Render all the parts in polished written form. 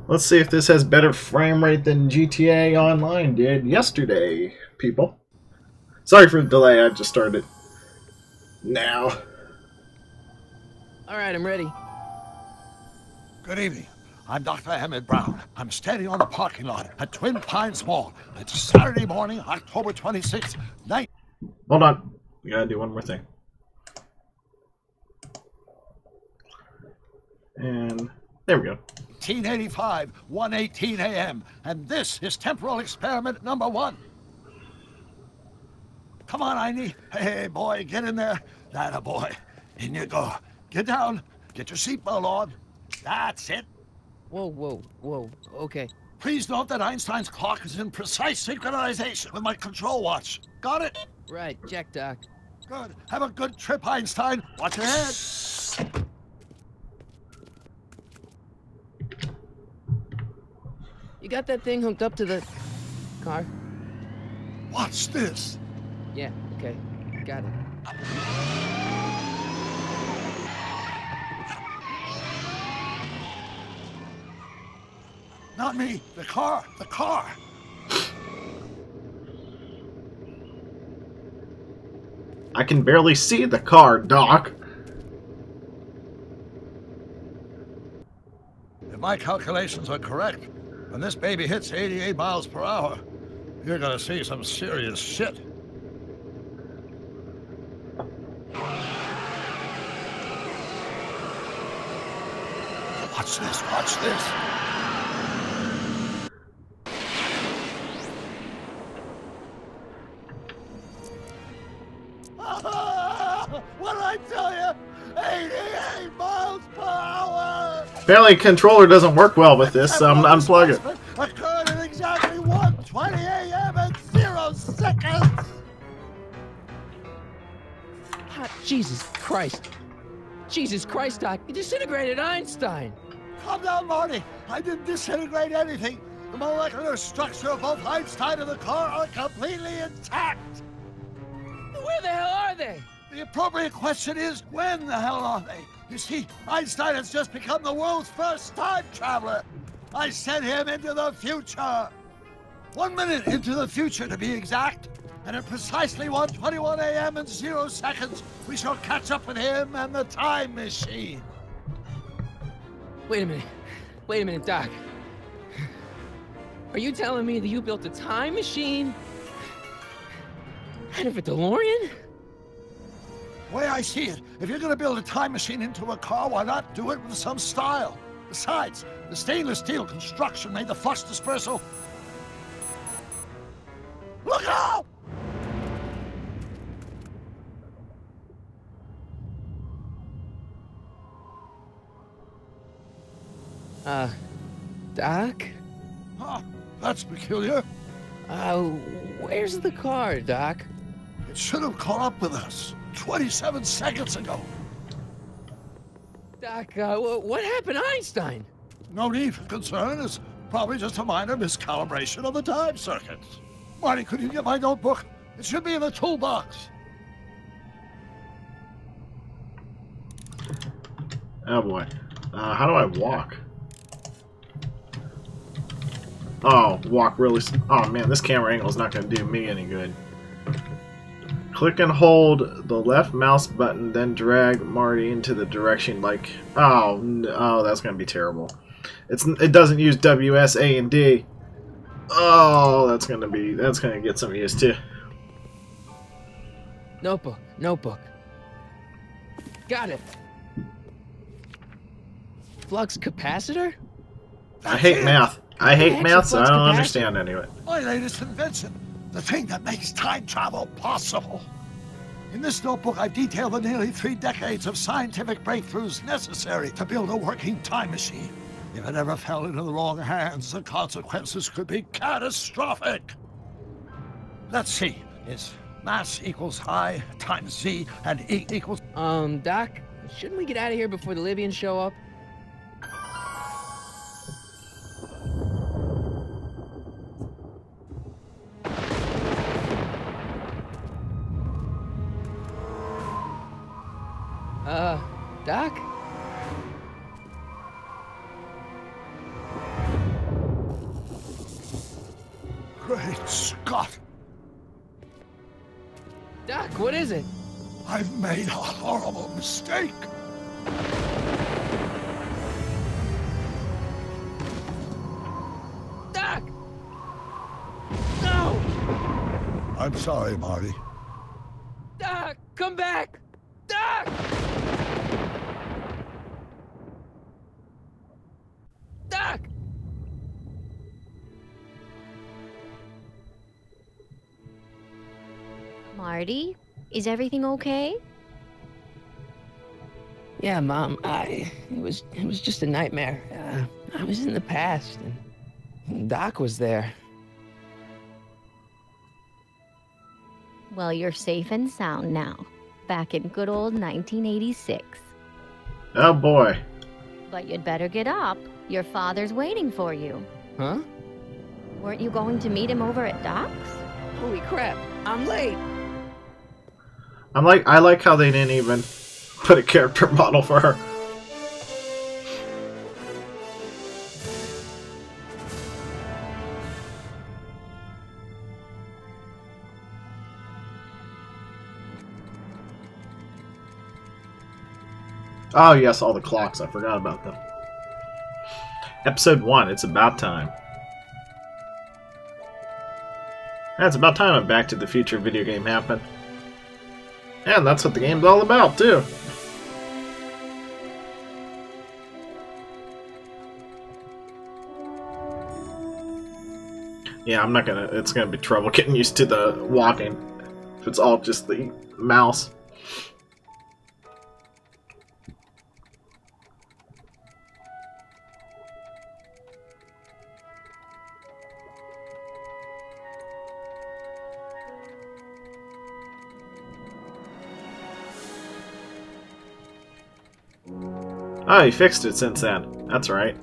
Let's see if this has better frame rate than GTA Online did yesterday, people. Sorry for the delay, I just started now. Alright, I'm ready. Good evening. I'm Dr. Emmett Brown. I'm standing on the parking lot at Twin Pines Mall. It's Saturday morning, October 26th, night. Hold on. We gotta do one more thing. And there we go. 1885, 1:18 a.m. And this is temporal experiment number 1. Come on, Einie. Hey, boy, get in there. That boy. In you go. Get down. Get your seatbelt on. That's it. Whoa. Okay. Please note that Einstein's clock is in precise synchronization with my control watch. Got it? Right, check, Doc. Good. Have a good trip, Einstein. Watch your head. You got that thing hooked up to the car? Watch this. Yeah, okay. Got it. Not me. The car. The car. I can barely see the car, Doc. If my calculations are correct, when this baby hits 88 miles per hour, you're gonna see some serious shit. Watch this, watch this. What did I tell you? 88 miles per hour! Apparently, controller doesn't work well with this, so I'm unplug it. Occurred at exactly 1:20 a.m. and 0 seconds! Jesus Christ. Jesus Christ, Doc. You disintegrated Einstein. Calm down, Marty. I didn't disintegrate anything. The molecular structure of both Einstein and the car are completely intact. Where the hell are they? The appropriate question is, when the hell are they? You see, Einstein has just become the world's first time traveler. I sent him into the future. 1 minute into the future, to be exact. And at precisely 1:21 a.m. and 0 seconds, we shall catch up with him and the time machine. Wait a minute, Doc. Are you telling me that you built a time machine out of a DeLorean? The way I see it, if you're gonna build a time machine into a car, why not do it with some style? Besides, the stainless steel construction made the flux dispersal. Look out! Doc? Huh, that's peculiar. Where's the car, Doc? It should have caught up with us 27 seconds ago. Doc, what happened to Einstein? No need for concern. It's probably just a minor miscalibration of the time circuits. Marty, could you get my notebook? It should be in the toolbox. Oh boy. How do I walk? Oh, walk really... Oh man, this camera angle is not going to do me any good. Click and hold the left mouse button, then drag Marty into the direction like... Oh, no, that's going to be terrible. It doesn't use WS, A, and D. Oh, that's going to get some used to. Notebook. Got it. Flux capacitor? I hate math. I hate math, so I don't understand any of it. My latest invention. The thing that makes time travel possible. In this notebook, I've detailed the nearly 3 decades of scientific breakthroughs necessary to build a working time machine. If it ever fell into the wrong hands, the consequences could be catastrophic. Let's see. It's mass equals I times Z and E equals... Doc, shouldn't we get out of here before the Libyans show up? Doc? Great Scott! Doc, what is it? I've made a horrible mistake! Doc! No! I'm sorry, Marty. Doc, come back! Doc! Doc! Marty, is everything okay? Yeah, Mom. It was just a nightmare. I was in the past, and Doc was there. Well, you're safe and sound now. Back in good old 1986. Oh boy. But you'd better get up. Your father's waiting for you. Huh? Weren't you going to meet him over at Doc's? Holy crap! I'm late. I like how they didn't even put a character model for her. Oh yes, all the clocks. I forgot about them. Episode 1, it's about time. It's about time a Back to the Future video game happened. And that's what the game's all about, too. Yeah, I'm not gonna... It's gonna be trouble getting used to the walking. If it's all just the mouse. Oh, he fixed it since then. That's right.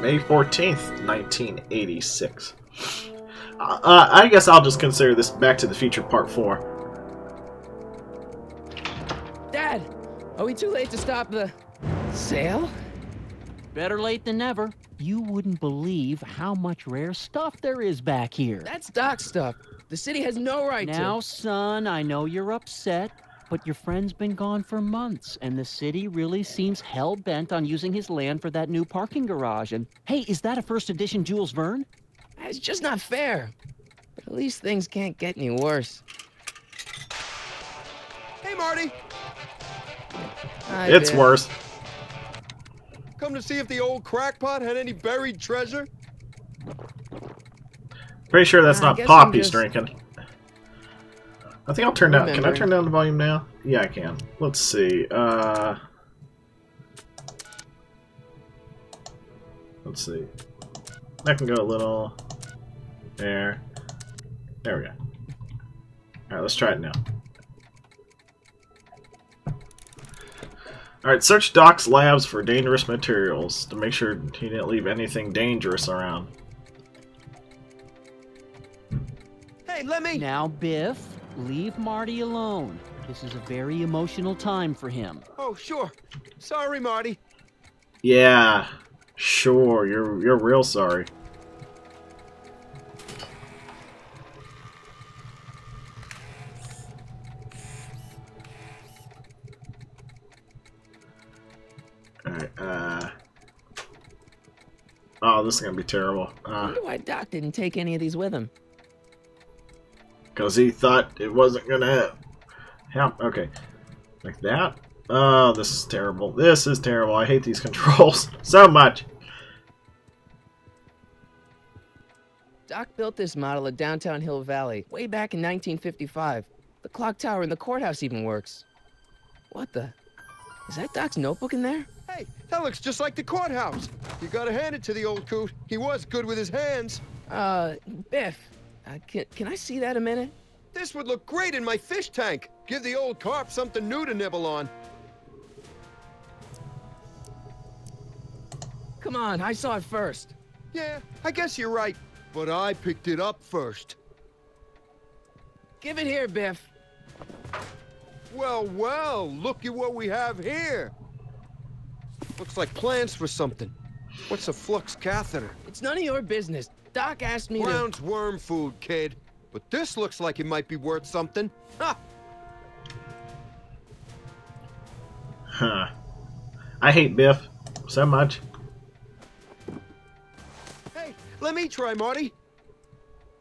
May 14th, 1986. I guess I'll just consider this Back to the Future Part 4. Dad, are we too late to stop the sale? Better late than never. You wouldn't believe how much rare stuff there is back here. That's Doc stuff. The city has no right to. Now, son, I know you're upset, but your friend's been gone for months, and the city really seems hell-bent on using his land for that new parking garage. And, hey, is that a first edition Jules Verne? It's just not fair. But at least things can't get any worse. Hey, Marty! Hi, It's Biff. worse. Come to see if the old crackpot had any buried treasure? Pretty sure that's I not guess Pop I'm he's just- drinking. I think I'll turn down... Can I Remembering. turn down the volume now? Yeah, I can. Let's see. Let's see. I can go a little... There. There we go. Alright, let's try it now. Alright, search Doc's labs for dangerous materials to make sure he didn't leave anything dangerous around. Hey, let me... Now, Biff, leave Marty alone. This is a very emotional time for him. Oh, sure. Sorry, Marty. Yeah, sure. You're real sorry. Alright, oh, this is gonna be terrible. I wonder why Doc didn't take any of these with him. Because he thought it wasn't gonna happen. Okay, like that. Oh, this is terrible. This is terrible. I hate these controls so much. Doc built this model of downtown Hill Valley way back in 1955. The clock tower in the courthouse even works. What the? Is that Doc's notebook in there? Hey, that looks just like the courthouse. You gotta hand it to the old coot. He was good with his hands. Biff, can I see that a minute? This would look great in my fish tank. Give the old carp something new to nibble on. Come on, I saw it first. Yeah, I guess you're right. But I picked it up first. Give it here, Biff. Well, well, look at what we have here. Looks like plans for something. What's a flux catheter? It's none of your business. Doc asked me Brown's worm food, kid. But this looks like it might be worth something. Ha! Huh. I hate Biff so much. Hey, let me try, Marty.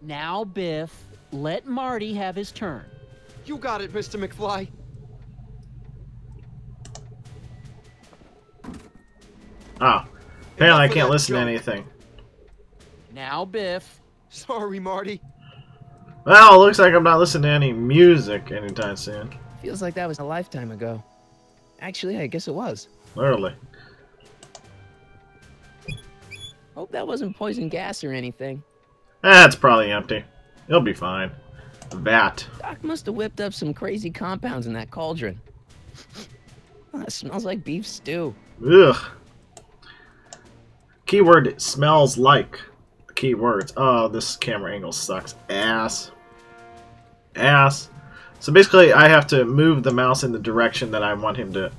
Now, Biff, let Marty have his turn. You got it, Mr. McFly. Oh. Apparently I can't listen to anything. Now, Biff. Sorry, Marty. Well, it looks like I'm not listening to any music anytime soon. feels like that was a lifetime ago. Actually, I guess it was. Literally. Hope that wasn't poison gas or anything. It's probably empty. It'll be fine. That. Doc must have whipped up some crazy compounds in that cauldron. That smells like beef stew. Ugh. Keyword smells like. The key words. Oh, this camera angle sucks. Ass. Ass. So basically, I have to move the mouse in the direction that I want him to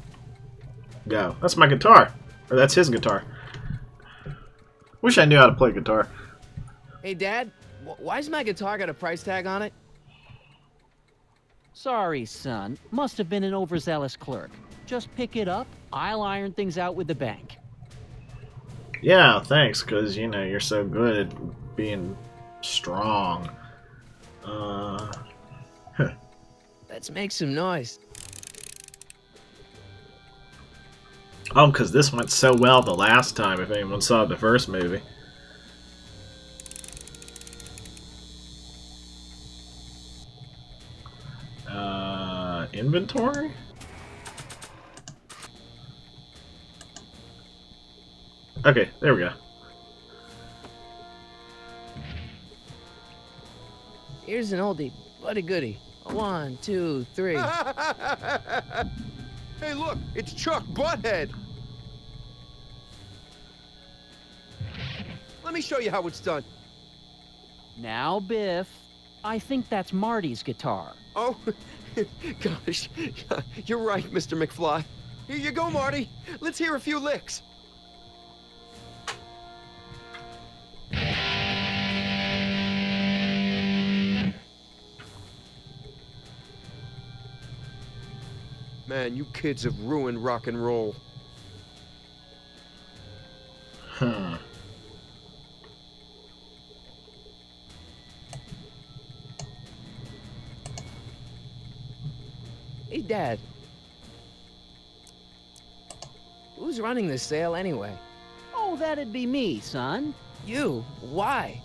go. That's my guitar. Or that's his guitar. Wish I knew how to play guitar. Hey, Dad, why's my guitar got a price tag on it? Sorry, son. Must have been an overzealous clerk. Just pick it up. I'll iron things out with the bank. Yeah, thanks, because, you know, you're so good at being strong. Let's make some noise. Oh, because this went so well the last time, if anyone saw the first movie. Inventory? Okay, there we go. Here's an oldie, but a goodie. 1, 2, 3. Hey, look, it's Chuck Butthead. Let me show you how it's done. Now, Biff, I think that's Marty's guitar. Oh, gosh, you're right, Mr. McFly. Here you go, Marty. Let's hear a few licks. Man, you kids have ruined rock and roll. Huh. Hey, Dad. Who's running this sale anyway? Oh, that'd be me, son. You? Why?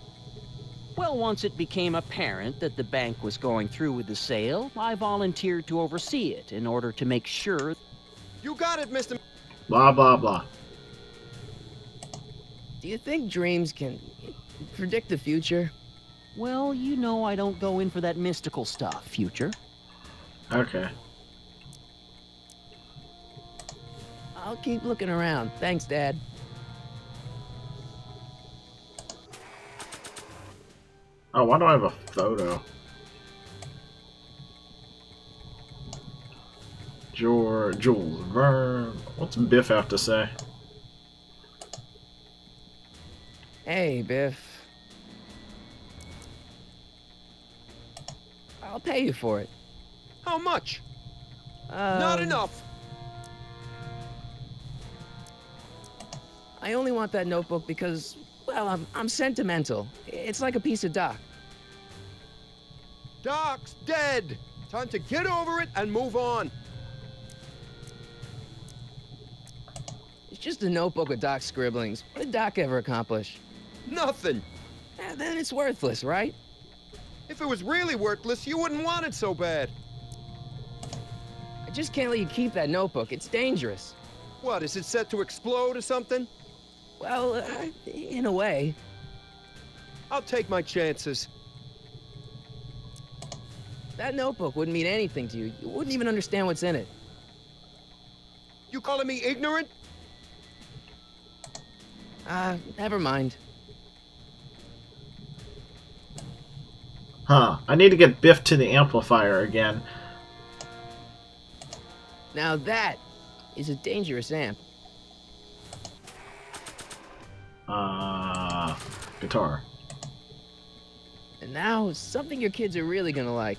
Well, once it became apparent that the bank was going through with the sale, I volunteered to oversee it in order to make sure... You got it, Mr. Blah, blah, blah. Do you think dreams can predict the future? Well, you know I don't go in for that mystical stuff, Future. Okay. I'll keep looking around. Thanks, Dad. Oh, why do I have a photo? Jules Verne. What's Biff have to say? Hey, Biff. I'll pay you for it. How much? Not enough. I only want that notebook because, well, I'm sentimental. It's like a piece of Doc. Doc's dead. Time to get over it and move on. It's just a notebook with Doc's scribblings. What did Doc ever accomplish? Nothing. Then it's worthless, right? If it was really worthless, you wouldn't want it so bad. I just can't let you keep that notebook. It's dangerous. What, is it set to explode or something? Well, in a way. I'll take my chances. That notebook wouldn't mean anything to you. You wouldn't even understand what's in it. You calling me ignorant? Never mind. Huh. I need to get Biff to the amplifier again. Now that is a dangerous amp. Guitar. And now, something your kids are really gonna like.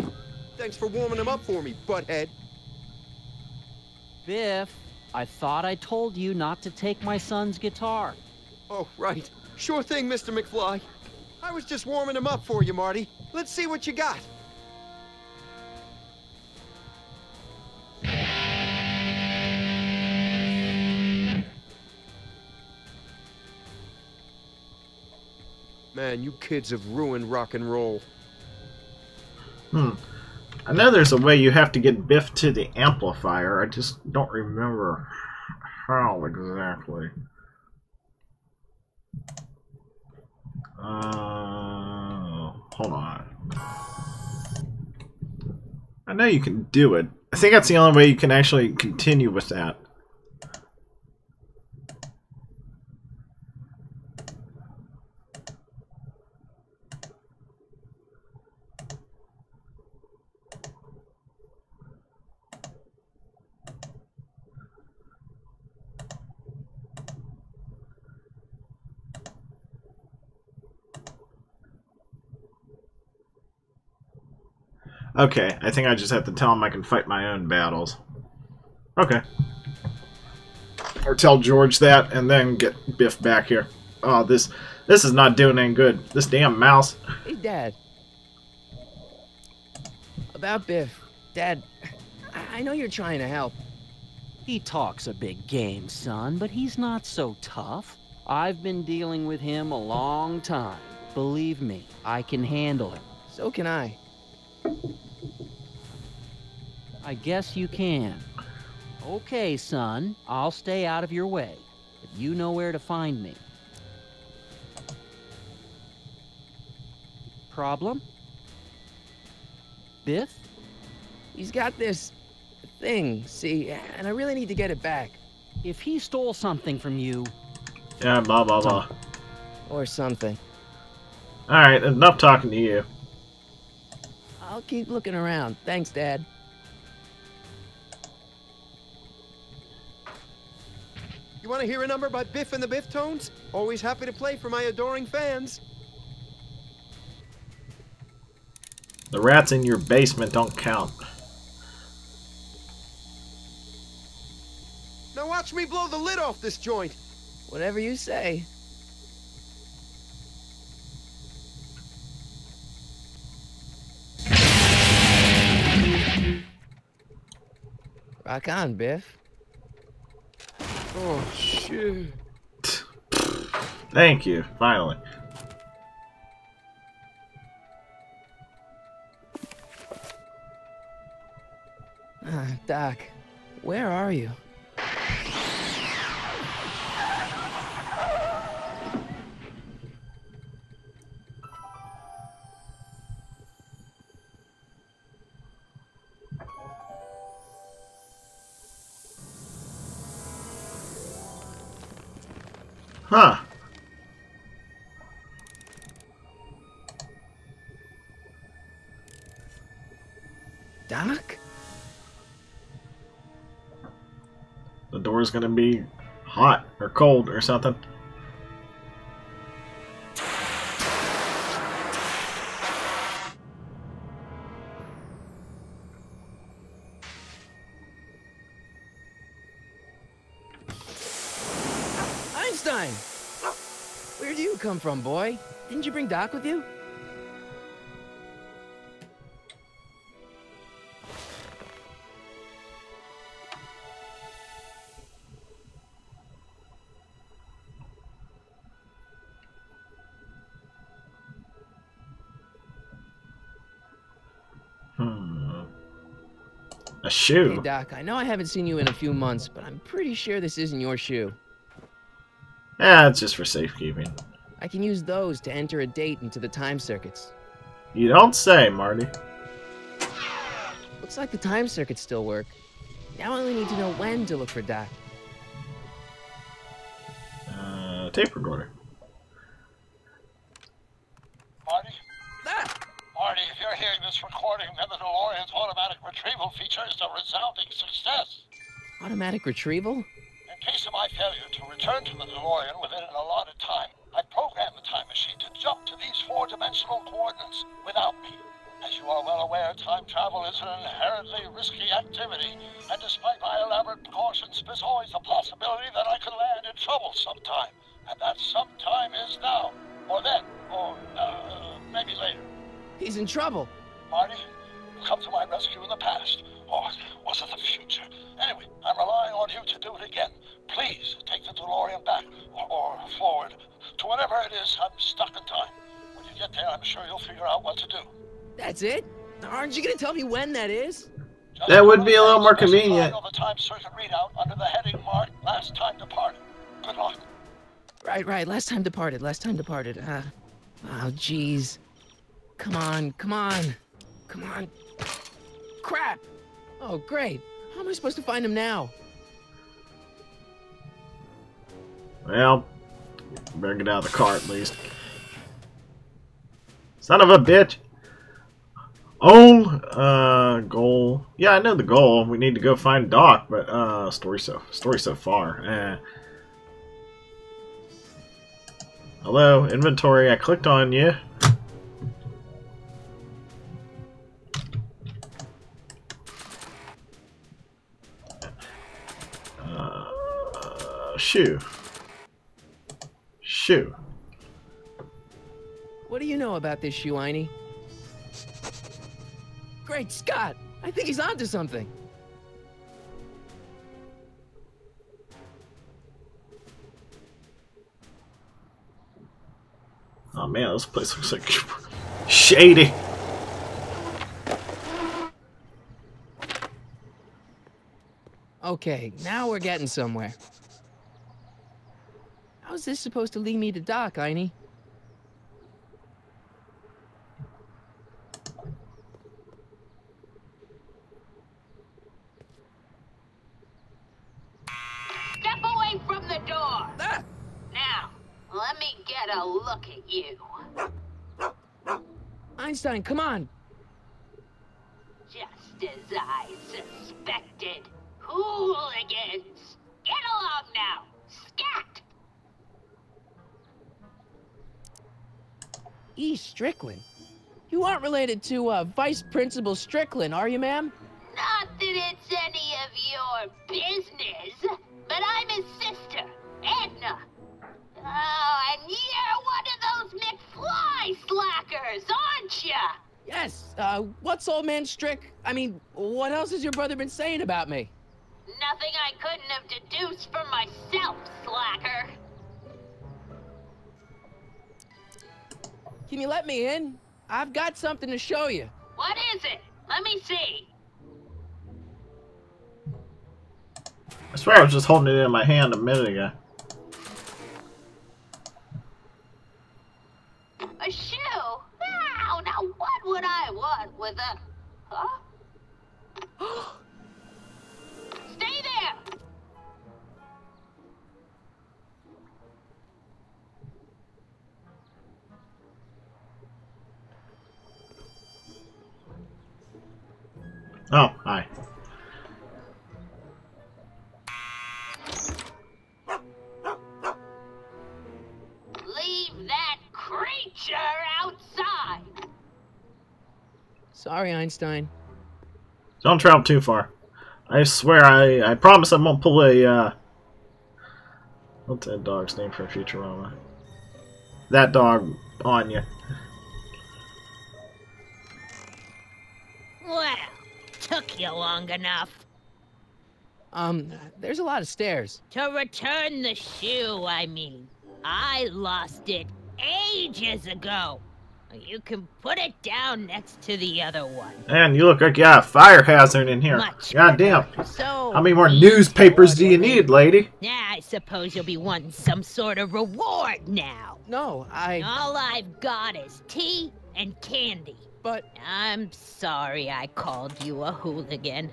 Thanks for warming him up for me, butthead. Biff, I thought I told you not to take my son's guitar. Oh, right. Sure thing, Mr. McFly. I was just warming him up for you, Marty. Let's see what you got. Man, you kids have ruined rock and roll. I know there's a way you have to get Biff to the amplifier. I just don't remember how exactly. Hold on. I know you can do it. I think that's the only way you can actually continue with that. Okay, I think I just have to tell him I can fight my own battles. Okay. Or tell George that, and then get Biff back here. Oh, this is not doing any good. This damn mouse. Hey, Dad. About Biff. Dad, I know you're trying to help. He talks a big game, son, but he's not so tough. I've been dealing with him a long time. Believe me, I can handle him. So can I. I guess you can. Okay, son, I'll stay out of your way, but you know where to find me. Problem? Biff? He's got this thing, see, and I really need to get it back. If he stole something from you... Yeah, blah, blah, blah. Or something. Alright, enough talking to you. I'll keep looking around. Thanks, Dad. You want to hear a number by Biff and the Biff Tones? Always happy to play for my adoring fans. The rats in your basement don't count. Now watch me blow the lid off this joint. Whatever you say. Rock on, Biff. Oh, shit. Thank you, finally. Doc, where are you? Huh. Doc? The door's gonna be hot or cold or something. Einstein! Where'd you come from, boy? Didn't you bring Doc with you? A shoe? Hey, Doc, I know I haven't seen you in a few months, but I'm pretty sure this isn't your shoe. Yeah, it's just for safekeeping. I can use those to enter a date into the time circuits. You don't say, Marty. Looks like the time circuits still work. Now I only need to know when to look for Doc. Tape recorder. Marty? Ah! Marty, if you're hearing this recording, then the DeLorean's automatic retrieval feature is a resounding success. Automatic retrieval? In case of my failure to return to the DeLorean within an allotted time, I programmed the time machine to jump to these four-dimensional coordinates without me. As you are well aware, time travel is an inherently risky activity, and despite my elaborate precautions, there's always a possibility that I could land in trouble sometime. And that sometime is now, or then, or maybe later. He's in trouble. Marty, you come to my rescue in the past, or was it the future? Anyway, I'm relying on you to do it again. Please take the DeLorean back, or forward, to whenever it is I'm stuck in time. When you get there, I'm sure you'll figure out what to do. That's it? Aren't you gonna tell me when that is? Just That would be a little more specify convenient. on the time circuit readout under the heading marked "Last Time Departed." Good luck. Right. Last time departed. Oh, jeez. Come on. Crap! Oh, great. How am I supposed to find him now? Well, better get out of the car at least. Son of a bitch! Goal. Yeah, I know the goal. We need to go find Doc, but story so far. Hello, inventory. I clicked on you. Shoe. What do you know about this shoe, Einie? Great Scott! I think he's onto something. Oh man, this place looks like shady. Okay, now we're getting somewhere. How's this supposed to lead me to Doc, Einie? Step away from the door! Ah! Now, let me get a look at you. Einstein, come on! Just as I suspected. Hooligans! Get along now! Scat! E. Strickland? You aren't related to, Vice Principal Strickland, are you, ma'am? Not that it's any of your business, but I'm his sister, Edna. Oh, and you're one of those McFly slackers, aren't ya? Yes, what's old man what else has your brother been saying about me? Nothing I couldn't have deduced for myself, slacker. Can you let me in? I've got something to show you. What is it? Let me see. I swear I was just holding it in my hand a minute ago. A shoe? Wow, now what would I want with a... Huh? Stay there! Oh, hi. Leave that creature outside! Sorry, Einstein. Don't travel too far. I swear, I promise I won't pull a, what's that dog's name from Futurama? That dog on you. Well, took you long enough. There's a lot of stairs. To return the shoe, I mean. I lost it ages ago. You can put it down next to the other one. And you look like you got a fire hazard in here. God damn. So, How many more newspapers do you need, lady? yeah, I suppose you'll be wanting some sort of reward now. No, All I've got is tea and candy. But... I'm sorry I called you a hooligan.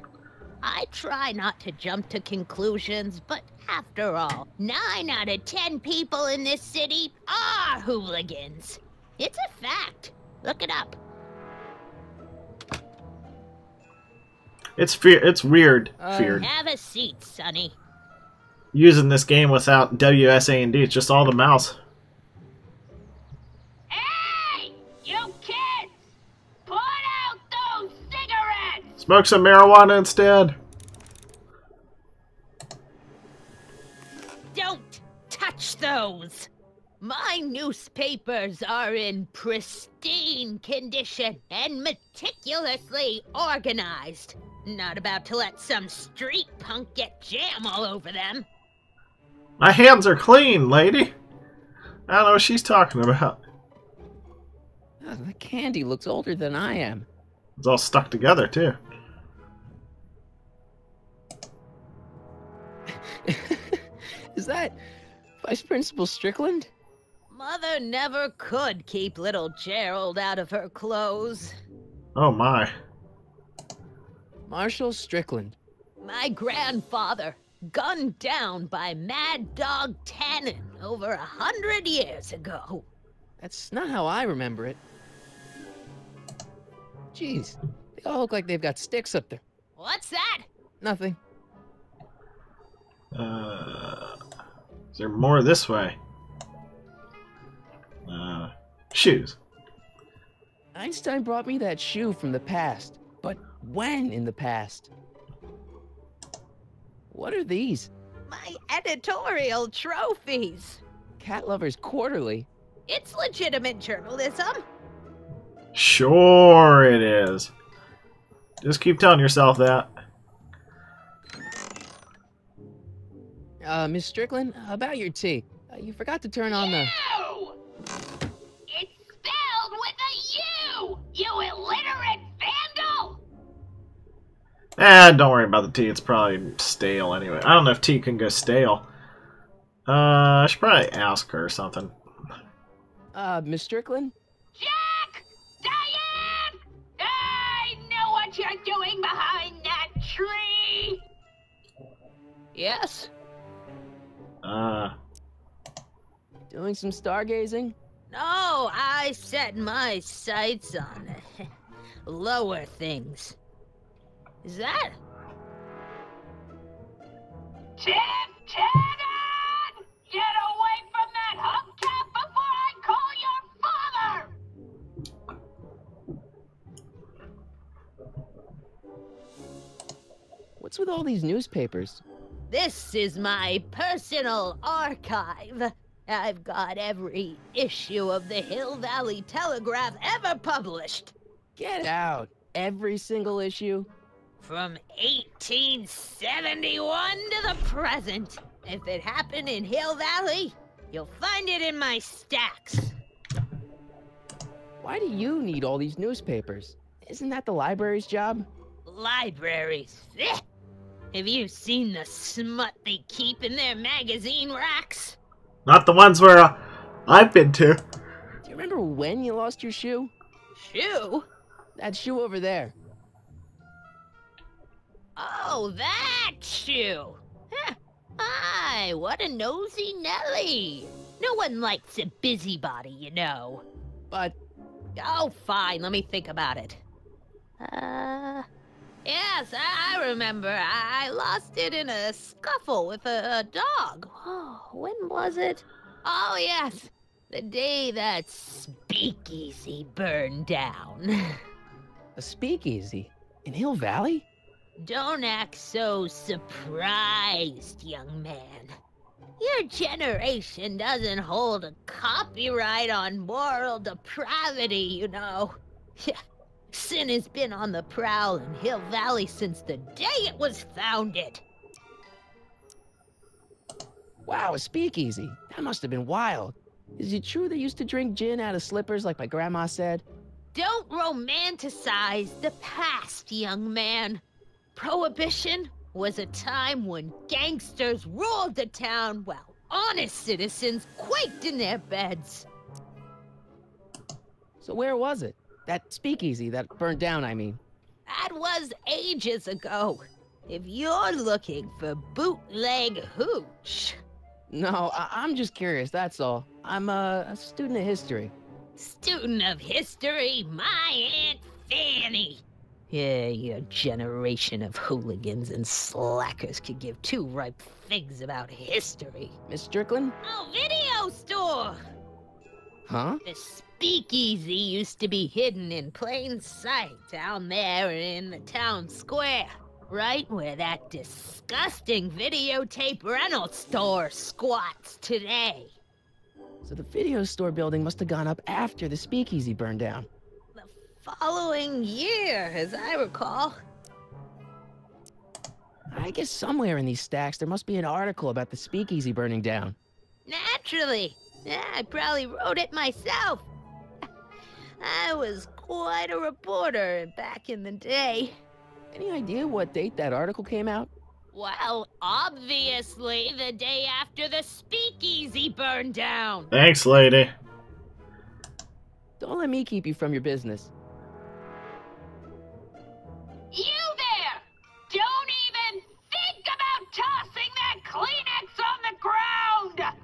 I try not to jump to conclusions, but after all, 9 out of 10 people in this city are hooligans. It's a fact. Look it up. It's weird. Feared. Have a seat, Sonny. using this game without WSAD. It's just all the mouse. Hey! You kids! Put out those cigarettes! Smoke some marijuana instead. Don't touch those! My newspapers are in pristine condition and meticulously organized. Not about to let some street punk get jam all over them. My hands are clean, lady. I don't know what she's talking about. Oh, the candy looks older than I am. It's all stuck together, too. Is that Vice Principal Strickland? Mother never could keep little Gerald out of her clothes. Oh, my. Marshall Strickland. My grandfather, gunned down by Mad Dog Tannen over 100 years ago. That's not how I remember it. Jeez, they all look like they've got sticks up there. What's that? Nothing. Is there more this way? Shoes. Einstein brought me that shoe from the past. But when in the past? What are these? My editorial trophies. Cat Lovers Quarterly. It's legitimate journalism. Sure it is. Just keep telling yourself that. Miss Strickland, about your tea. You forgot to turn on the... U! It's spelled with a U! You illiterate vandal! Don't worry about the tea. It's probably stale anyway. I don't know if tea can go stale. I should probably ask her or something. Miss Strickland? Jack! Diane! I know what you're doing behind that tree! Yes? Doing some stargazing? No, I set my sights on lower things. Is that? Tim Tannen! Get away from that hubcap before I call your father! What's with all these newspapers? This is my personal archive. I've got every issue of the Hill Valley Telegraph ever published. Get out. Every single issue? From 1871 to the present. If it happened in Hill Valley, you'll find it in my stacks. Why do you need all these newspapers? Isn't that the library's job? Libraries. Eh. Have you seen the smut they keep in their magazine racks? Not the ones where I've been to. Do you remember when you lost your shoe? Shoe? That shoe over there. Oh, that shoe. Huh. Hi, what a nosy Nelly. No one likes a busybody, you know. But... Oh, fine, let me think about it. Yes, I remember. I lost it in a scuffle with a dog. Oh, when was it? Oh, yes. The day that speakeasy burned down. A speakeasy? In Hill Valley? Don't act so surprised, young man. Your generation doesn't hold a copyright on moral depravity, you know. Sin has been on the prowl in Hill Valley since the day it was founded. Wow, a speakeasy. That must have been wild. Is it true they used to drink gin out of slippers like my grandma said? Don't romanticize the past, young man. Prohibition was a time when gangsters ruled the town while honest citizens quaked in their beds. So where was it? That speakeasy that burned down, I mean. That was ages ago. If you're looking for bootleg hooch. No, I'm just curious, that's all. I'm a student of history. Student of history, my Aunt Fanny. Yeah, your generation of hooligans and slackers could give two ripe figs about history. Miss Strickland? Oh, video store! Huh? The speakeasy used to be hidden in plain sight down there in the town square. Right where that disgusting videotape rental store squats today. So the video store building must have gone up after the speakeasy burned down. The following year, as I recall. I guess somewhere in these stacks there must be an article about the speakeasy burning down. Naturally. Yeah, I probably wrote it myself. I was quite a reporter back in the day. Any idea what date that article came out? Well, obviously the day after the speakeasy burned down. Thanks, lady. Don't let me keep you from your business. You there! Don't even think about tossing that Kleenex on the ground!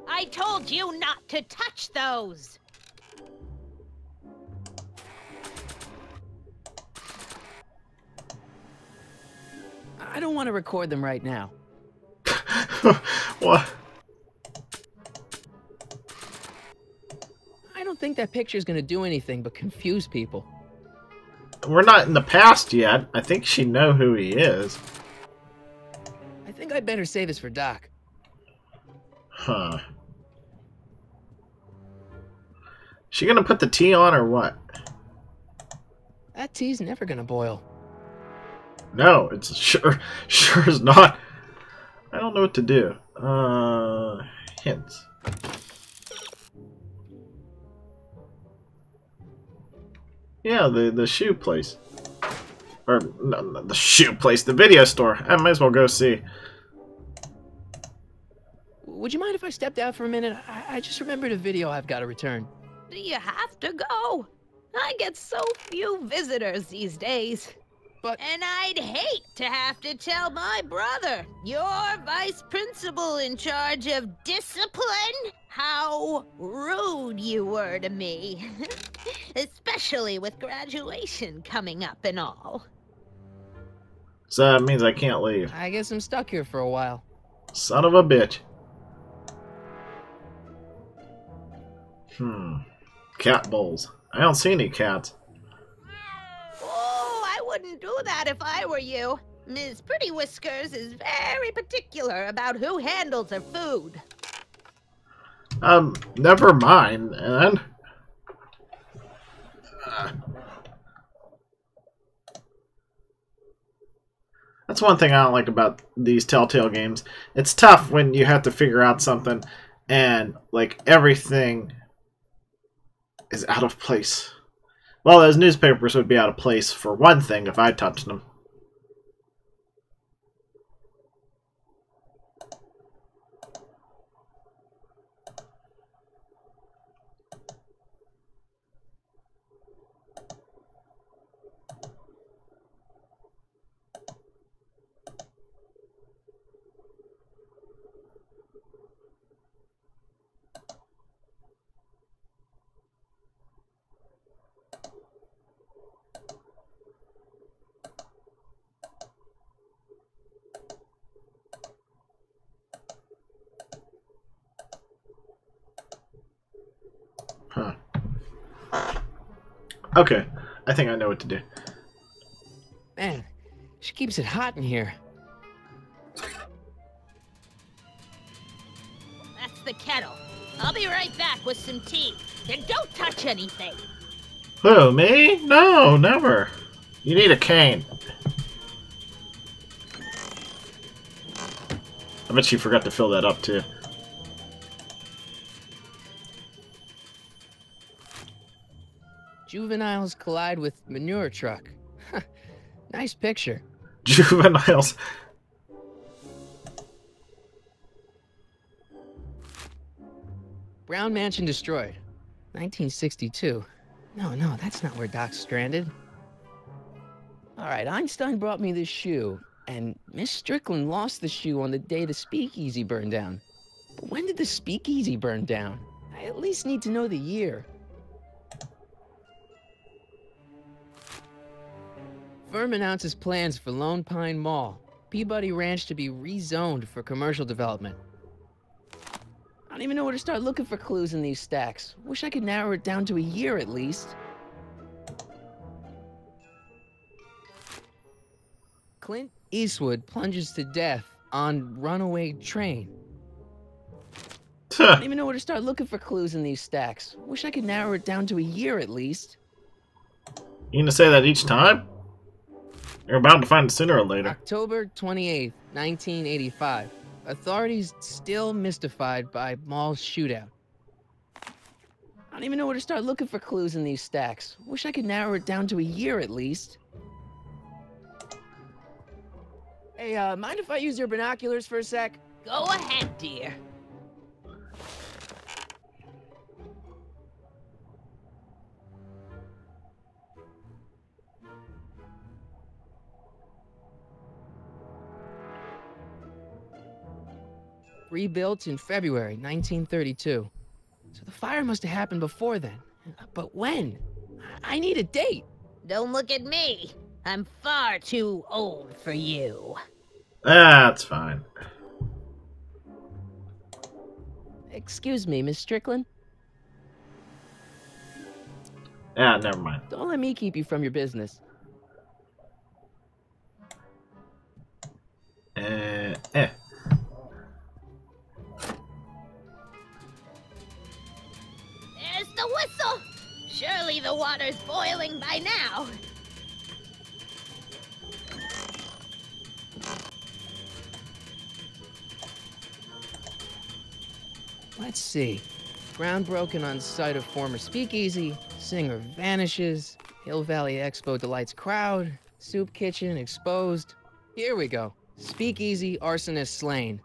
I told you not to touch those! I don't want to record them right now. What? I don't think that picture's gonna do anything but confuse people. We're not in the past yet. I think she know who he is. I think I'd better say this for Doc. Huh. She gonna put the tea on or what? That tea's never gonna boil. No, it's sure is not. I don't know what to do. Hints. Yeah, the shoe place. Or, no, the shoe place, the video store. I might as well go see. Would you mind if I stepped out for a minute? I just remembered a video I've got to return. Do you have to go? I get so few visitors these days. But... And I'd hate to have to tell my brother, your vice principal in charge of discipline, how rude you were to me. Especially with graduation coming up and all. So that means I can't leave. I guess I'm stuck here for a while. Son of a bitch. Cat bowls. I don't see any cats. Oh, I wouldn't do that if I were you. Ms. Pretty Whiskers is very particular about who handles her food. Never mind, and that's one thing I don't like about these Telltale games. It's tough when you have to figure out something and, like, everything is out of place. Well, those newspapers would be out of place for one thing if I touched them. Huh. Okay, I think I know what to do. Man, she keeps it hot in here. That's the kettle. I'll be right back with some tea. And don't touch anything. Who, me? No, never. You need a cane. I bet you forgot to fill that up, too. Juveniles collide with manure truck. Nice picture. Juveniles. Brown Mansion destroyed. 1962. No, that's not where Doc's stranded. Alright, Einstein brought me this shoe, and Miss Strickland lost the shoe on the day the speakeasy burned down. But when did the speakeasy burn down? I at least need to know the year. firm announces plans for Lone Pine Mall, Peabody Ranch, to be rezoned for commercial development. I don't even know where to start looking for clues in these stacks. Wish I could narrow it down to a year at least. Clint Eastwood plunges to death on runaway train. I don't even know where to start looking for clues in these stacks. Wish I could narrow it down to a year at least. You gonna say that each time? You're about to find it sooner or later. October 28th, 1985. Authorities still mystified by mall shootout. I don't even know where to start looking for clues in these stacks. Wish I could narrow it down to a year at least. Hey, mind if I use your binoculars for a sec? Go ahead, dear. Rebuilt in February 1932. So the fire must have happened before then. But when? I need a date. Don't look at me. I'm far too old for you. That's fine. Excuse me, Miss Strickland? Ah, never mind. Don't let me keep you from your business. There's the whistle. Surely the water's boiling by now. Let's see. Ground broken on site of former speakeasy. Singer vanishes. Hill Valley Expo delights crowd. Soup kitchen exposed. Here we go. Speakeasy arsonist slain.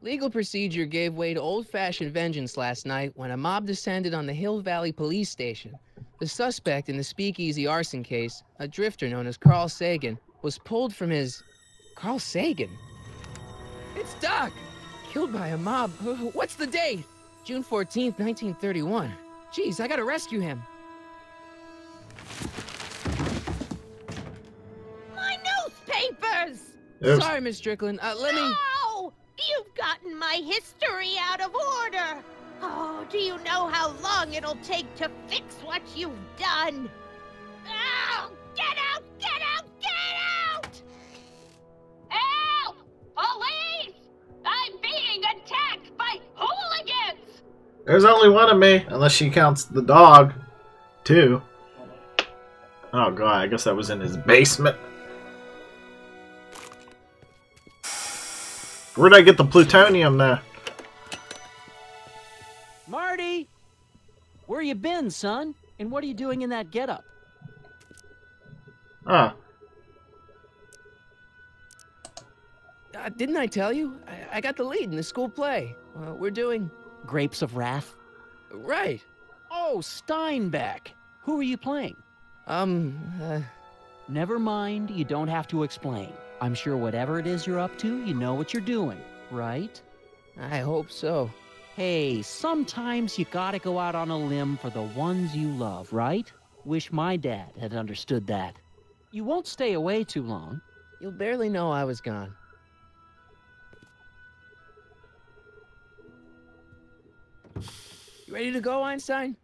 Legal procedure gave way to old-fashioned vengeance last night when a mob descended on the Hill Valley police station. The suspect in the speakeasy arson case, a drifter known as Carl Sagan, was pulled from his... Carl Sagan? It's Doc! Killed by a mob. What's the date? June 14th, 1931. Jeez, I gotta rescue him. My newspapers! Oops. Sorry, Miss Strickland. Let me... No! You've gotten my history out of order! Oh, do you know how long it'll take to fix what you've done? Oh, get out! Get out! Get out! Help! Police! I'm being attacked by hooligans! There's only one of me, unless she counts the dog. Two. Oh god, I guess that was in his basement. Where'd I get the plutonium there? Marty! Where you been, son? And what are you doing in that getup? Ah. Didn't I tell you? I got the lead in the school play. We're doing... Grapes of Wrath? Right. Oh, Steinbeck! Who are you playing? Never mind, you don't have to explain. I'm sure whatever it is you're up to, you know what you're doing, right? I hope so. Hey, sometimes you gotta go out on a limb for the ones you love, right? Wish my dad had understood that. You won't stay away too long. You'll barely know I was gone. You ready to go, Einstein?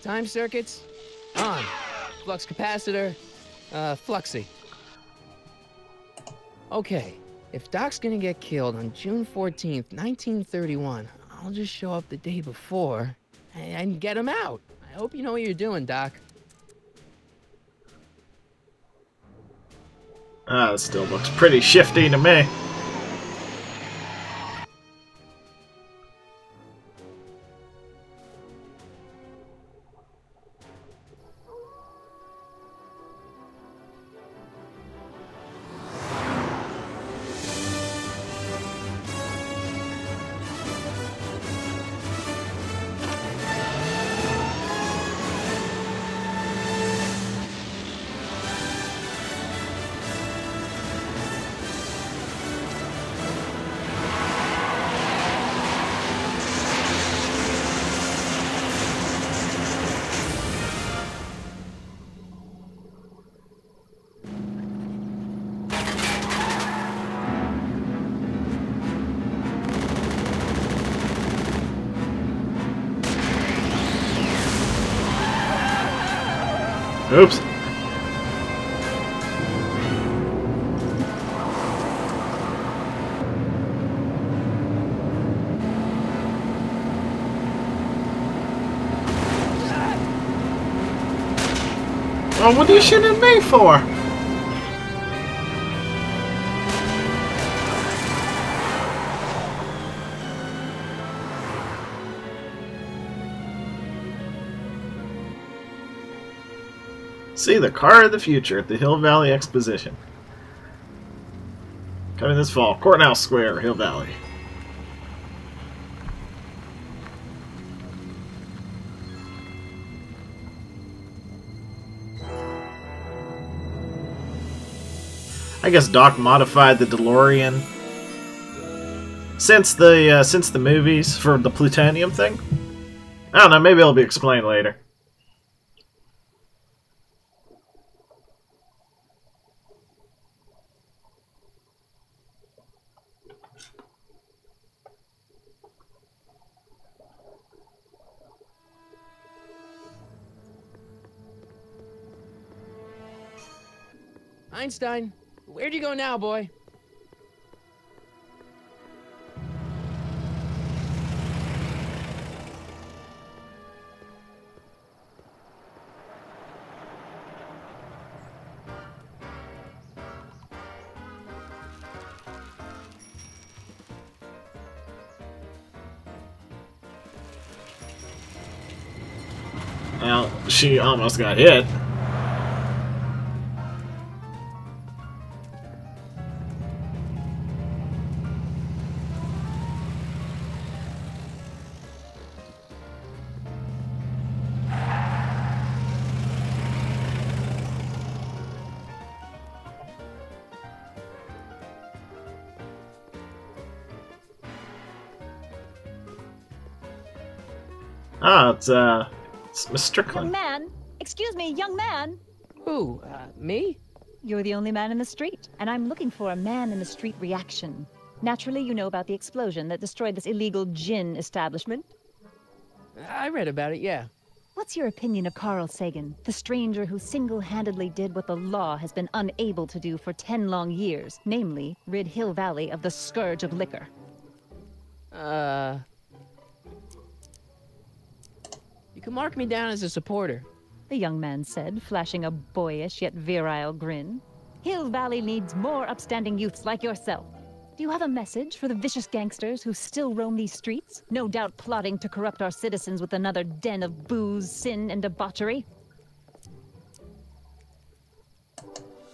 Time circuits on. Flux capacitor, fluxy. Okay, if Doc's gonna get killed on June 14th, 1931, I'll just show up the day before and get him out. I hope you know what you're doing, Doc. Ah, this still looks pretty shifty to me. Oops. Well, what are you shooting at me for? See the car of the future at the Hill Valley Exposition. Coming this fall, Courthouse Square, Hill Valley. I guess Doc modified the DeLorean since the movies for the plutonium thing. I don't know. Maybe it'll be explained later. Einstein, where'd you go now, boy? Well, she almost got hit. Ah, it's Miss Strickland. Young man! Excuse me, young man! Who, me? You're the only man in the street, and I'm looking for a man-in-the-street reaction. Naturally, you know about the explosion that destroyed this illegal gin establishment. I read about it, yeah. What's your opinion of Carl Sagan, the stranger who single-handedly did what the law has been unable to do for 10 long years, namely, rid Hill Valley of the scourge of liquor? You can mark me down as a supporter. The young man said, flashing a boyish yet virile grin. Hill Valley needs more upstanding youths like yourself. Do you have a message for the vicious gangsters who still roam these streets, no doubt plotting to corrupt our citizens with another den of booze, sin, and debauchery?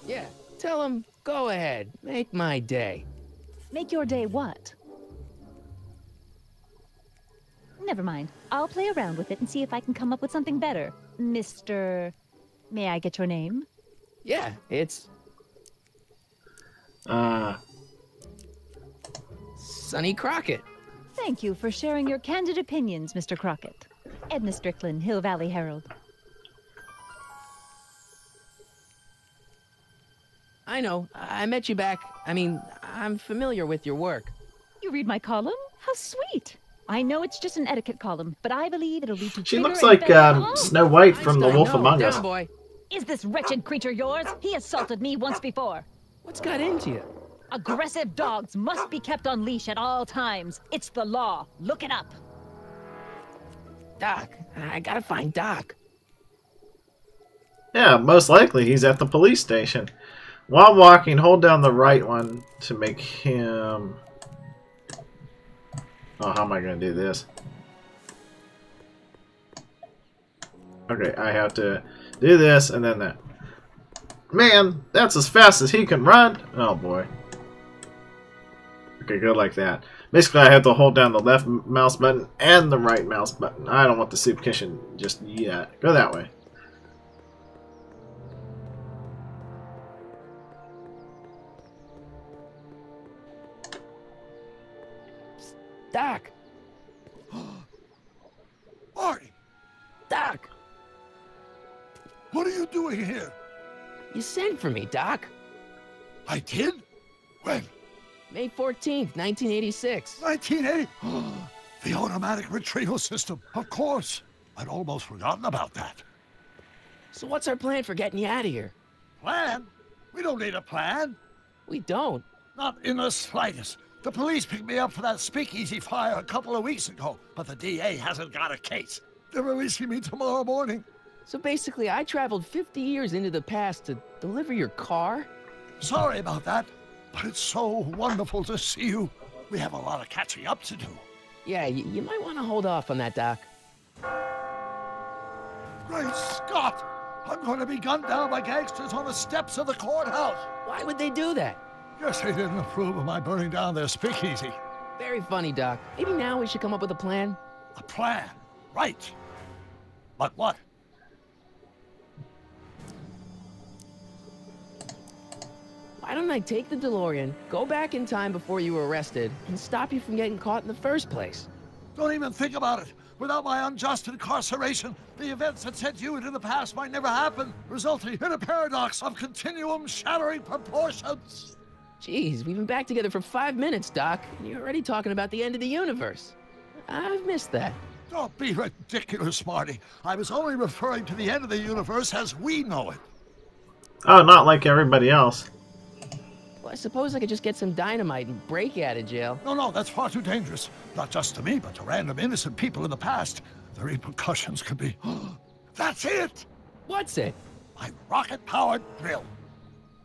Yeah, tell them, go ahead, make my day. Make your day what? Never mind. I'll play around with it and see if I can come up with something better. Mr... May I get your name? Yeah, it's... Sonny Crockett. Thank you for sharing your candid opinions, Mr. Crockett. Edna Strickland, Hill Valley Herald. I know. I met you back. I mean, I'm familiar with your work. You read my column? How sweet! I know it's just an etiquette column, but I believe it'll lead to She bigger looks and like better- Snow White from The Einstein, Wolf no, Among down, Us. boy. Is this wretched creature yours? He assaulted me once before. What's got into you? Aggressive dogs must be kept on leash at all times. It's the law. Look it up. Doc. I gotta find Doc. Yeah, most likely he's at the police station. While walking, hold down the right one to make him... Oh, how am I going to do this? Okay, I have to do this and then that. Man, that's as fast as he can run. Oh boy. Okay, go like that. Basically, I have to hold down the left mouse button and the right mouse button. I don't want the soup kitchen just yet. Go that way. Doc. Marty, Doc. what are you doing here? You sent for me, Doc. I did? When? May 14th, 1986. 1980? The automatic retrieval system, of course. I'd almost forgotten about that. So what's our plan for getting you out of here? Plan? We don't need a plan. We don't. Not in the slightest. The police picked me up for that speakeasy fire a couple of weeks ago, but the DA hasn't got a case. They're releasing me tomorrow morning. So basically, I traveled 50 years into the past to deliver your car? Sorry about that, but it's so wonderful to see you. We have a lot of catching up to do. Yeah, you might want to hold off on that, Doc. Great Scott! I'm going to be gunned down by gangsters on the steps of the courthouse. Why would they do that? Guess they didn't approve of my burning down their speakeasy. Very funny, Doc. Maybe now we should come up with a plan? A plan? Right. But what? Why don't I take the DeLorean, go back in time before you were arrested, and stop you from getting caught in the first place? Don't even think about it. Without my unjust incarceration, the events that sent you into the past might never happen, resulting in a paradox of continuum-shattering proportions. Jeez, we've been back together for 5 minutes, Doc, and you're already talking about the end of the universe. I've missed that. Don't be ridiculous, Marty. I was only referring to the end of the universe as we know it. Oh, not like everybody else. Well, I suppose I could just get some dynamite and break you out of jail. No, that's far too dangerous. Not just to me, but to random innocent people in the past. The repercussions could be... That's it! What's it? My rocket-powered drill.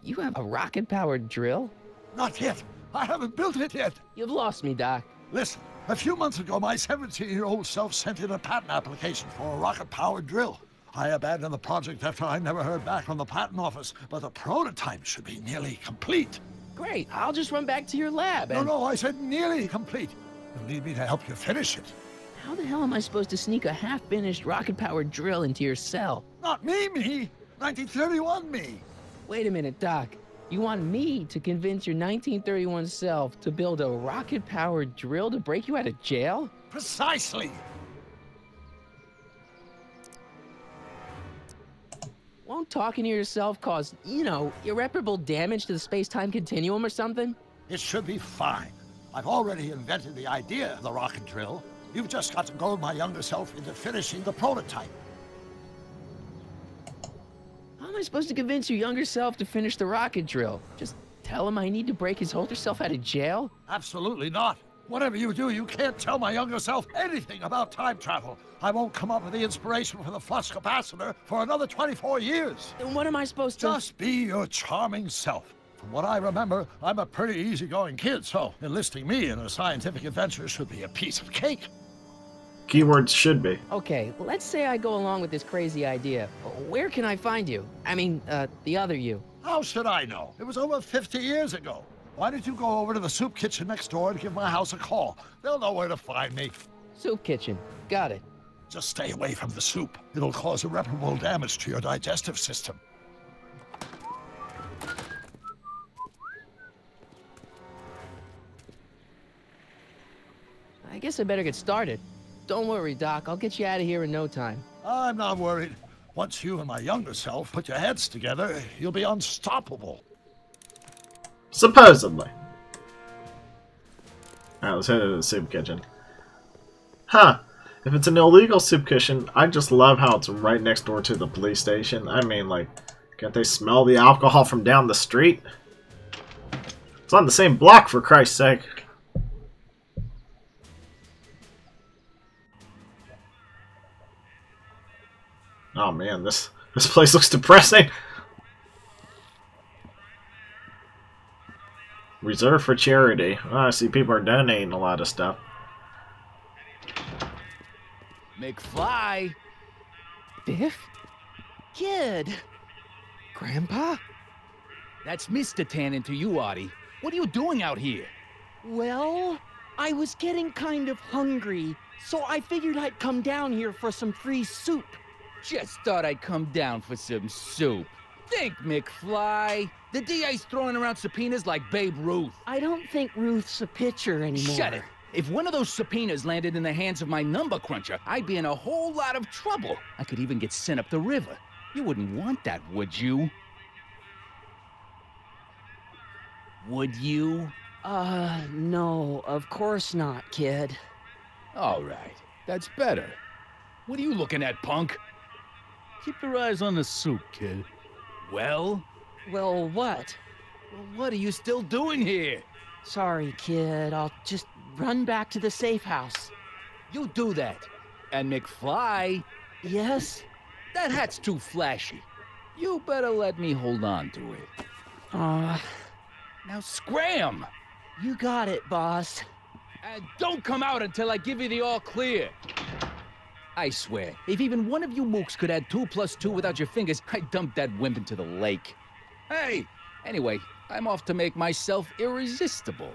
You have a rocket-powered drill? Not yet. I haven't built it yet. You've lost me, Doc. Listen, a few months ago, my 17-year-old self sent in a patent application for a rocket-powered drill. I abandoned the project after I never heard back from the patent office, but the prototype should be nearly complete. Great, I'll just run back to your lab and... No, I said nearly complete. You'll need me to help you finish it. How the hell am I supposed to sneak a half-finished rocket-powered drill into your cell? Not me! 1931 me! Wait a minute, Doc. You want me to convince your 1931 self to build a rocket-powered drill to break you out of jail? Precisely! Won't talking to yourself cause, you know, irreparable damage to the space-time continuum or something? It should be fine. I've already invented the idea of the rocket drill. You've just got to goad my younger self into finishing the prototype. How am I supposed to convince your younger self to finish the rocket drill? Just tell him I need to break his older self out of jail? Absolutely not. Whatever you do, you can't tell my younger self anything about time travel. I won't come up with the inspiration for the flux capacitor for another 24 years. Then what am I supposed to... Just be your charming self. From what I remember, I'm a pretty easygoing kid, so enlisting me in a scientific adventure should be a piece of cake. Keywords should be. Okay, let's say I go along with this crazy idea. Where can I find you? I mean, the other you. How should I know? It was over 50 years ago. Why don't you go over to the soup kitchen next door and give my house a call? They'll know where to find me. Soup kitchen. Got it. Just stay away from the soup. It'll cause irreparable damage to your digestive system. I guess I better get started. Don't worry, Doc. I'll get you out of here in no time. I'm not worried. Once you and my younger self put your heads together, you'll be unstoppable. Supposedly. Alright, let's head to the soup kitchen. Huh. If it's an illegal soup kitchen, I just love how it's right next door to the police station. I mean, like, can't they smell the alcohol from down the street? It's on the same block, for Christ's sake. Oh man, this place looks depressing. Reserved for charity. Oh, I see people are donating a lot of stuff. McFly! Biff? Kid! Grandpa? That's Mr. Tannen to you, Artie. What are you doing out here? Well, I was getting kind of hungry, so I figured I'd come down here for some free soup. Just thought I'd come down for some soup. Think, McFly. The DA's throwing around subpoenas like Babe Ruth. I don't think Ruth's a pitcher anymore. Shut it. If one of those subpoenas landed in the hands of my number cruncher, I'd be in a whole lot of trouble. I could even get sent up the river. You wouldn't want that, would you? Would you? No, of course not, kid. All right. That's better. What are you looking at, punk? Keep your eyes on the soup, kid. Well? Well, what? Well, what are you still doing here? Sorry, kid. I'll just run back to the safe house. You do that. And McFly, Yes? that hat's too flashy. You better let me hold on to it. Now scram! You got it, boss. And don't come out until I give you the all clear. I swear, if even one of you mooks could add 2 + 2 without your fingers, I'd dump that wimp into the lake. Hey! Anyway, I'm off to make myself irresistible.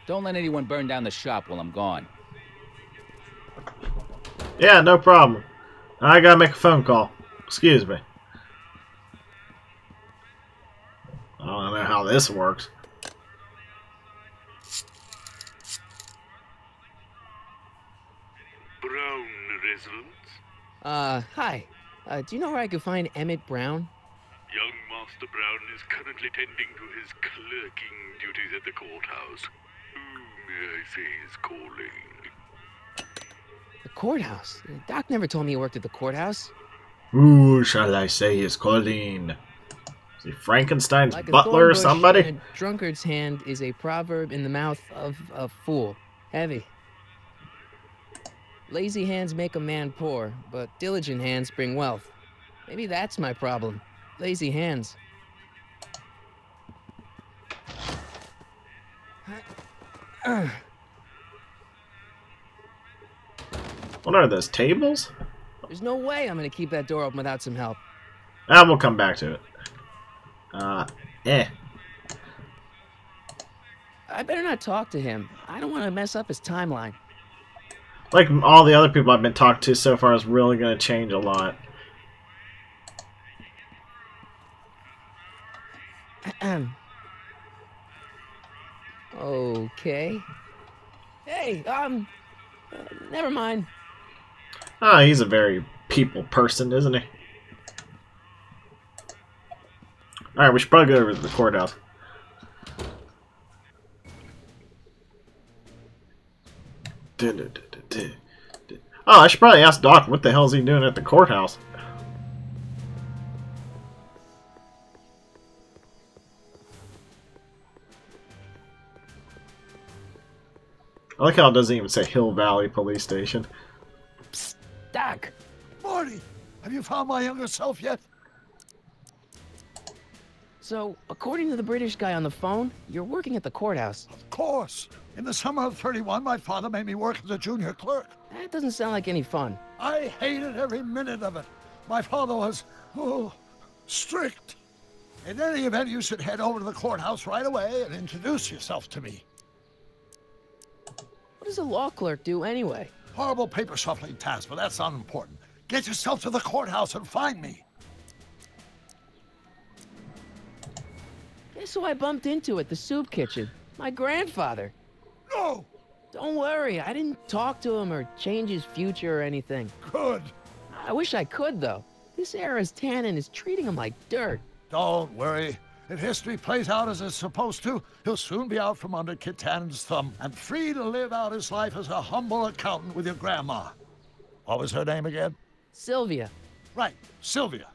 Don't let anyone burn down the shop while I'm gone. Yeah, no problem. I gotta make a phone call. Excuse me. I don't know how this works. Brown residence? Hi. Do you know where I could find Emmett Brown? Young Master Brown is currently tending to his clerking duties at the courthouse. Who may I say is calling? The courthouse? Doc never told me he worked at the courthouse. Who shall I say is calling? Is he Frankenstein's Like a butler or thorn bush somebody? in a drunkard's hand is a proverb in the mouth of a fool. Heavy. Lazy hands make a man poor, but diligent hands bring wealth. Maybe that's my problem. Lazy hands. What are those, tables? There's no way I'm gonna keep that door open without some help. Ah, we'll come back to it. I better not talk to him. I don't want to mess up his timeline. Like all the other people I've been talking to so far is really going to change a lot. Okay. Hey, never mind. Ah, he's a very people person, isn't he? Alright, we should probably go over to the courthouse. Oh, I should probably ask Doc what the hell is he doing at the courthouse. I like how it doesn't even say Hill Valley Police Station. Psst, Doc. Marty, have you found my younger self yet? So, according to the British guy on the phone, you're working at the courthouse. Of course. In the summer of '31, my father made me work as a junior clerk. That doesn't sound like any fun. I hated every minute of it. My father was, strict. In any event, you should head over to the courthouse right away and introduce yourself to me. What does a law clerk do anyway? Horrible paper shuffling task, but that's unimportant. Get yourself to the courthouse and find me. Guess who I bumped into at the soup kitchen? My grandfather. No! Don't worry, I didn't talk to him or change his future or anything. Good. I wish I could, though. This era's tannin is treating him like dirt. Don't worry. If history plays out as it's supposed to, he'll soon be out from under Kit Tannen's thumb and free to live out his life as a humble accountant with your grandma. What was her name again? Sylvia. Right, Sylvia.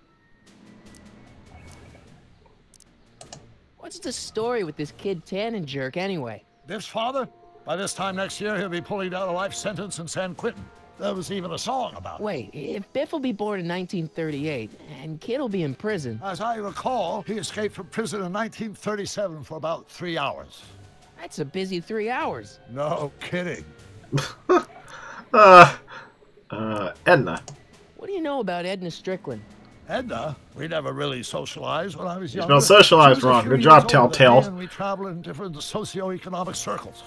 What's the story with this kid Tannen jerk anyway? Biff's father? By this time next year, he'll be pulling down a life sentence in San Quentin. There was even a song about it. Wait, if Biff will be born in 1938, and Kid will be in prison... As I recall, he escaped from prison in 1937 for about 3 hours. That's a busy 3 hours. No kidding. Edna. What do you know about Edna Strickland? Edna? We never really socialized when I was You younger. spelled socialized She was a wrong. few Good years job, older Telltale. than me, and we traveled in different socioeconomic circles.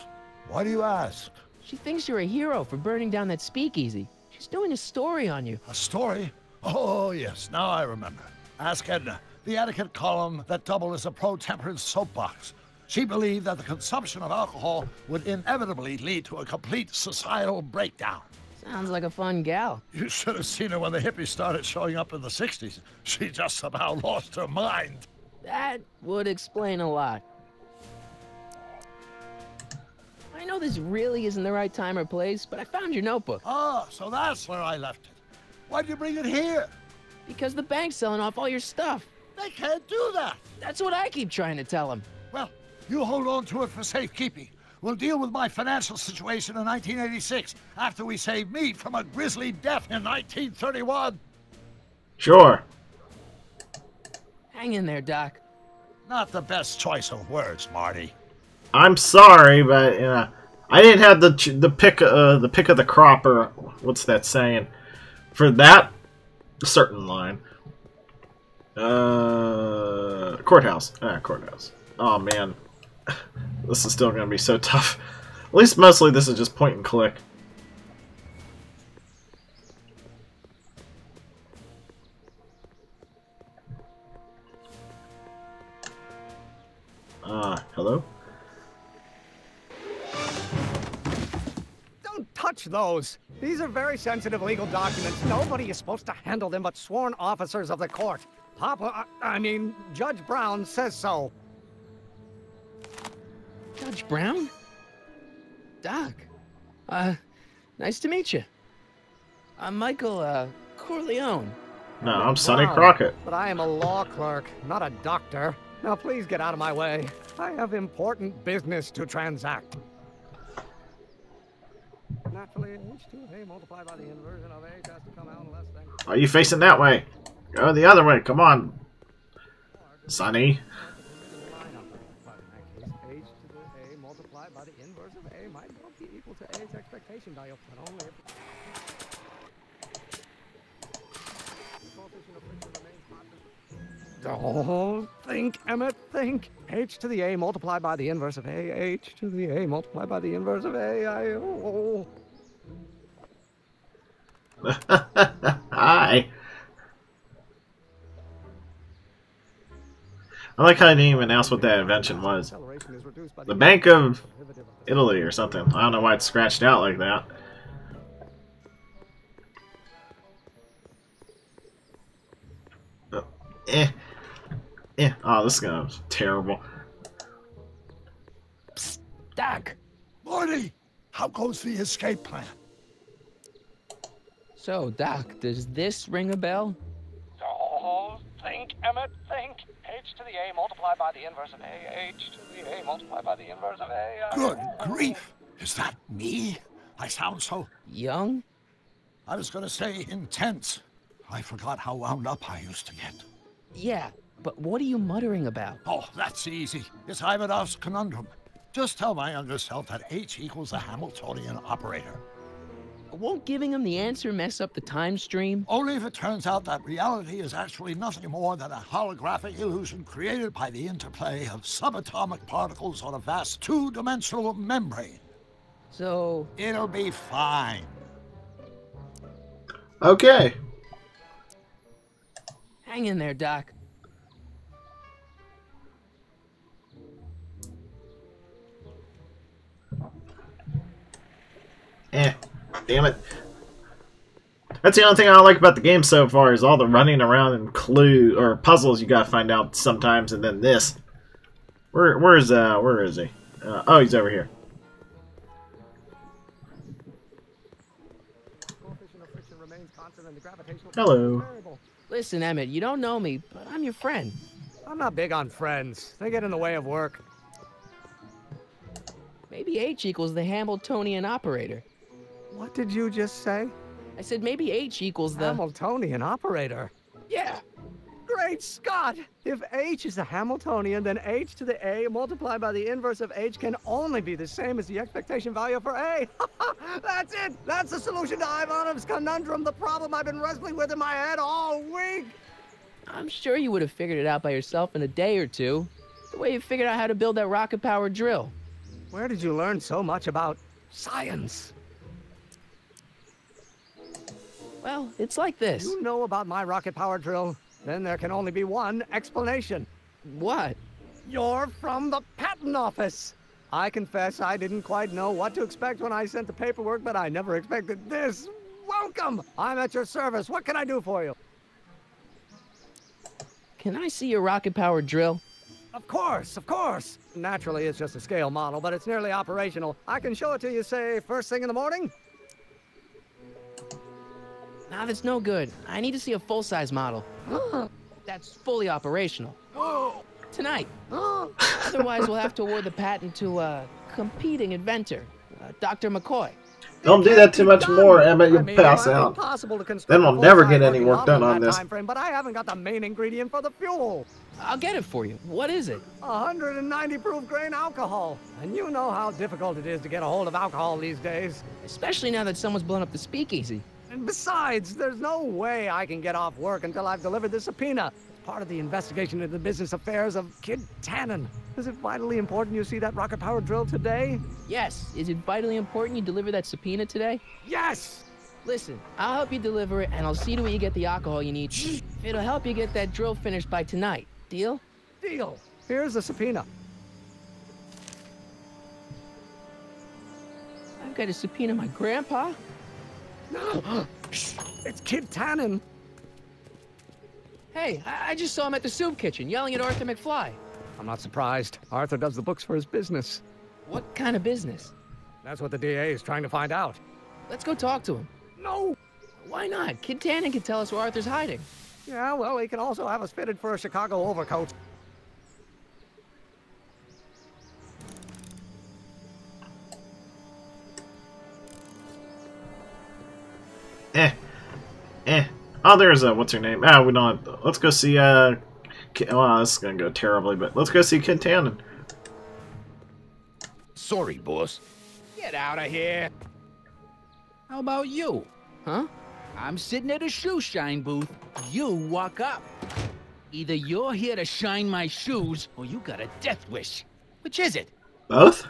Why do you ask? She thinks you're a hero for burning down that speakeasy. She's doing a story on you. A story? Oh, yes, now I remember. Ask Edna, the etiquette column that doubled as a pro-temperance soapbox. She believed that the consumption of alcohol would inevitably lead to a complete societal breakdown. Sounds like a fun gal. You should have seen her when the hippies started showing up in the 60s. She just about lost her mind. That would explain a lot. I know this really isn't the right time or place, but I found your notebook. Ah, so that's where I left it. Why'd you bring it here? Because the bank's selling off all your stuff. They can't do that. That's what I keep trying to tell him. Well, you hold on to it for safekeeping. We'll deal with my financial situation in 1986 after we save me from a grisly death in 1931. Sure. Hang in there, Doc. Not the best choice of words, Marty. I'm sorry, but I didn't have the pick of the crop, or what's that saying, for that certain line. Courthouse. Courthouse. Oh man, this is still gonna be so tough. At least mostly this is just point and click. Hello? Don't touch those. These are very sensitive legal documents. Nobody is supposed to handle them but sworn officers of the court. Judge Brown says so. Judge Brown? Doc. Nice to meet you. I'm Michael, Corleone. No, I'm Sonny Crockett. But I am a law clerk, not a doctor. Now please get out of my way. I have important business to transact. Naturally, H2A multiplied by the inversion of H has to come out less than... Are you facing that way? Go the other way, come on. Sonny. H to the A multiplied by the inverse of A might well be equal to A's expectation value, but only if... Don't think, Emmett, think. H to the A multiplied by the inverse of A. H to the A multiplied by the inverse of A. Hi. I like how I didn't even announce what that invention was. The Bank of Italy or something. I don't know why it's scratched out like that. Oh, this is gonna be terrible. Psst, Doc. Marty, how goes the escape plan? So, Doc, does this ring a bell? Don't think, Emmett, think. H to the A multiplied by the inverse of A. H to the A multiplied by the inverse of A. Good grief. Is that me? I sound so... Young? I was gonna say intense. I forgot how wound up I used to get. Yeah, but what are you muttering about? Oh, that's easy. It's Ivanov's conundrum. Just tell my younger self that H equals the Hamiltonian operator. Won't giving him the answer mess up the time stream? Only if it turns out that reality is actually nothing more than a holographic illusion created by the interplay of subatomic particles on a vast two-dimensional membrane. So... It'll be fine. Okay. Hang in there, Doc. Damn it. That's the only thing I don't like about the game so far is all the running around and clue or puzzles you gotta find out sometimes, and then this. Where is he? Oh, he's over here. Hello. Listen, Emmett, you don't know me, but I'm your friend. I'm not big on friends. They get in the way of work. Maybe H equals the Hamiltonian operator. What did you just say? I said maybe H equals the... Hamiltonian operator? Yeah. Great Scott! If H is a Hamiltonian, then H to the A multiplied by the inverse of H can only be the same as the expectation value for A. That's it! That's the solution to Ivanov's conundrum, the problem I've been wrestling with in my head all week! I'm sure you would have figured it out by yourself in a day or two. The way you figured out how to build that rocket-powered drill. Where did you learn so much about science? Well, it's like this. You know about my rocket-powered drill? Then there can only be one explanation. What? You're from the patent office. I confess I didn't quite know what to expect when I sent the paperwork, but I never expected this. Welcome! I'm at your service. What can I do for you? Can I see your rocket-powered drill? Of course, of course. Naturally, it's just a scale model, but it's nearly operational. I can show it to you, say, first thing in the morning? Nah, that's no good. I need to see a full-size model. That's fully operational. Tonight. Otherwise, we'll have to award the patent to a competing inventor, Dr. McCoy. Don't do that too much more, Emmett. You'll pass it might be out. possible to construct Then a we'll never full-size get any working work done model in on that this. time frame, but I haven't got the main ingredient for the fuel. I'll get it for you. What is it? 190 proof grain alcohol. And you know how difficult it is to get a hold of alcohol these days. Especially now that someone's blown up the speakeasy. And besides, there's no way I can get off work until I've delivered the subpoena. It's part of the investigation into the business affairs of Kid Tannen. Is it vitally important you see that rocket-powered drill today? Yes. Is it vitally important you deliver that subpoena today? Yes! Listen, I'll help you deliver it, and I'll see to it you get the alcohol you need. It'll help you get that drill finished by tonight. Deal? Deal. Here's the subpoena. I've got to subpoena my grandpa? No! It's Kid Tannen. Hey, I just saw him at the soup kitchen, yelling at Arthur McFly. I'm not surprised. Arthur does the books for his business. What kind of business? That's what the DA is trying to find out. Let's go talk to him. No! Why not? Kid Tannen can tell us where Arthur's hiding. Yeah, well, he can also have us fitted for a Chicago overcoat. Oh, there's a, what's her name? Ah, we don't have, let's go see, well, this is gonna go terribly, but let's go see Kid Tannen. Sorry, boss. Get out of here. How about you? Huh? I'm sitting at a shoe shine booth. You walk up. Either you're here to shine my shoes, or you got a death wish. Which is it? Both?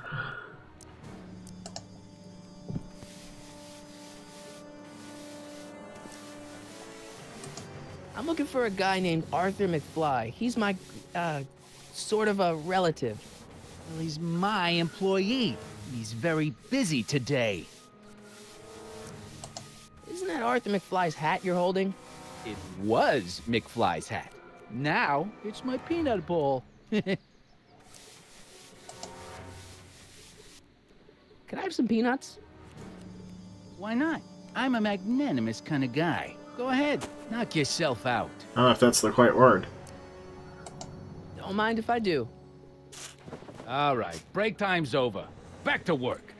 I'm looking for a guy named Arthur McFly. He's my, sort of a relative. Well, he's my employee. He's very busy today. Isn't that Arthur McFly's hat you're holding? It was McFly's hat. Now, it's my peanut bowl. Can I have some peanuts? Why not? I'm a magnanimous kind of guy. Go ahead, knock yourself out. I don't know if that's the right word. Don't mind if I do. All right, break time's over. Back to work.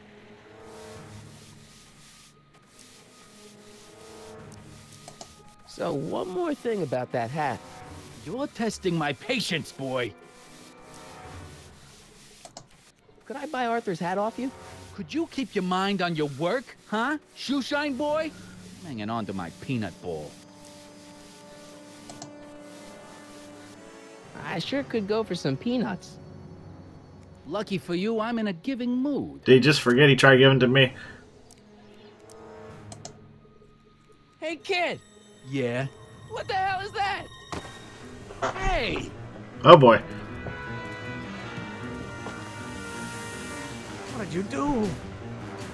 So, one more thing about that hat. You're testing my patience, boy. Could I buy Arthur's hat off you? Could you keep your mind on your work, huh? Shoeshine boy? I'm hanging on to my peanut bowl. I sure could go for some peanuts. Lucky for you, I'm in a giving mood. Did he just forget he tried giving to me? Hey, kid! Yeah? What the hell is that? Hey! Oh boy. What did you do?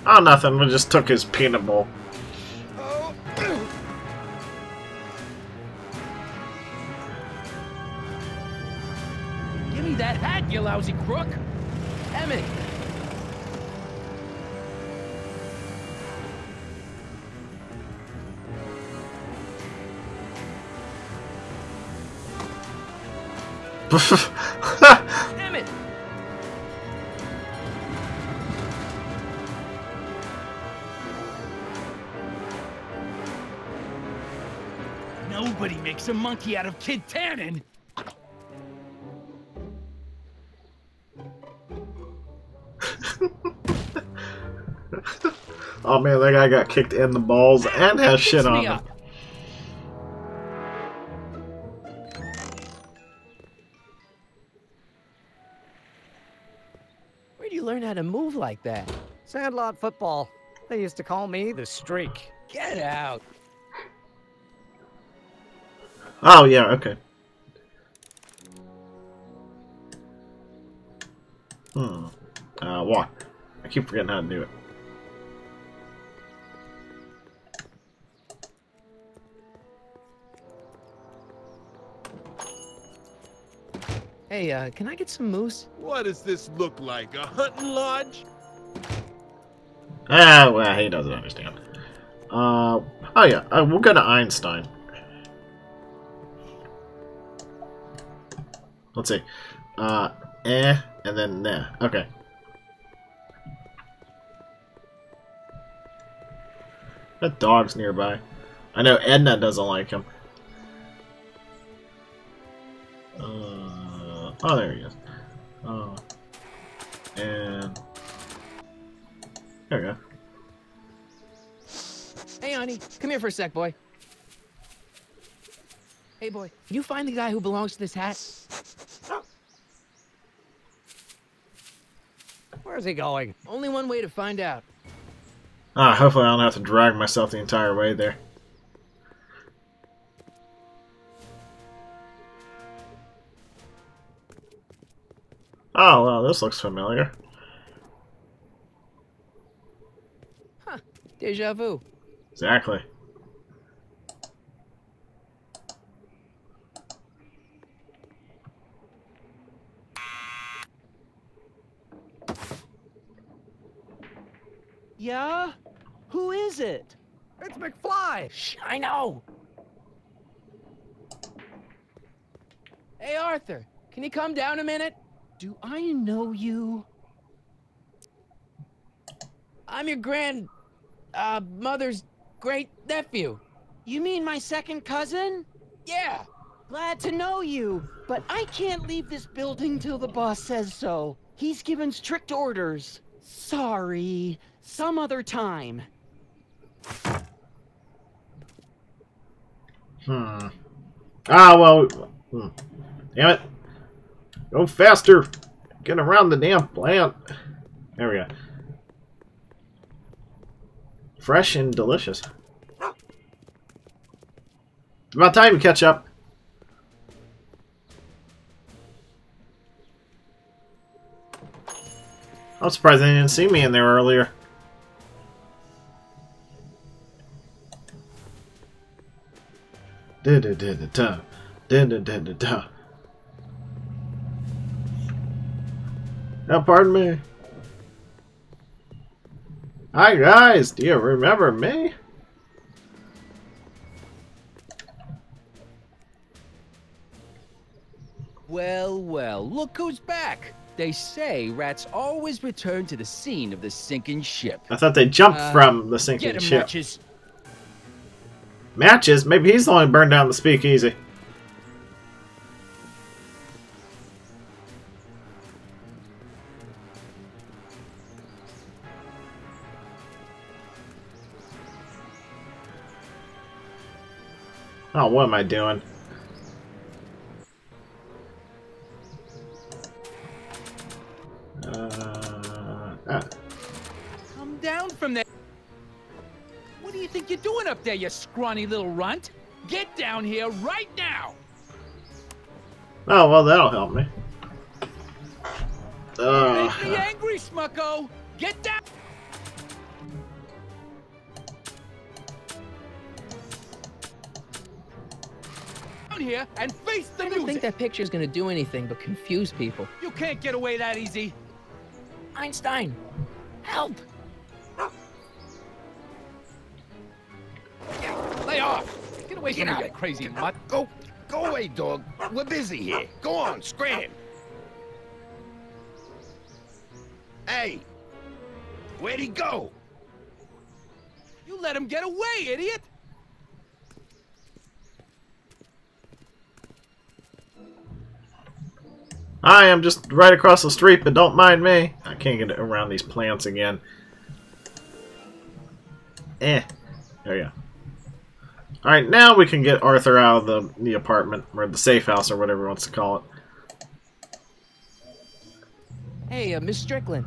Oh, nothing. We just took his peanut bowl. Give me that hat, you lousy crook! Emmett! Emmett! Nobody makes a monkey out of Kid Tannen! Oh man, that guy got kicked in the balls and has shit on him. Where'd you learn how to move like that? Sandlot football. They used to call me the Streak. Get out! Oh yeah, okay. Walk. I keep forgetting how to do it. Hey, can I get some moose? What does this look like? A hunting lodge? Ah, well, he doesn't understand. Oh yeah, we'll go to Einstein. Let's see. And then nah. Okay. That dog's nearby. I know Edna doesn't like him. Oh, there he is. Oh. And there we go. Hey, honey, come here for a sec, boy. Hey, boy, can you find the guy who belongs to this hat? Where's he going? Only one way to find out. Hopefully I don't have to drag myself the entire way there. Oh, well, this looks familiar. Huh. Deja vu. Exactly. Yeah? Who is it? It's McFly! Shh, I know! Hey, Arthur, can you come down a minute? Do I know you? I'm your mother's great-nephew. You mean my second cousin? Yeah! Glad to know you, but I can't leave this building till the boss says so. He's given strict orders. Sorry. Some other time. Well. Damn it. Go faster. Get around the damn plant. There we go. Fresh and delicious. About time you catch up. I'm surprised they didn't see me in there earlier. Da-da-da-da-da. Da-da-da-da-da. Now, pardon me. Hi guys, do you remember me? Well, well, look who's back. They say rats always return to the scene of the sinking ship. I thought they jumped from the sinking get 'em, ship. Matches. Matches? Maybe he's the one who burned down the speakeasy. Oh, what am I doing? Come down from there. What do you think you're doing up there, you scrawny little runt? Get down here right now! Oh, well, that'll help me. Make me angry, Smucko! Get down! Here and face the I music. don't think that picture's gonna do anything but confuse people. You can't get away that easy. Einstein, help! Lay off! Get away from me, you crazy mutt! Go away, dog. We're busy here. Go on, scram. Hey, where'd he go? You let him get away, idiot! Hi, I'm just right across the street, but don't mind me. I can't get around these plants again. There you go. Alright, now we can get Arthur out of the apartment, or the safe house, or whatever he wants to call it. Hey, Miss Strickland.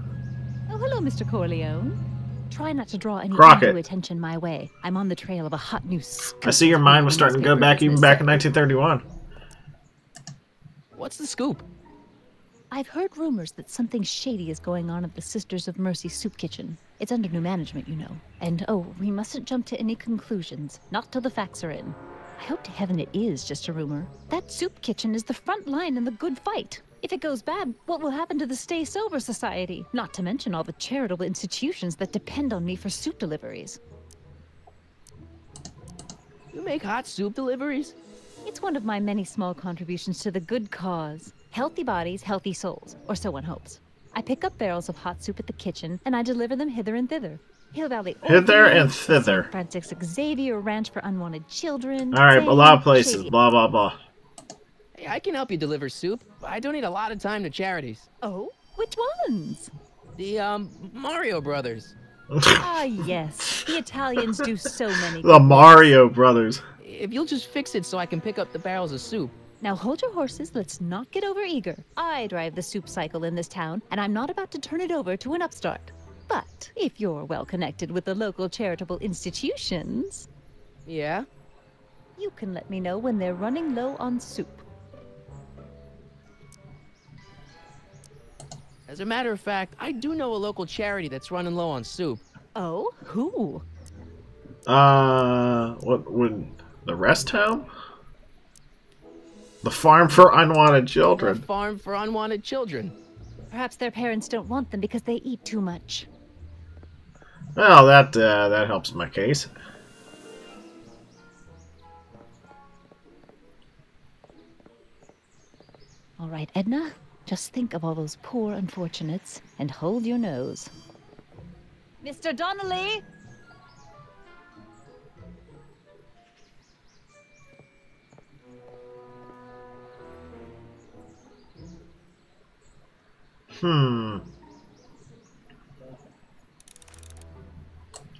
Oh, hello, Mr. Corleone. Try not to draw any Crockett. undue attention my way. I'm on the trail of a hot new scoop. I see your mind was starting to go back even back in 1931. What's the scoop? I've heard rumors that something shady is going on at the Sisters of Mercy soup kitchen. It's under new management, you know. And oh, we mustn't jump to any conclusions. Not till the facts are in. I hope to heaven it is just a rumor. That soup kitchen is the front line in the good fight. If it goes bad, what will happen to the Stay Sober Society? Not to mention all the charitable institutions that depend on me for soup deliveries. You make hot soup deliveries? It's one of my many small contributions to the good cause. Healthy bodies, healthy souls, or so one hopes. I pick up barrels of hot soup at the kitchen, and I deliver them hither and thither. Hill Valley Hither and Orphanage, thither. St. Francis Xavier Ranch for Unwanted Children. Alright, a lot of Zane, places. Shady- Blah, blah, blah. Hey, I can help you deliver soup. I donate a lot of time to charities. Oh, which ones? The, Mario Brothers. Ah, yes. The Italians do so many. The Mario Brothers. If you'll just fix it so I can pick up the barrels of soup. Now hold your horses, let's not get overeager. I drive the soup cycle in this town, and I'm not about to turn it over to an upstart. But if you're well connected with the local charitable institutions... Yeah? You can let me know when they're running low on soup. As a matter of fact, I do know a local charity that's running low on soup. Oh? Who? What would... The rest home? The Farm for Unwanted Children. The Farm for Unwanted Children. Perhaps their parents don't want them because they eat too much. Well, that helps my case. All right, Edna. Just think of all those poor unfortunates and hold your nose. Mr. Donnelly!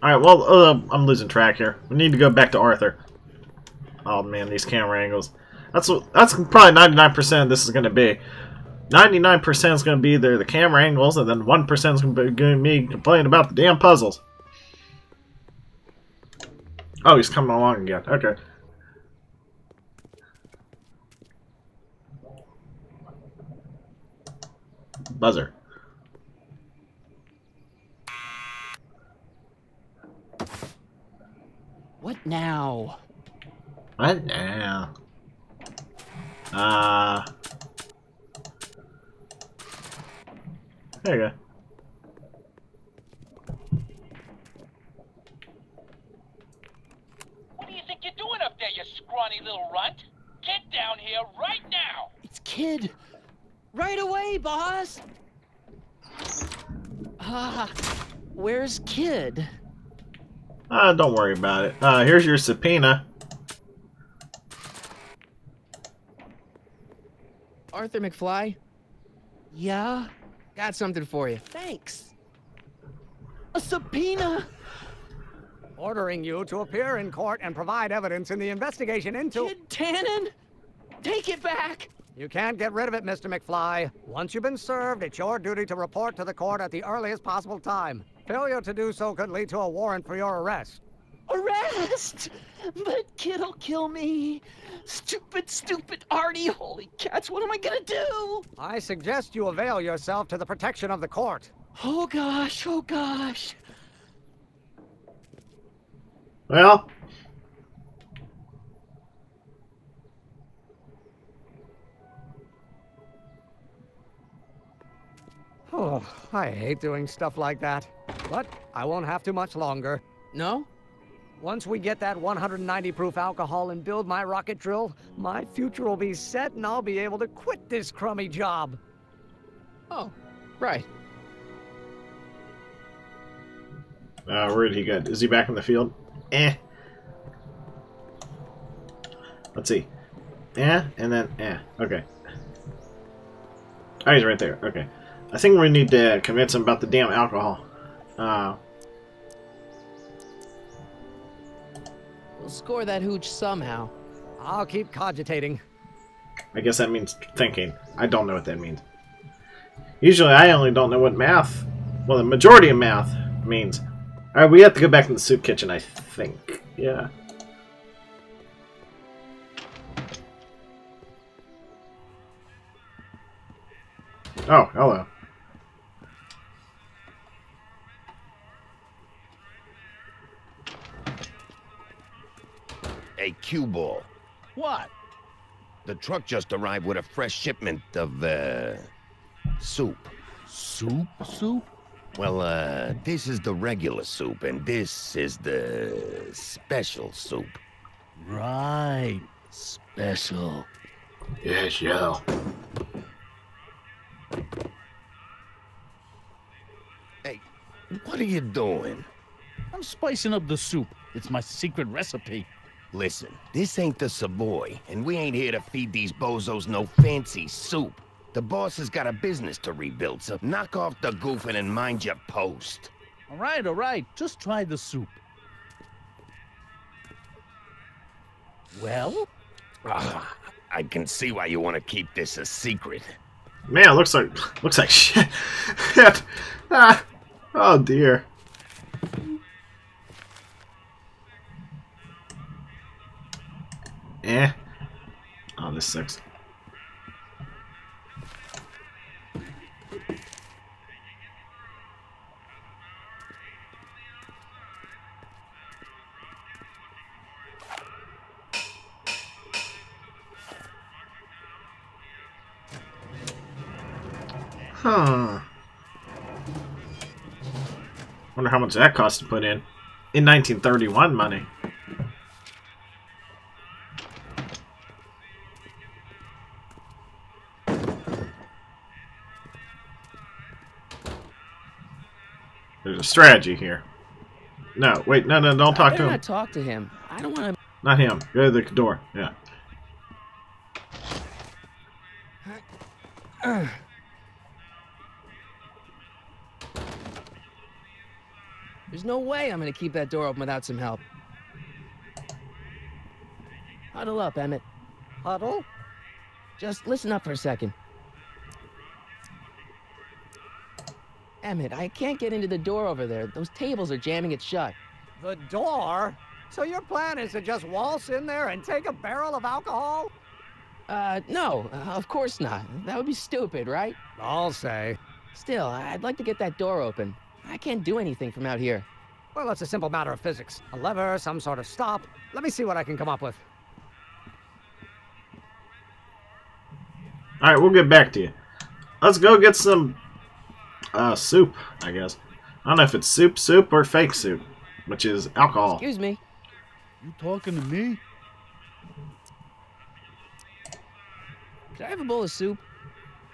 Alright, well, I'm losing track here. We need to go back to Arthur. Oh man, these camera angles. That's probably 99% this is going to be. 99% is going to be the camera angles, and then 1% is going to be me complaining about the damn puzzles. Oh, he's coming along again. Okay. Buzzer. What now? What now? There you go. What do you think you're doing up there, you scrawny little runt? Get down here right now! It's Kid. Right away, boss. Where's Kid? Don't worry about it. Here's your subpoena. Arthur McFly? Yeah? Got something for you. Thanks. A subpoena? Ordering you to appear in court and provide evidence in the investigation into... Kid Tannen? Take it back! You can't get rid of it, Mr. McFly. Once you've been served, it's your duty to report to the court at the earliest possible time. Failure to do so could lead to a warrant for your arrest. Arrest? But Kid'll kill me. Stupid, stupid Artie. Holy cats, what am I gonna do? I suggest you avail yourself to the protection of the court. Oh gosh, oh gosh. Well... Oh, I hate doing stuff like that. But I won't have to much longer. No? Once we get that 190 proof alcohol and build my rocket drill, my future will be set and I'll be able to quit this crummy job. Oh, right. Where did he go? Is he back in the field? Let's see. And then Okay. Oh, he's right there. Okay. I think we need to convince him about the damn alcohol. We'll score that hooch somehow. I'll keep cogitating. I guess that means thinking. I don't know what that means. Usually I only don't know what math, well, the majority of math means. Alright, we have to go back to the soup kitchen, I think. Yeah. Oh, hello. Hey, cue ball. What? The truck just arrived with a fresh shipment of, soup. Soup? Soup? Well, this is the regular soup, and this is the special soup. Right. Special. Yes, yeah. Hey, what are you doing? I'm spicing up the soup. It's my secret recipe. Listen, this ain't the Savoy, and we ain't here to feed these bozos no fancy soup. The boss has got a business to rebuild, so knock off the goofing and mind your post. All right. Just try the soup. Well? I can see why you want to keep this a secret. Man, looks like shit. Oh dear. Oh, this sucks. Huh. Wonder how much that cost to put in 1931 money. There's a strategy here. No, wait, no, don't talk to him. Not talk to him. I don't want to. Not him. Go to the door. Yeah. There's no way I'm gonna keep that door open without some help. Huddle up, Emmett. Huddle? Just listen up for a second. Emmett, I can't get into the door over there. Those tables are jamming it shut. The door? So your plan is to just waltz in there and take a barrel of alcohol? No, of course not. That would be stupid, right? I'll say. Still, I'd like to get that door open. I can't do anything from out here. Well, it's a simple matter of physics. A lever, some sort of stop. Let me see what I can come up with. Alright, we'll get back to you. Let's go get some soup, I guess. I don't know if it's soup or fake soup, which is alcohol. Excuse me. You talking to me? Could I have a bowl of soup?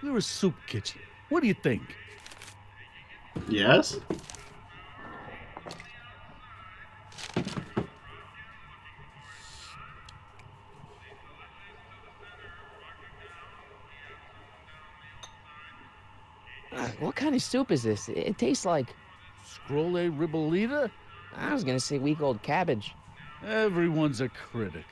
We're a soup kitchen. What do you think? Yes? What kind of soup is this? It tastes like... Scroll ribolita? I was gonna say week-old cabbage. Everyone's a critic.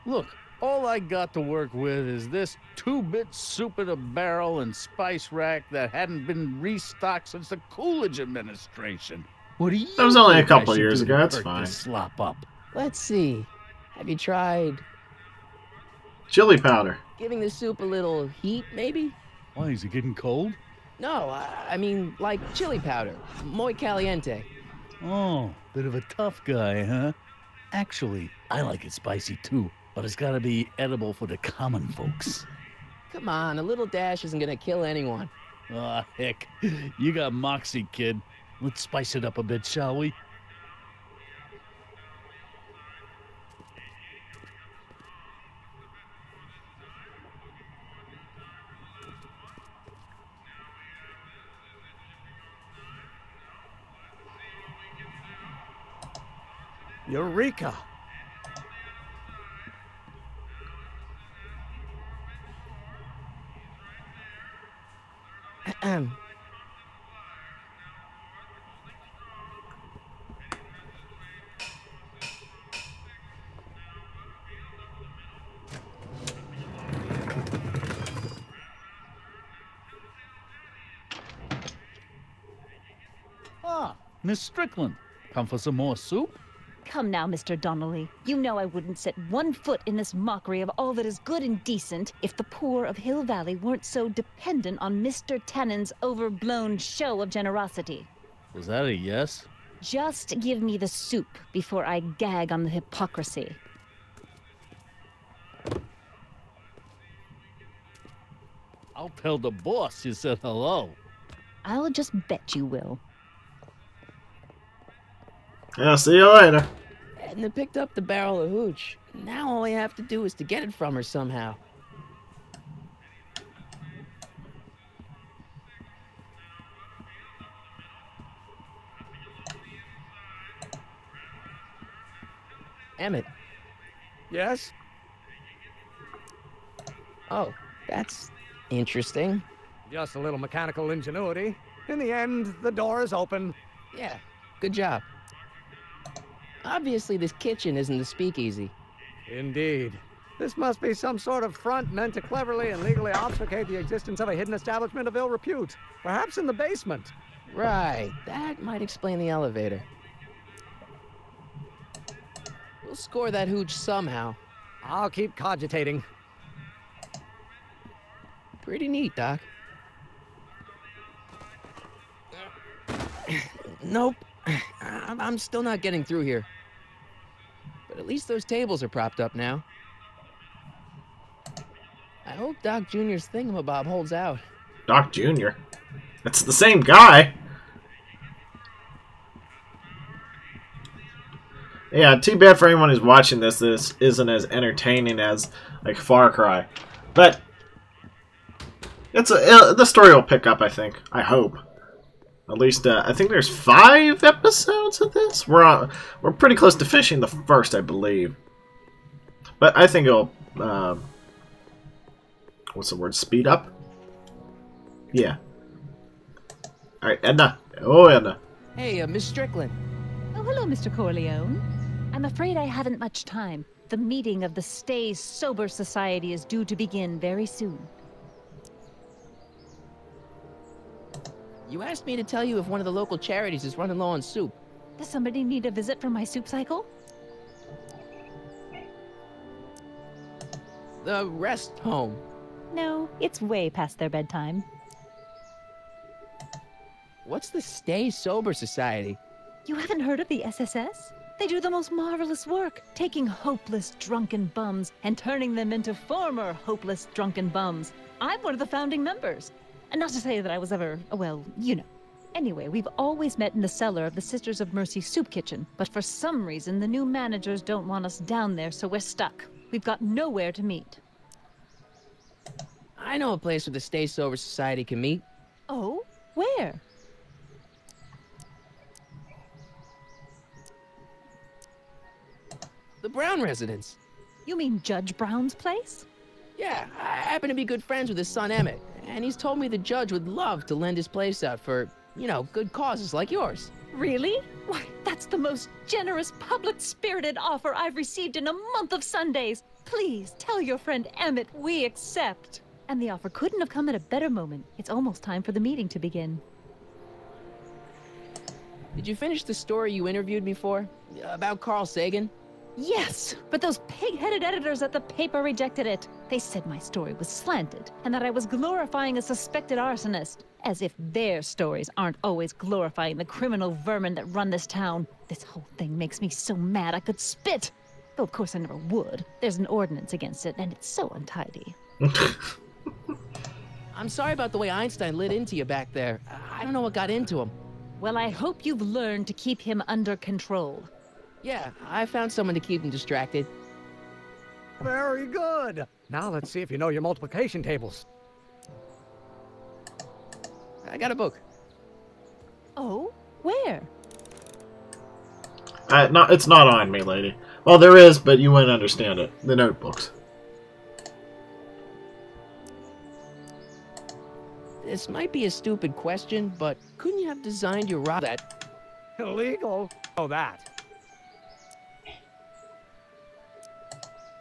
Look, all I got to work with is this 2-bit soup in a barrel and spice rack that hadn't been restocked since the Coolidge administration. What do you That was only a think I couple should years do to ago, that's perk fine. this slop up? Let's see. Have you tried Chili powder. giving the soup a little heat, maybe? Why, is it getting cold? No, I mean like chili powder. Muy caliente. Oh, bit of a tough guy, huh? Actually, I like it spicy too, but it's gotta be edible for the common folks. Come on, a little dash isn't gonna kill anyone. Ah, heck. You got moxie, kid. Let's spice it up a bit, shall we? Eureka! Ah, Miss Strickland. Come for some more soup? Come now, Mr. Donnelly. You know I wouldn't set one foot in this mockery of all that is good and decent if the poor of Hill Valley weren't so dependent on Mr. Tannen's overblown show of generosity. Was that a yes? Just give me the soup before I gag on the hypocrisy. I'll tell the boss you said hello. I'll just bet you will. Yeah, see you later. Edna picked up the barrel of hooch. Now all I have to do is to get it from her somehow. Emmett. Yes? Oh, that's interesting. Just a little mechanical ingenuity. In the end, the door is open. Yeah, good job. Obviously, this kitchen isn't the speakeasy. Indeed. This must be some sort of front meant to cleverly and legally obfuscate the existence of a hidden establishment of ill repute. Perhaps in the basement. Right, that might explain the elevator. We'll score that hooch somehow. I'll keep cogitating. Pretty neat, Doc. Nope. I'm still not getting through here. But at least those tables are propped up now. I hope Doc Jr.'s thingamabob holds out. Doc Jr.? That's the same guy! Yeah, too bad for anyone who's watching this. This isn't as entertaining as, like, Far Cry. But the story will pick up, I think. I hope. At least, I think there's 5 episodes of this. We're pretty close to finishing the first, I believe. But I think it'll, what's the word? Speed up? Yeah. Alright, Edna. Oh, Edna. Hey, Miss Strickland. Oh, hello, Mr. Corleone. I'm afraid I haven't much time. The meeting of the Stay Sober Society is due to begin very soon. You asked me to tell you if one of the local charities is running low on soup. Does somebody need a visit from my soup cycle? The rest home. No, it's way past their bedtime. What's the Stay Sober Society? You haven't heard of the SSS? They do the most marvelous work, taking hopeless drunken bums and turning them into former hopeless drunken bums. I'm one of the founding members. And not to say that I was ever, well, you know. Anyway, we've always met in the cellar of the Sisters of Mercy soup kitchen, but for some reason the new managers don't want us down there, so we're stuck. We've got nowhere to meet. I know a place where the Stay Sober Society can meet. Oh? Where? The Brown residence. You mean Judge Brown's place? Yeah, I happen to be good friends with his son Emmett, and he's told me the judge would love to lend his place out for, you know, good causes like yours. Really? Why, that's the most generous, public-spirited offer I've received in a month of Sundays. Please, tell your friend Emmett we accept. And the offer couldn't have come at a better moment. It's almost time for the meeting to begin. Did you finish the story you interviewed me for? About Carl Sagan? Yes, but those pig-headed editors at the paper rejected it. They said my story was slanted, and that I was glorifying a suspected arsonist. As if their stories aren't always glorifying the criminal vermin that run this town. This whole thing makes me so mad I could spit. Though of course I never would. There's an ordinance against it, and it's so untidy. I'm sorry about the way Einstein lit into you back there. I don't know what got into him. Well, I hope you've learned to keep him under control. Yeah, I found someone to keep him distracted. Very good. Now let's see if you know your multiplication tables. I got a book. Oh? Where? No, it's not on me, lady. Well, there is, but you wouldn't understand it. The notebooks. This might be a stupid question, but couldn't you have designed your rock that... Illegal? Oh, that.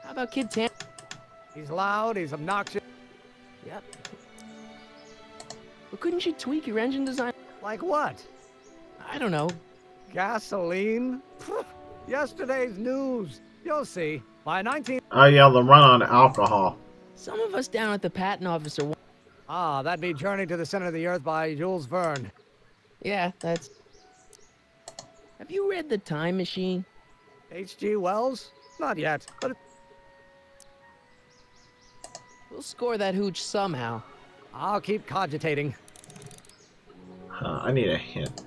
How about Kid Tam? He's loud, he's obnoxious. Yep. But couldn't you tweak your engine design? Like what? I don't know. Gasoline? Yesterday's news. You'll see. By 19... Oh yeah, the run on alcohol. Some of us down at the patent office are... Ah, that'd be Journey to the Center of the Earth by Jules Verne. Yeah, that's... Have you read The Time Machine? H.G. Wells? Not yet, but... We'll score that hooch somehow. I'll keep cogitating. I need a hint.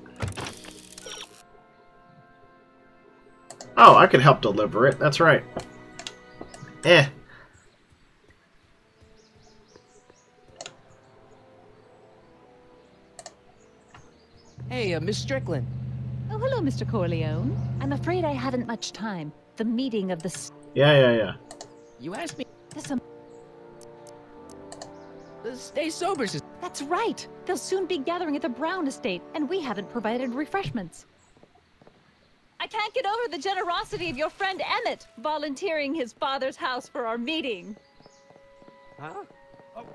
Oh, I could help deliver it. That's right. Eh. Hey, Miss Strickland. Oh, hello, Mr. Corleone. I'm afraid I haven't much time. The meeting of the... Yeah. You asked me. There's The Stay Sober Society. That's right. They'll soon be gathering at the Brown estate, and we haven't provided refreshments. I can't get over the generosity of your friend Emmett, volunteering his father's house for our meeting. Huh?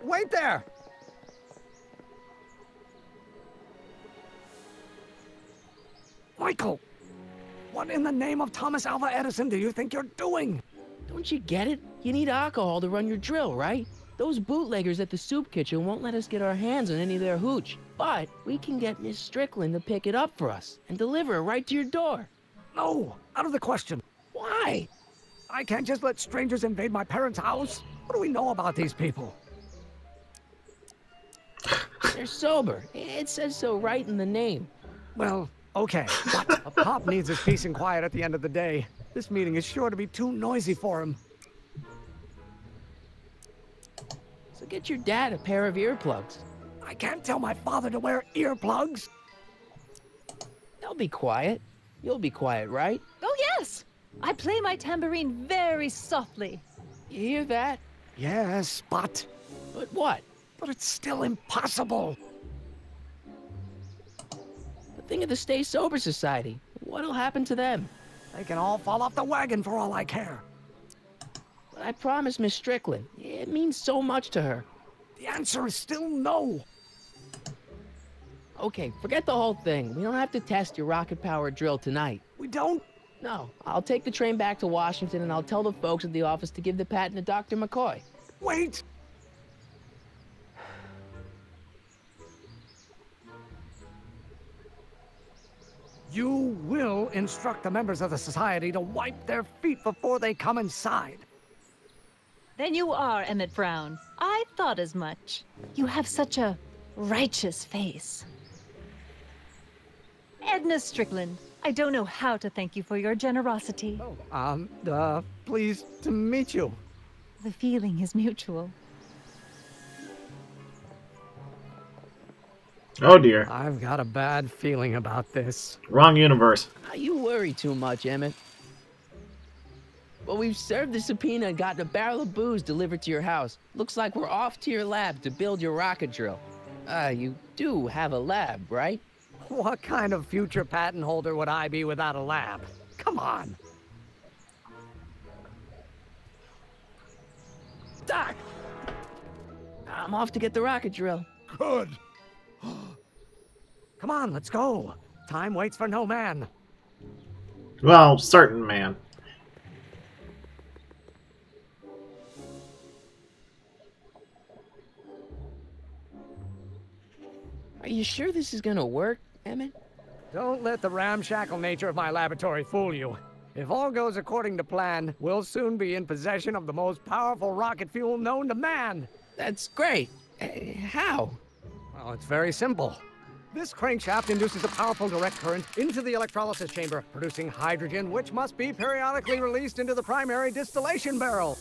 Wait there! Michael! What in the name of Thomas Alva Edison do you think you're doing? Don't you get it? You need alcohol to run your drill, right? Those bootleggers at the soup kitchen won't let us get our hands on any of their hooch. But we can get Miss Strickland to pick it up for us and deliver it right to your door. No, out of the question. Why? I can't just let strangers invade my parents' house. What do we know about these people? They're sober. It says so right in the name. Well, okay, but a pop needs his peace and quiet at the end of the day. This meeting is sure to be too noisy for him. So get your dad a pair of earplugs. I can't tell my father to wear earplugs. They'll be quiet. You'll be quiet, right? Oh, yes! I play my tambourine very softly. You hear that? Yes, but... But what? But it's still impossible. The thing of the Stay Sober Society. What'll happen to them? They can all fall off the wagon for all I care. But I promised Miss Strickland. It means so much to her. The answer is still no. Okay, forget the whole thing. We don't have to test your rocket-powered drill tonight. We don't? No. I'll take the train back to Washington and I'll tell the folks at the office to give the patent to Dr. McCoy. Wait! You will instruct the members of the society to wipe their feet before they come inside. Then you are Emmett Brown. I thought as much. You have such a righteous face. Edna Strickland, I don't know how to thank you for your generosity. Pleased to meet you. The feeling is mutual. Oh dear. I've got a bad feeling about this. Wrong universe. You worry too much, Emmett. Well, we've served the subpoena and gotten a barrel of booze delivered to your house. Looks like we're off to your lab to build your rocket drill. You do have a lab, right? What kind of future patent holder would I be without a lab? Come on. Doc! I'm off to get the rocket drill. Good. Come on, let's go. Time waits for no man. Well, certain man. Are you sure this is gonna work, Emmett? Don't let the ramshackle nature of my laboratory fool you. If all goes according to plan, we'll soon be in possession of the most powerful rocket fuel known to man. That's great. How? Well, it's very simple. This crankshaft induces a powerful direct current into the electrolysis chamber, producing hydrogen, which must be periodically released into the primary distillation barrel.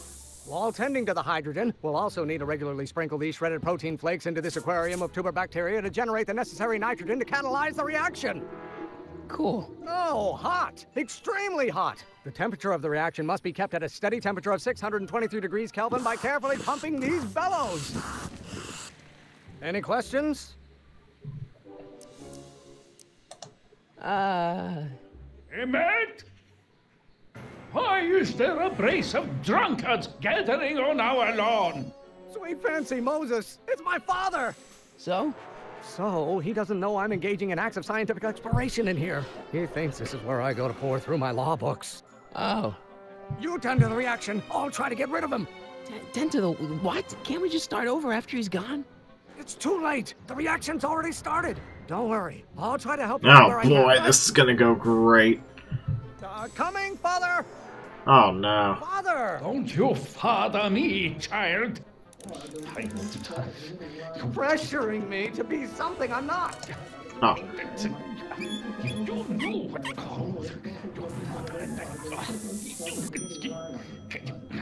While tending to the hydrogen, we'll also need to regularly sprinkle these shredded protein flakes into this aquarium of tuber bacteria to generate the necessary nitrogen to catalyze the reaction. Cool. Oh, hot! Extremely hot! The temperature of the reaction must be kept at a steady temperature of 623 degrees Kelvin by carefully pumping these bellows. Any questions? Emmett? Why is there a brace of drunkards gathering on our lawn? Sweet fancy Moses, it's my father! So? So, he doesn't know I'm engaging in acts of scientific exploration in here. He thinks this is where I go to pour through my law books. Oh. You tend to the reaction. I'll try to get rid of him. Tend to the what? Can't we just start over after he's gone? It's too late. The reaction's already started. Don't worry. I'll try to help you Oh where boy, I can. this is gonna go great. Coming, father! Oh no. Father! Don't you father me, child. Pressuring me to be something I'm not. Oh.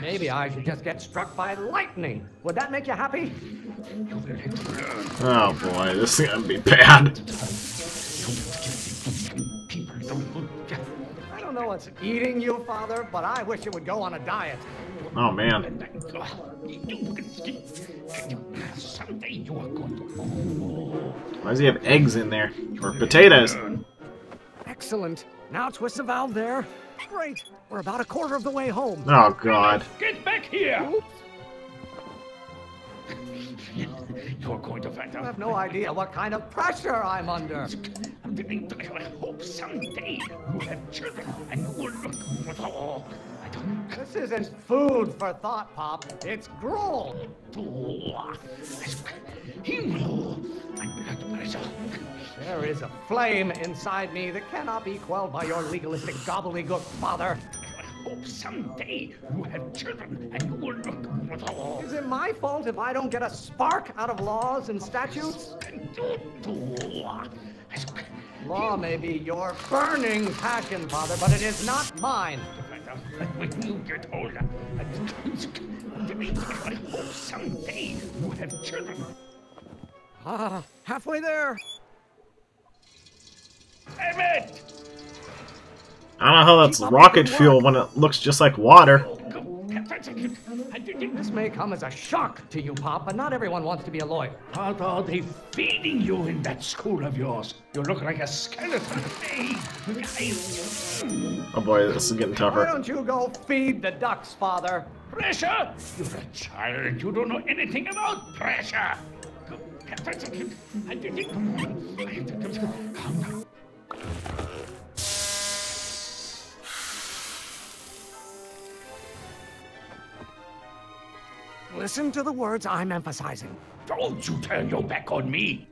Maybe I should just get struck by lightning. Would that make you happy? Oh boy, this is gonna be bad. I don't know what's eating you, Father, but I wish you would go on a diet. Oh man. Why does he have eggs in there? Or potatoes? Excellent. Now twist the valve there. Great. We're about a quarter of the way home. Oh god. Get back here! Oops. You're going to find You out. have no idea what kind of pressure I'm under. I hope someday you have children and you will look with all. I don't. This isn't food for thought, Pop. It's gruel. There is a flame inside me that cannot be quelled by your legalistic gobbledygook, Father. I hope someday you have children and you will look with all. Is it my fault if I don't get a spark out of laws and statutes? Law may be your burning passion, Father, but it is not mine. When you get older, I hope someday you have children. Ah, halfway there. Emmett! I don't know how that's rocket fuel when it looks just like water. This may come as a shock to you, Pop, but not everyone wants to be a lawyer. What are they feeding you in that school of yours? You look like a skeleton. Oh boy, this is getting Why tougher. don't you go feed the ducks, Father? Pressure? You're a child. You don't know anything about pressure. Calm down. Listen to the words I'm emphasizing. Don't you turn your back on me.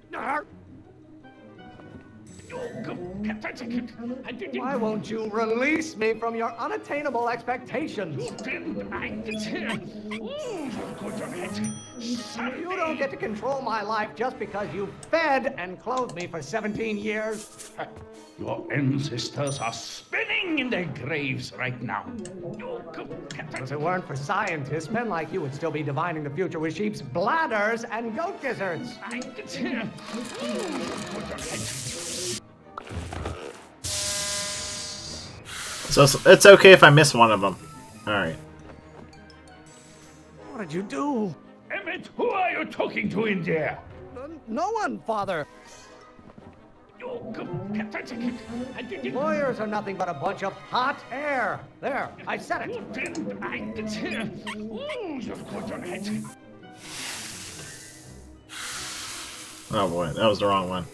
Why won't you release me from your unattainable expectations? You don't get to control my life just because you fed and clothed me for 17 years. Your ancestors are spinning in their graves right now. If it weren't for scientists, men like you would still be divining the future with sheep's bladders and goat gizzards. So it's okay if I miss one of them. Alright. What did you do? Emmett, who are you talking to in there? No one, Father. Lawyers are nothing but a bunch of hot air. There, I said it. Oh boy, that was the wrong one.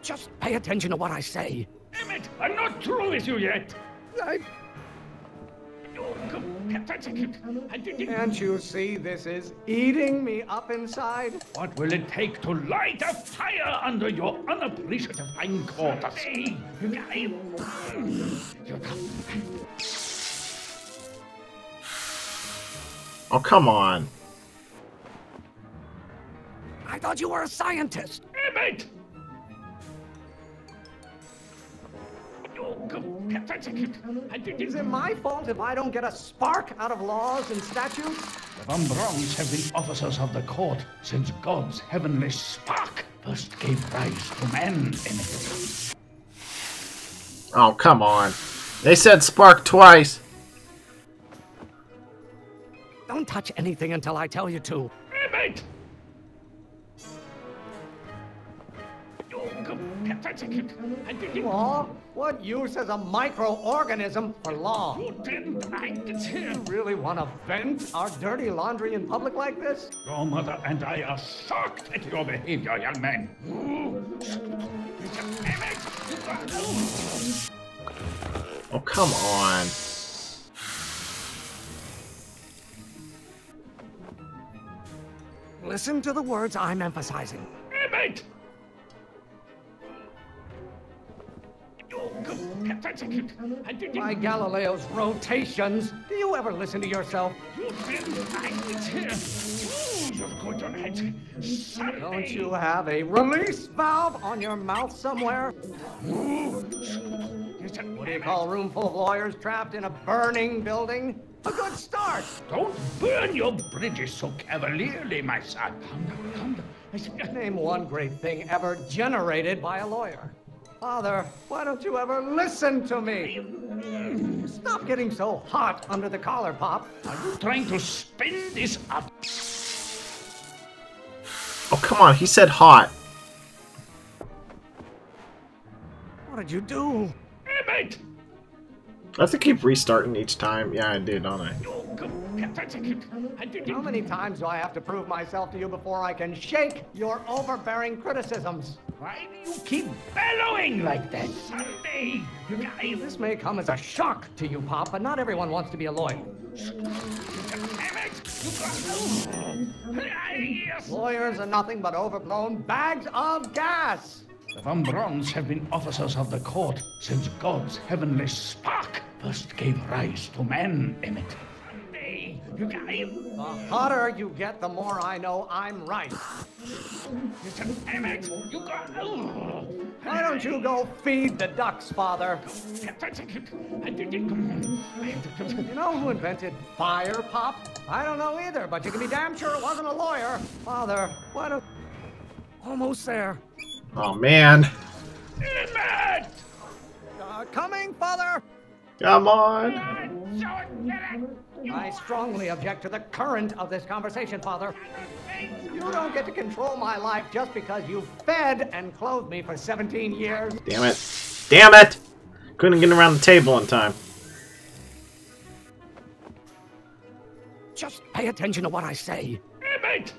Just pay attention to what I say. Emmett, I'm not through with you yet. Can't you see this is eating me up inside? What will it take to light a fire under your unappreciative hindquarters? Oh, come on. I thought you were a scientist. Emmett! Is it my fault if I don't get a spark out of laws and statutes? The Von Brauns have been officers of the court since God's heavenly spark first gave rise to man. Oh, come on. They said spark twice. Don't touch anything until I tell you to. Emmett! Law? What use has a microorganism for law? You really want to vent our dirty laundry in public like this? Your mother and I are shocked at your behavior, young man. Oh, come on. Listen to the words I'm emphasizing. Emmett! By Galileo's rotations, do you ever listen to yourself? Don't you have a release valve on your mouth somewhere? What do you call a room full of lawyers trapped in a burning building? A good start! Don't burn your bridges so cavalierly, my son. Calm down. Name one great thing ever generated by a lawyer. Father, why don't you ever listen to me? Stop getting so hot under the collar, Pop. Are you trying to spin this up? Oh, come on. He said hot. What did you do? Emmett! I have to keep restarting each time. Yeah, I did, don't I? How many times do I have to prove myself to you before I can shake your overbearing criticisms? Why do you keep bellowing like that? Someday, this may come as a shock to you, Pop, but not everyone wants to be a lawyer. Lawyers are nothing but overblown bags of gas. The Von Brauns have been officers of the court since God's heavenly spark first gave rise to man, Emmett. Someday, the hotter you get, the more I know I'm right. Emmett, why don't you go feed the ducks, Father? You know who invented fire, Pop? I don't know either, but you can be damn sure it wasn't a lawyer. Father, why don't... Almost there. Oh, man. Emmett! Coming, Father! Come on! I strongly object to the current of this conversation, Father. You don't get to control my life just because you fed and clothed me for 17 years. Damn it. Damn it! Couldn't get around the table in time. Just pay attention to what I say. Emmett!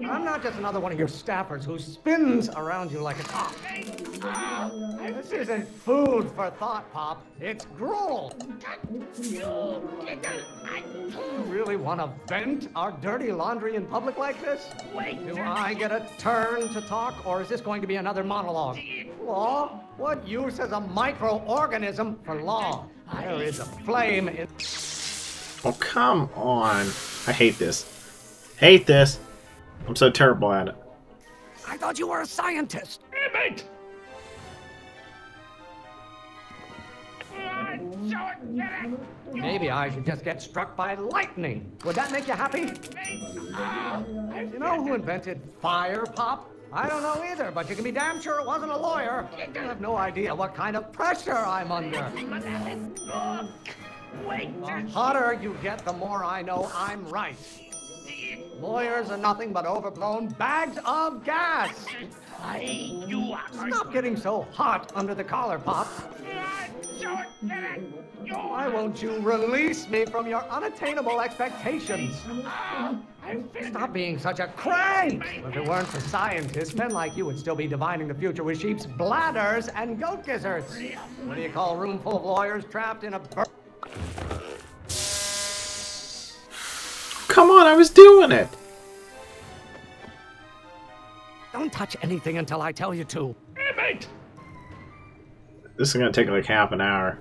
I'm not just another one of your staffers who spins around you like a top. This isn't food for thought, Pop. It's gruel. You really want to vent our dirty laundry in public like this? Do I get a turn to talk, or is this going to be another monologue? Law? What use is a microorganism for law? There is a flame in... Oh, come on. I hate this. Hate this. I'm so terrible at it. I thought you were a scientist. Emmett! Maybe I should just get struck by lightning. Would that make you happy? You know who invented fire, Pop? I don't know either, but you can be damn sure it wasn't a lawyer. You have no idea what kind of pressure I'm under. The hotter you get, the more I know I'm right. Lawyers are nothing but overblown bags of gas. Stop getting so hot under the collar, Pop. Why won't you release me from your unattainable expectations? Stop being such a crank! If it weren't for scientists, men like you would still be divining the future with sheep's bladders and goat gizzards. What do you call a room full of lawyers trapped in a... Come on, I was doing it! Don't touch anything until I tell you to. Emmett! This is gonna take like half an hour.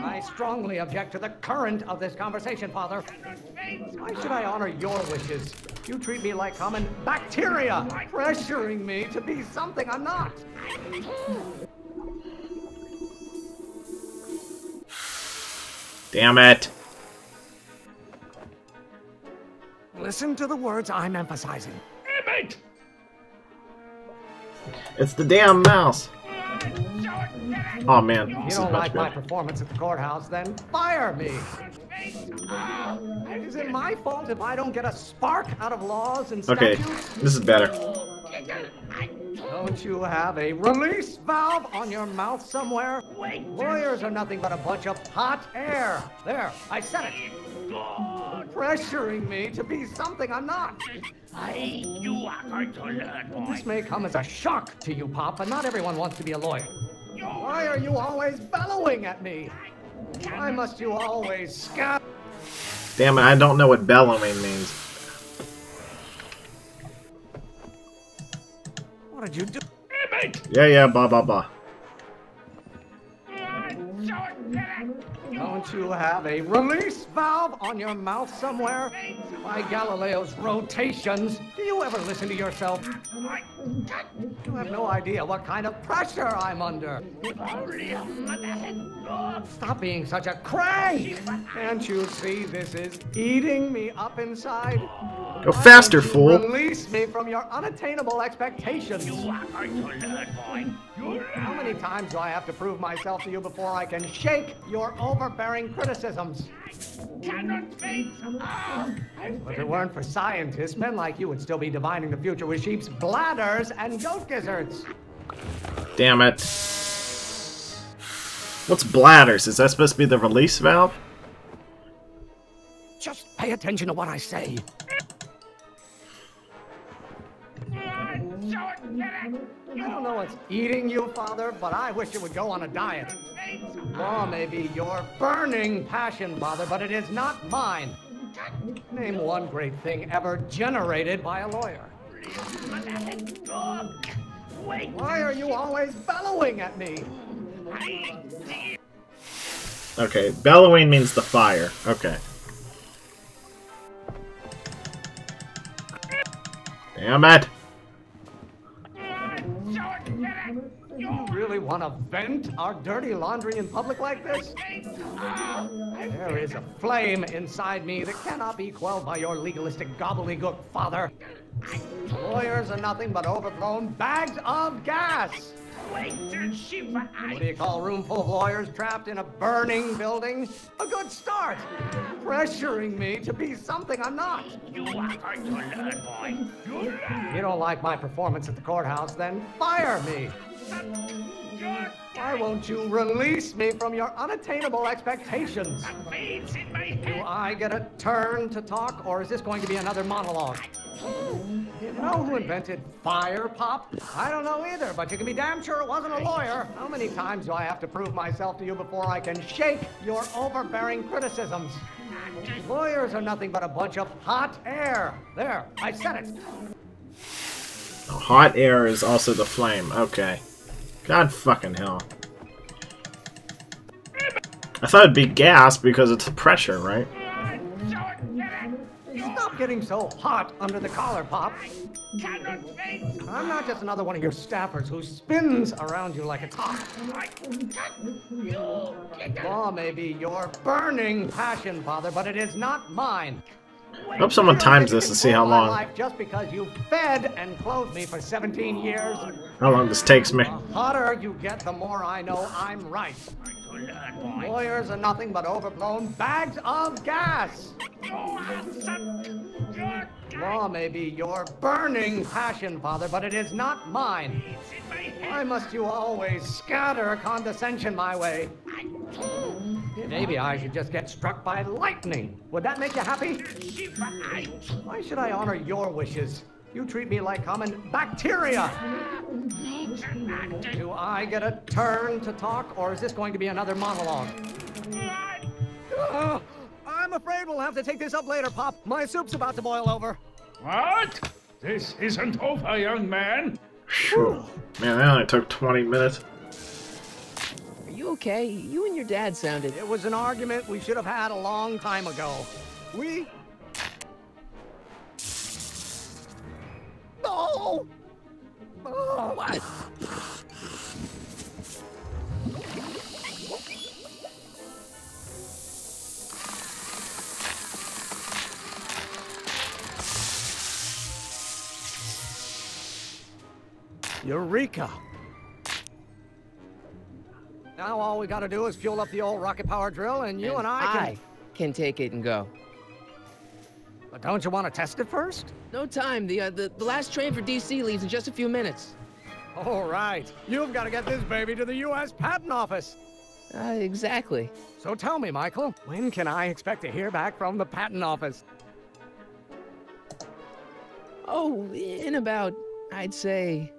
I strongly object to the current of this conversation, Father. Why should I honor your wishes? You treat me like common bacteria, pressuring me to be something I'm not. Damn it. Listen to the words I'm emphasizing. Emmett! It's the damn mouse. Oh man, If this you is don't much like my better. performance at the courthouse, then fire me. Is it my fault if I don't get a spark out of laws and Okay, statutes? this is better. Don't you have a release valve on your mouth somewhere? Lawyers are nothing but a bunch of hot air. There, I said it. Pressuring me to be something I'm not. You are going to learn, boy. This may come as a shock to you, Pop, but not everyone wants to be a lawyer. Why are you always bellowing at me? Why must you always scout? Damn it, I don't know what bellowing means. did you do? Yeah, blah, blah, blah. Don't you have a release valve on your mouth somewhere? By Galileo's rotations, do you ever listen to yourself? You have no idea what kind of pressure I'm under. Stop being such a crank! Can't you see this is eating me up inside? Go faster, fool. Release me from your unattainable expectations. You are going to learn, boy. How many times do I have to prove myself to you before I can shake your overbearing criticisms? If it weren't for scientists, men like you would still be divining the future with sheep's bladders and goat gizzards. Damn it. What's bladders? Is that supposed to be the release valve? Just pay attention to what I say. I don't know what's eating you, Father, but I wish you would go on a diet. Law may be your burning passion, Father, but it is not mine. Name one great thing ever generated by a lawyer. Why are you always bellowing at me? Okay, bellowing means the fire. Okay. Damn it! You really want to vent our dirty laundry in public like this? There is a flame inside me that cannot be quelled by your legalistic gobbledygook, Father. Lawyers are nothing but overblown bags of gas. What do you call a room full of lawyers trapped in a burning building? A good start. Pressuring me to be something I'm not. You are going to learn, boy. If you don't like my performance at the courthouse, then fire me. Why won't you release me from your unattainable expectations? Do I get a turn to talk, or is this going to be another monologue? You know who invented fire pop? I don't know either, but you can be damn sure it wasn't a lawyer. How many times do I have to prove myself to you before I can shake your overbearing criticisms? Lawyers are nothing but a bunch of hot air. There, I said it. Hot air is also the flame. Okay. God fucking hell. I thought it'd be gas because it's pressure, right? Stop getting so hot under the collar, Pop. I'm not just another one of your staffers who spins around you like a top. Law may be your burning passion, Father, but it is not mine. I hope someone times this to see how long. Life just because you fed and clothed me for 17 years. How long this takes me. The hotter you get, the more I know I'm right. Lawyers are nothing but overblown bags of gas. Law may be your burning passion, Father, but it is not mine. Why must you always scatter condescension my way? Maybe I should just get struck by lightning. Would that make you happy? Why should I honor your wishes? You treat me like common bacteria. Do I get a turn to talk, or is this going to be another monologue? I'm afraid we'll have to take this up later, Pop. My soup's about to boil over. What? This isn't over, young man. Phew. Man, that only took 20 minutes. Are you okay? You and your dad sounded... It was an argument we should have had a long time ago. We... No! Oh, what? Eureka! Now all we gotta do is fuel up the old rocket power drill, and you and I can take it and go. But don't you want to test it first? No time. The last train for DC leaves in just a few minutes. All right. You've got to get this baby to the U.S. Patent Office. Exactly. So tell me, Michael, when can I expect to hear back from the Patent Office? Oh, in about, I'd say...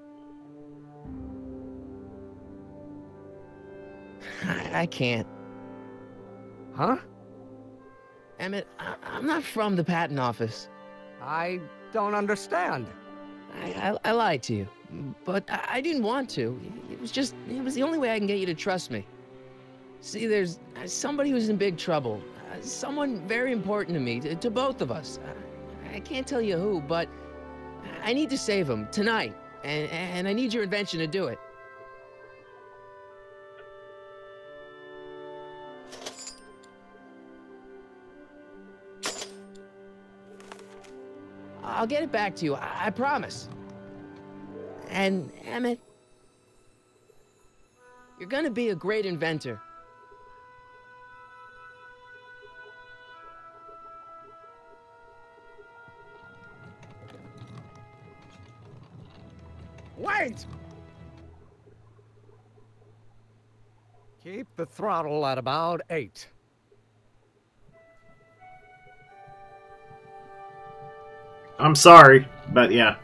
I can't. Huh? Emmett, I'm not from the patent office. I don't understand. I lied to you. but I didn't want to. It was the only way I can get you to trust me. See, there's somebody who's in big trouble. Someone very important to me, to both of us. I can't tell you who, but I need to save him tonight, and I need your invention to do it. I'll get it back to you, I promise. And, Emmett, you're gonna be a great inventor. Wait! Keep the throttle at about 8. I'm sorry, but yeah.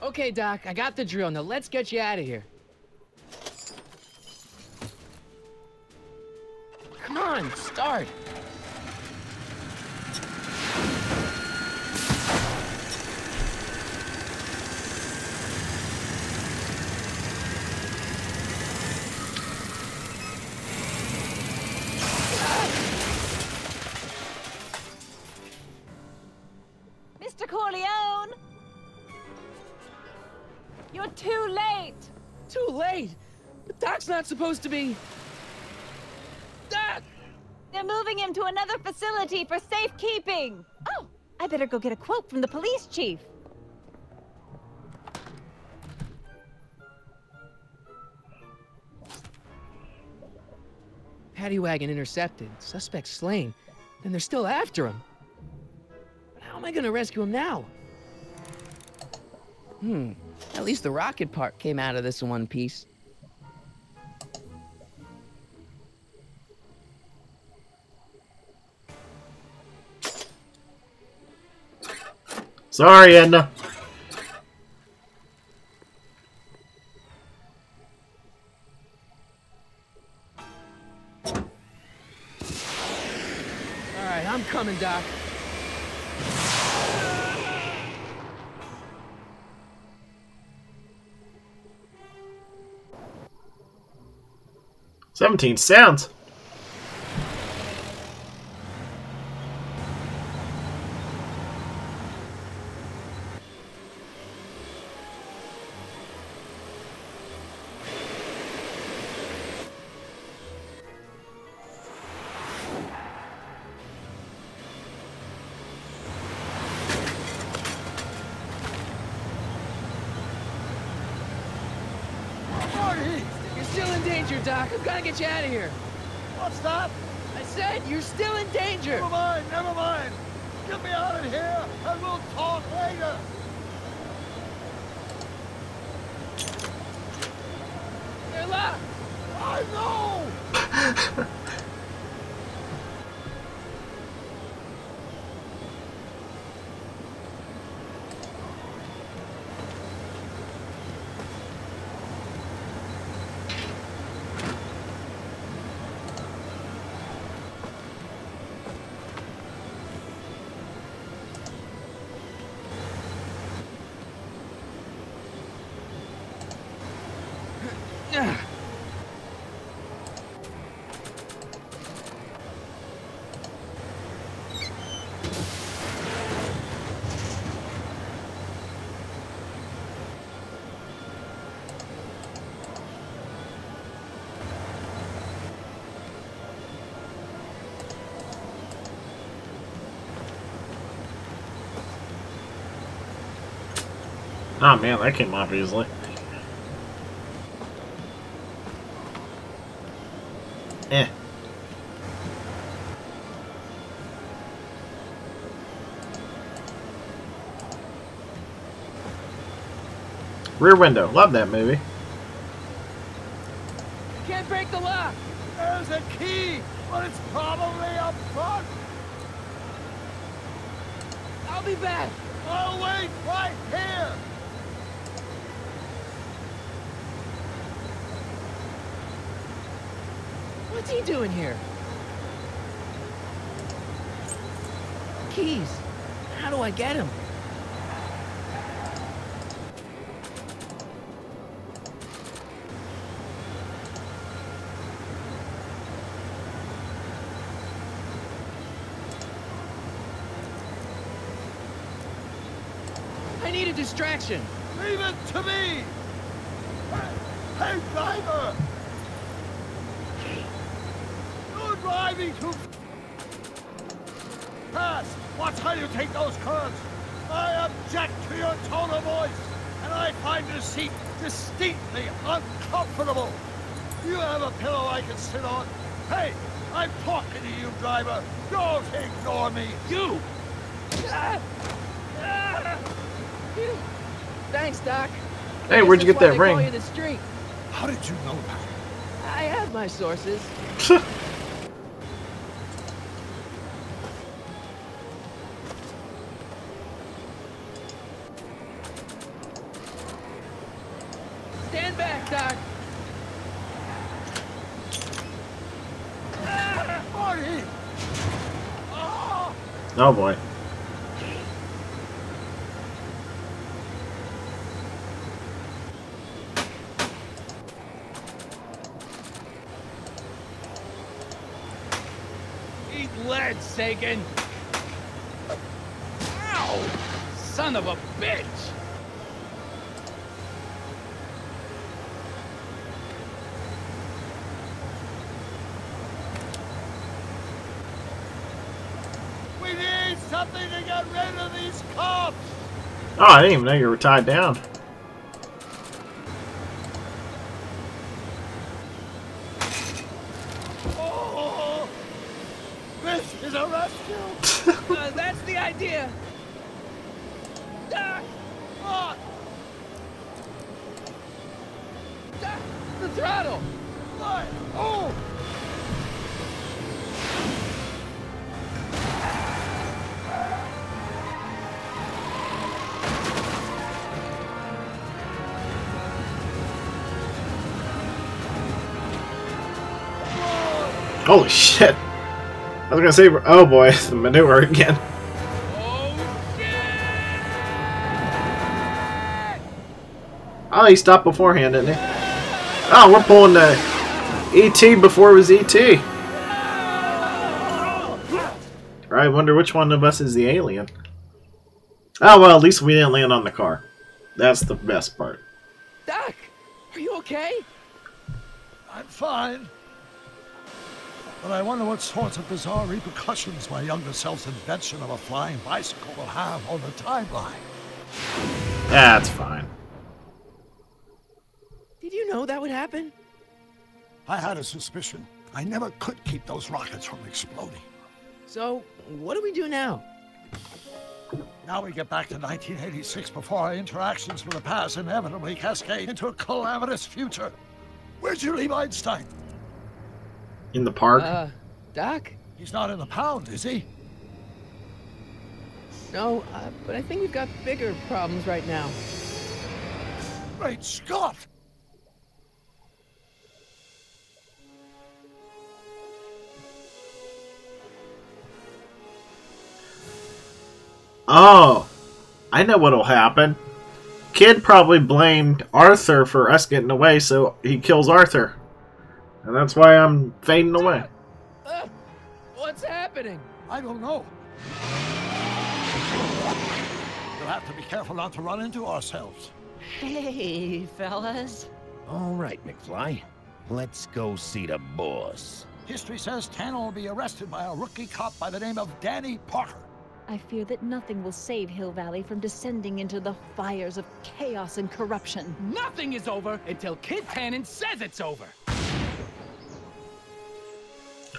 Okay, Doc, I got the drill. Now let's get you out of here. Come on, start. Mr. Corleone! You're too late! Too late? But Doc's not supposed to be... Doc! They're moving him to another facility for safekeeping! Oh, I better go get a quote from the police chief. Paddy wagon intercepted, suspect slain, and they're still after him. But how am I gonna rescue him now? At least the rocket part came out of this in one piece. Sorry, Edna. Alright, I'm coming, Doc. $17 sounds. You're still in danger, Doc. I've got to get you out of here. What's that? I said you're still in danger. Never mind, never mind. Get me out of here, and we'll talk later. They're locked. I know! Oh man, that came off easily. Rear Window. Love that movie. You can't break the lock. There's a key, but it's probably up front. I'll be back. I'll wait right here. What's he doing here? keys. How do I get them? I need a distraction. Leave it to me! Hey, driver! You're driving too fast! Watch how you take those curves! I object to your tone of voice, and I find this seat distinctly uncomfortable! Do you have a pillow I can sit on? Hey, I'm talking to you, driver! Don't ignore me! You! Thanks, Doc. Hey, where'd you get that ring? Call you the street. How did you know that? I have my sources. Stand back, Doc. Marty! Oh boy. Eat lead, Sagan! Ow! Son of a bitch! We need something to get rid of these cops! Oh, I didn't even know you were tied down. Oh, this is a rescue! That's the idea. Doc! What? Doc! The throttle! What? Oh! Holy shit! I was gonna say, oh boy, the manure again. Oh, he stopped beforehand, didn't he? Oh, we're pulling the E.T. before it was E.T. I wonder which one of us is the alien. Oh, well, at least we didn't land on the car. That's the best part. Doc! Are you okay? I'm fine. But I wonder what sorts of bizarre repercussions my younger self's invention of a flying bicycle will have on the timeline. That's fine. Did you know that would happen? I had a suspicion. I never could keep those rockets from exploding. So, what do we do now? Now we get back to 1986 before our interactions with the past inevitably cascade into a calamitous future. Where'd you leave Einstein? In the park? Doc? He's not in the pound, is he? No, but I think we've got bigger problems right now. Great Scott! Oh, I know what'll happen. Kid probably blamed Arthur for us getting away, so he kills Arthur. And that's why I'm fading away. What's happening? I don't know. We'll have to be careful not to run into ourselves. Hey, fellas. All right, McFly. Let's go see the boss. History says Tanner will be arrested by a rookie cop by the name of Danny Parker. I fear that nothing will save Hill Valley from descending into the fires of chaos and corruption. Nothing is over until Kid Tannen says it's over.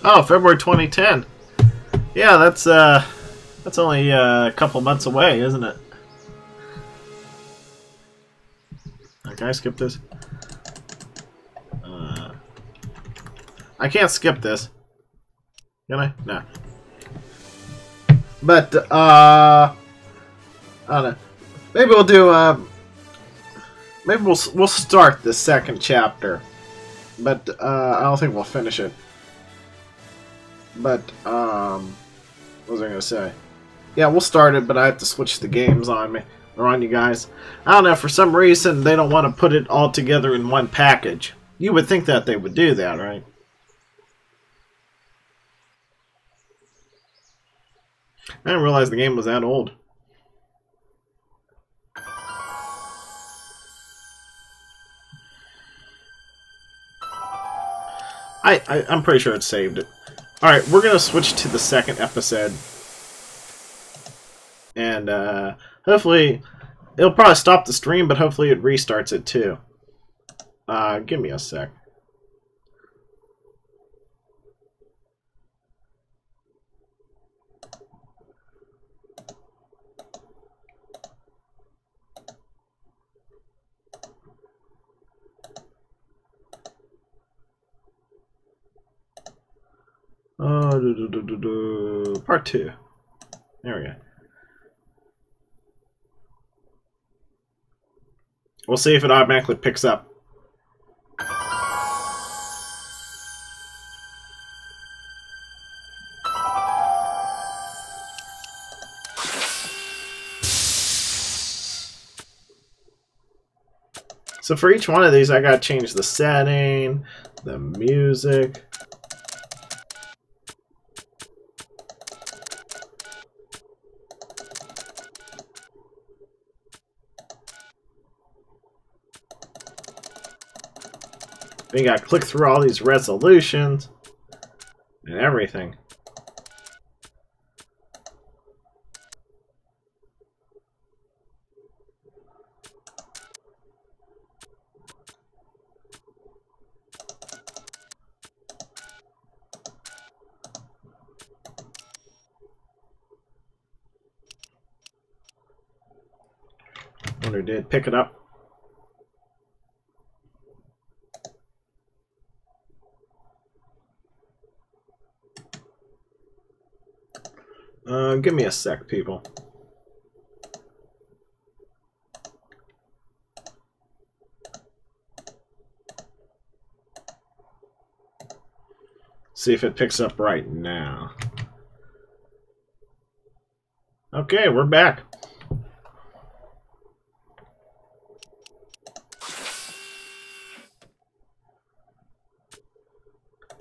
Oh, February 2010. Yeah, that's only a couple months away, isn't it? Can I skip this? I can't skip this. Can I? No. But, I don't know. Maybe we'll do, maybe we'll start the second chapter. But, I don't think we'll finish it. But, what was I gonna say? Yeah, we'll start it, but I have to switch the games on me. Or on you guys. I don't know, for some reason they don't want to put it all together in one package. You would think that they would do that, right? I didn't realize the game was that old. I'm pretty sure it saved it. Alright, we're going to switch to the second episode. And hopefully, it'll probably stop the stream, but hopefully it restarts it too. Give me a sec. Part 2. There we go. We'll see if it automatically picks up. So for each one of these, I gotta change the setting, the music. Then you gotta click through all these resolutions and everything. Wonder did it pick it up. Give me a sec, people. See if it picks up right now. Okay, we're back.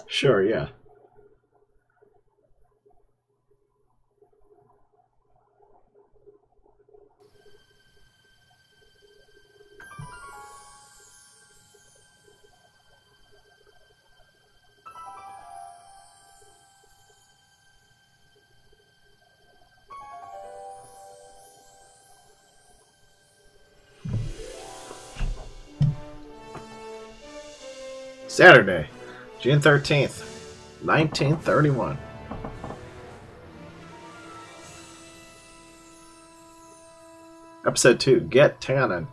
Sure, yeah. Saturday, June 13th, 1931. Episode 2, Get Tannin.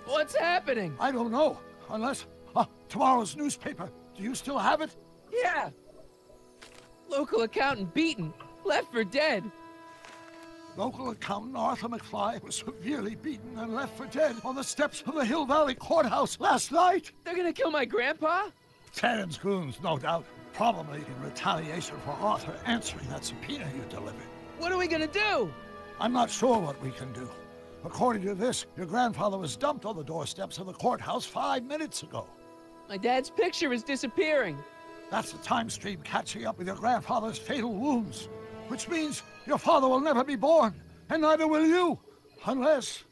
What's happening? I don't know. Unless tomorrow's newspaper. Do you still have it? Yeah. Local accountant beaten. Left for dead. Local accountant Arthur McFly was severely beaten and left for dead on the steps of the Hill Valley Courthouse last night. They're gonna kill my grandpa? Tannen's goons, no doubt. Probably in retaliation for Arthur answering that subpoena you delivered. What are we gonna do? I'm not sure what we can do. According to this, your grandfather was dumped on the doorsteps of the courthouse 5 minutes ago. My dad's picture is disappearing. That's the time stream catching up with your grandfather's fatal wounds. Which means your father will never be born, and neither will you, unless...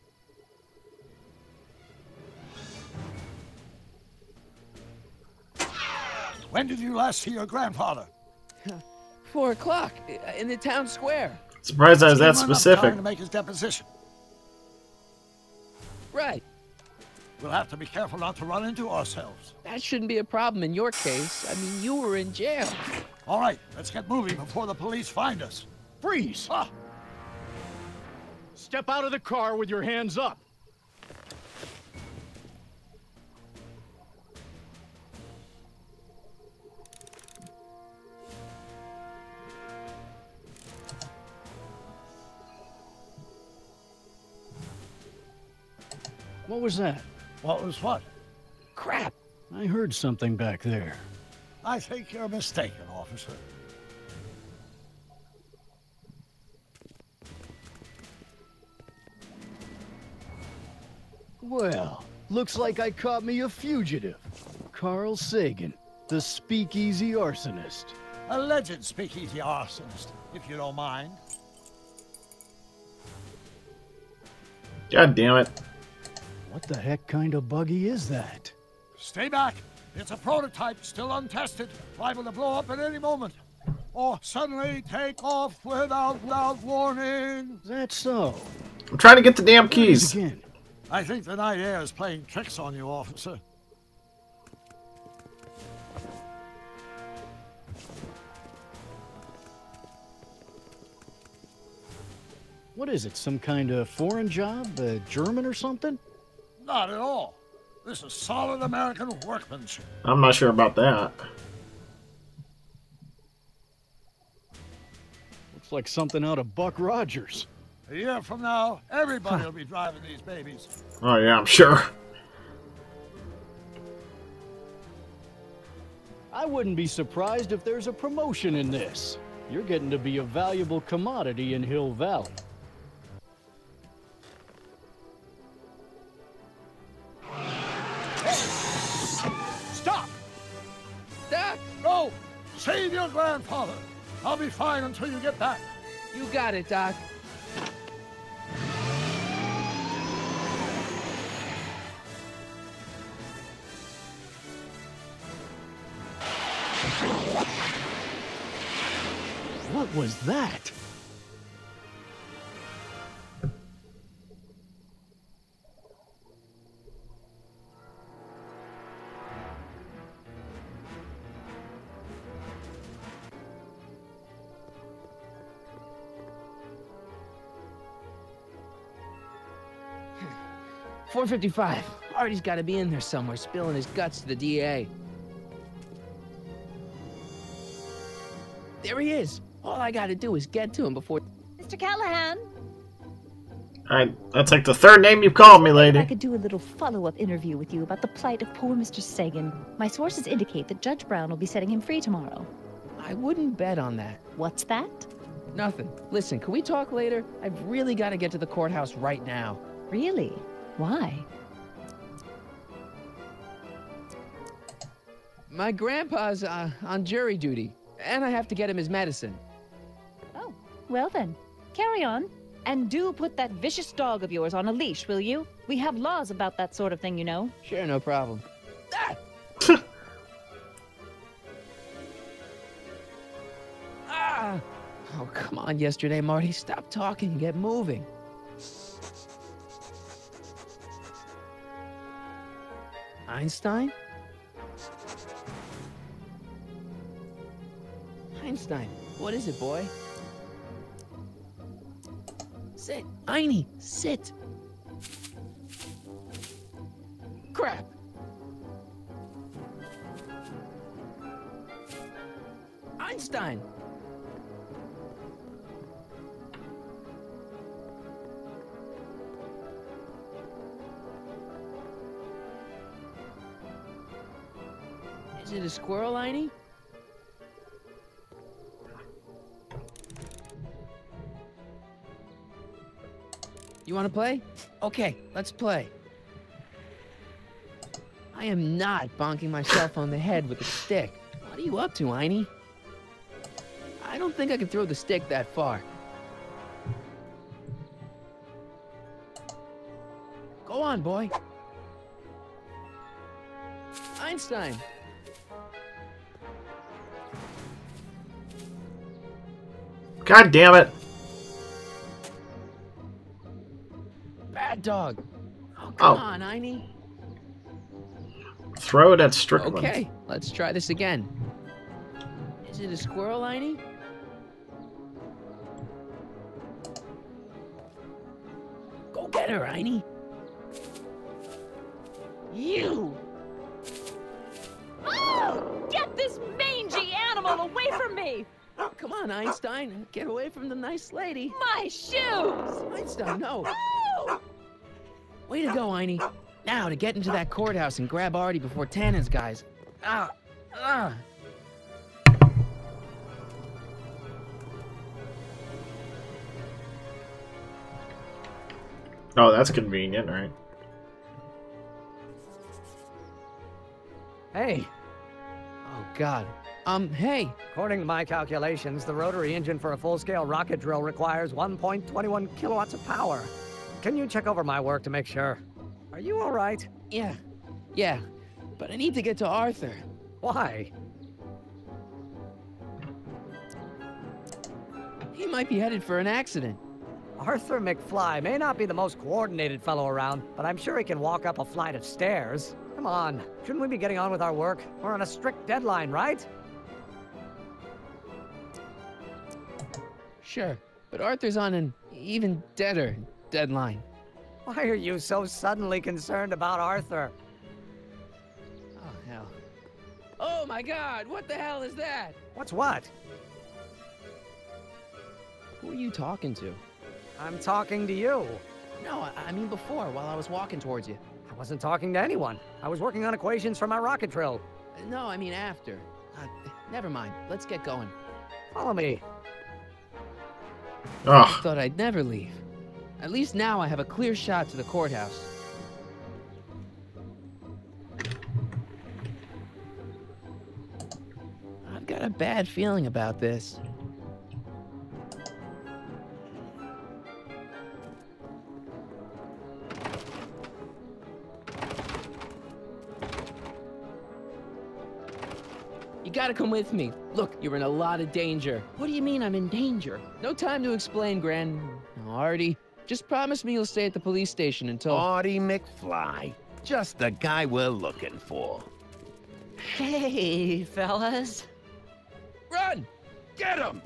When did you last see your grandfather? 4 o'clock, in the town square. Surprised I was that specific. To make his deposition. Right. We'll have to be careful not to run into ourselves. That shouldn't be a problem in your case. I mean, you were in jail. All right, let's get moving before the police find us. Freeze! Ah. step out of the car with your hands up. What was that? What was what? Crap! I heard something back there. I think you're mistaken, officer. Well, looks like I caught me a fugitive. Carl Sagan, the speakeasy arsonist. Alleged speakeasy arsonist, if you don't mind. God damn it. What the heck kind of buggy is that? Stay back. It's a prototype, still untested, liable to blow up at any moment. Or suddenly take off without warning. Is that so? I'm trying to get the damn keys. Again. I think the night air is playing tricks on you, officer. What is it, some kind of foreign job? German or something? Not at all. This is solid American workmanship. I'm not sure about that. Looks like something out of Buck Rogers. A year from now, everybody will be driving these babies. Oh yeah, I'm sure. I wouldn't be surprised if there's a promotion in this. You're getting to be a valuable commodity in Hill Valley. Stop! Doc! No! Save your grandfather! I'll be fine until you get back. You got it, Doc. What was that? .455. Artie's got to be in there somewhere, spilling his guts to the DA. There he is. All I got to do is get to him before... Mr. Callahan? Alright, that's like the third name you've called me, lady. I could do a little follow-up interview with you about the plight of poor Mr. Sagan. My sources indicate that Judge Brown will be setting him free tomorrow. I wouldn't bet on that. What's that? Nothing. Listen, can we talk later? I've really got to get to the courthouse right now. Really? Why? My grandpa's on jury duty, and I have to get him his medicine. Oh, well then. Carry on. And do put that vicious dog of yours on a leash, will you? We have laws about that sort of thing, you know. Sure, no problem. Ah! Ah! Oh, come on, yesterday, Marty. Stop talking and get moving. Einstein? Einstein, what is it, boy? Sit, Einie, sit. Crap. Einstein. Is it a squirrel, Einie? You want to play? Okay, let's play. I am not bonking myself on the head with a stick. What are you up to, Einie? I don't think I can throw the stick that far. Go on, boy. Einstein. God damn it. Bad dog. Oh, come on, Einie. Throw it at Strickland. Okay, let's try this again. Is it a squirrel, Einie? Go get her, Einie. You! Oh! Get this mangy animal away from me! Come on, Einstein. Get away from the nice lady. My shoes! Einstein, no. Oh! Way to go, Einie. Now to get into that courthouse and grab Artie before Tannen's guys. Ah! Ah! Oh, that's convenient, right? Hey. Oh, God. Hey. According to my calculations, the rotary engine for a full-scale rocket drill requires 1.21 kilowatts of power. Can you check over my work to make sure? Are you all right? Yeah. But I need to get to Arthur. Why? He might be headed for an accident. Arthur McFly may not be the most coordinated fellow around, but I'm sure he can walk up a flight of stairs. Come on, shouldn't we be getting on with our work? We're on a strict deadline, right? Sure, but Arthur's on an even deader deadline. Why are you so suddenly concerned about Arthur? Oh, hell. Oh, my God, what the hell is that? What's what? Who are you talking to? I'm talking to you. No, I mean before, while I was walking towards you. I wasn't talking to anyone. I was working on equations for my rocket drill. No, I mean after. Never mind. Let's get going. Follow me. I thought I'd never leave. At least now I have a clear shot to the courthouse. I've got a bad feeling about this. You gotta come with me. Look, you're in a lot of danger. What do you mean I'm in danger? No time to explain, Gran. Artie, just promise me you'll stay at the police station until... Artie McFly. Just the guy we're looking for. Hey, fellas. Run! Get him!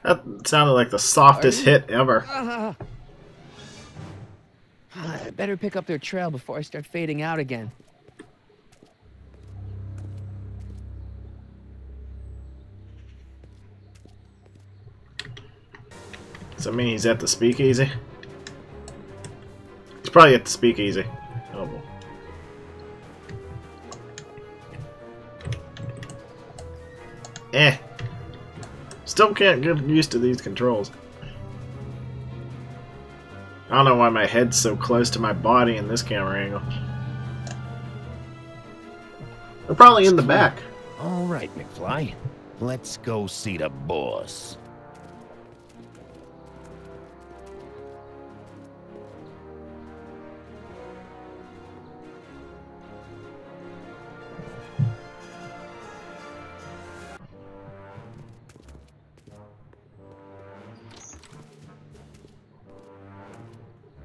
That sounded like the softest hit ever. I better pick up their trail before I start fading out again. Does that mean he's at the speakeasy? He's probably at the speakeasy. Oh, boy. Still can't get used to these controls. I don't know why my head's so close to my body in this camera angle. They're probably in the back. All right, McFly. Let's go see the boss.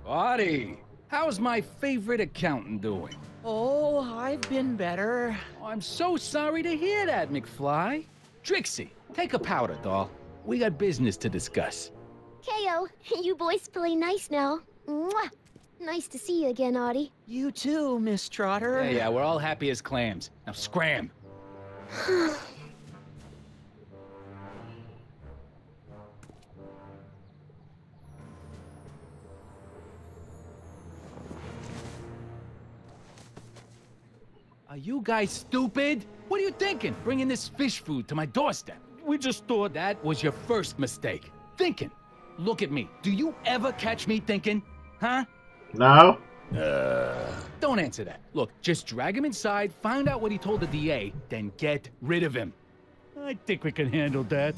Artie, how's my favorite accountant doing? Oh, I've been better. Oh, I'm so sorry to hear that, McFly. Trixie, take a powder, doll. We got business to discuss. KO, you boys play nice now. Mwah! Nice to see you again, Artie. You too, Miss Trotter. Yeah, we're all happy as clams. Now scram. Are you guys stupid? What are you thinking, bringing this fish food to my doorstep? We just thought that was your first mistake. Thinking. Look at me. Do you ever catch me thinking? Huh? No. Don't answer that. Look, just drag him inside, find out what he told the DA, then get rid of him. I think we can handle that.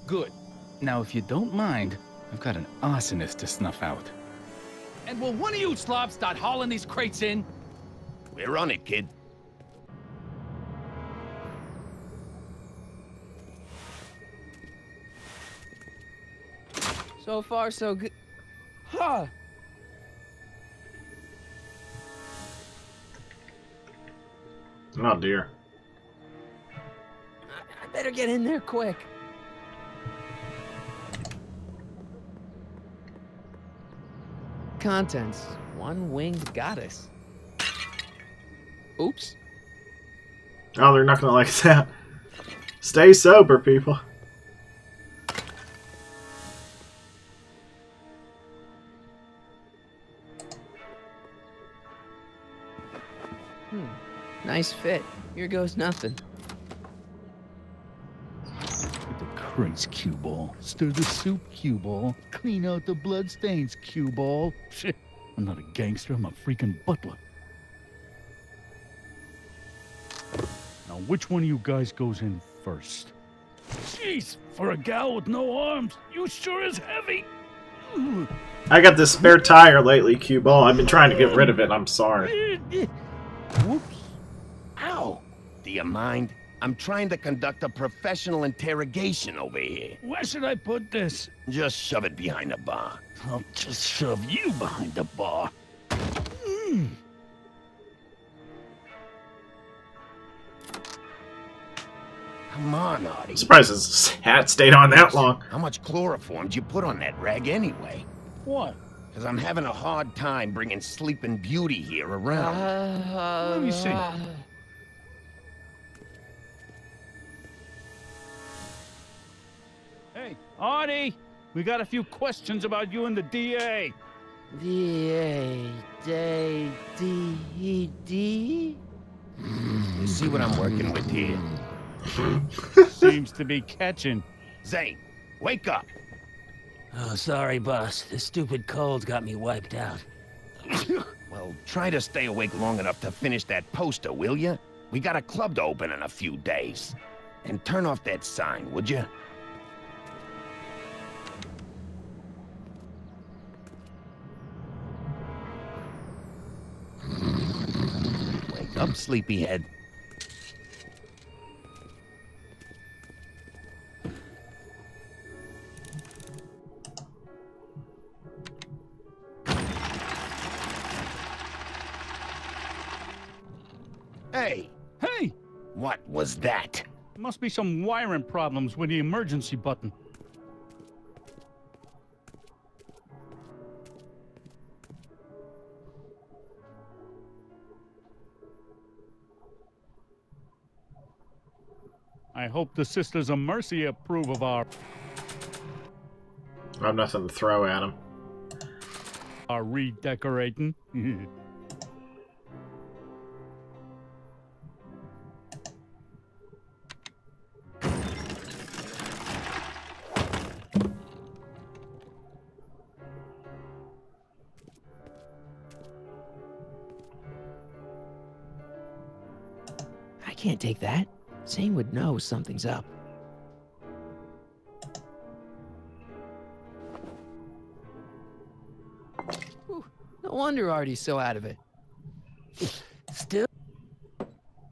Good. Now, if you don't mind, I've got an arsonist to snuff out. And will one of you slobs start hauling these crates in? We're on it, kid. So far, so good. Huh. Oh dear. I better get in there quick. Contents. One winged goddess. Oops. Oh, they're not gonna like that. Stay sober, people. Nice fit. Here goes nothing. Get the crates, cue ball. Stir the soup, cue ball. Clean out the bloodstains, cue ball. Shit, I'm not a gangster, I'm a freaking butler. Now, which one of you guys goes in first? Jeez, for a gal with no arms, you sure is heavy. I got this spare tire lately, cue ball. I've been trying to get rid of it. I'm sorry. Whoops. Ow. Do you mind? I'm trying to conduct a professional interrogation over here. Where should I put this? Just shove it behind the bar. I'll just shove you behind the bar. Come on, Artie. Surprised his hat stayed on that long. How much chloroform did you put on that rag anyway? What? Because I'm having a hard time bringing Sleeping Beauty here around. Let me see. Hey, Artie! We got a few questions about you and the DA. DA. D. You see what I'm working with here? Seems to be catching. Zane, wake up! Oh, sorry, boss. This stupid cold's got me wiped out. Well, try to stay awake long enough to finish that poster, will you? We got a club to open in a few days. And turn off that sign, would you? Wake up, sleepyhead. Hey! Hey! What was that? Must be some wiring problems with the emergency button. I hope the Sisters of Mercy approve of our I have nothing to throw at him. redecorating. I can't take that. Zane would know something's up. Whew, no wonder Artie's so out of it. Still,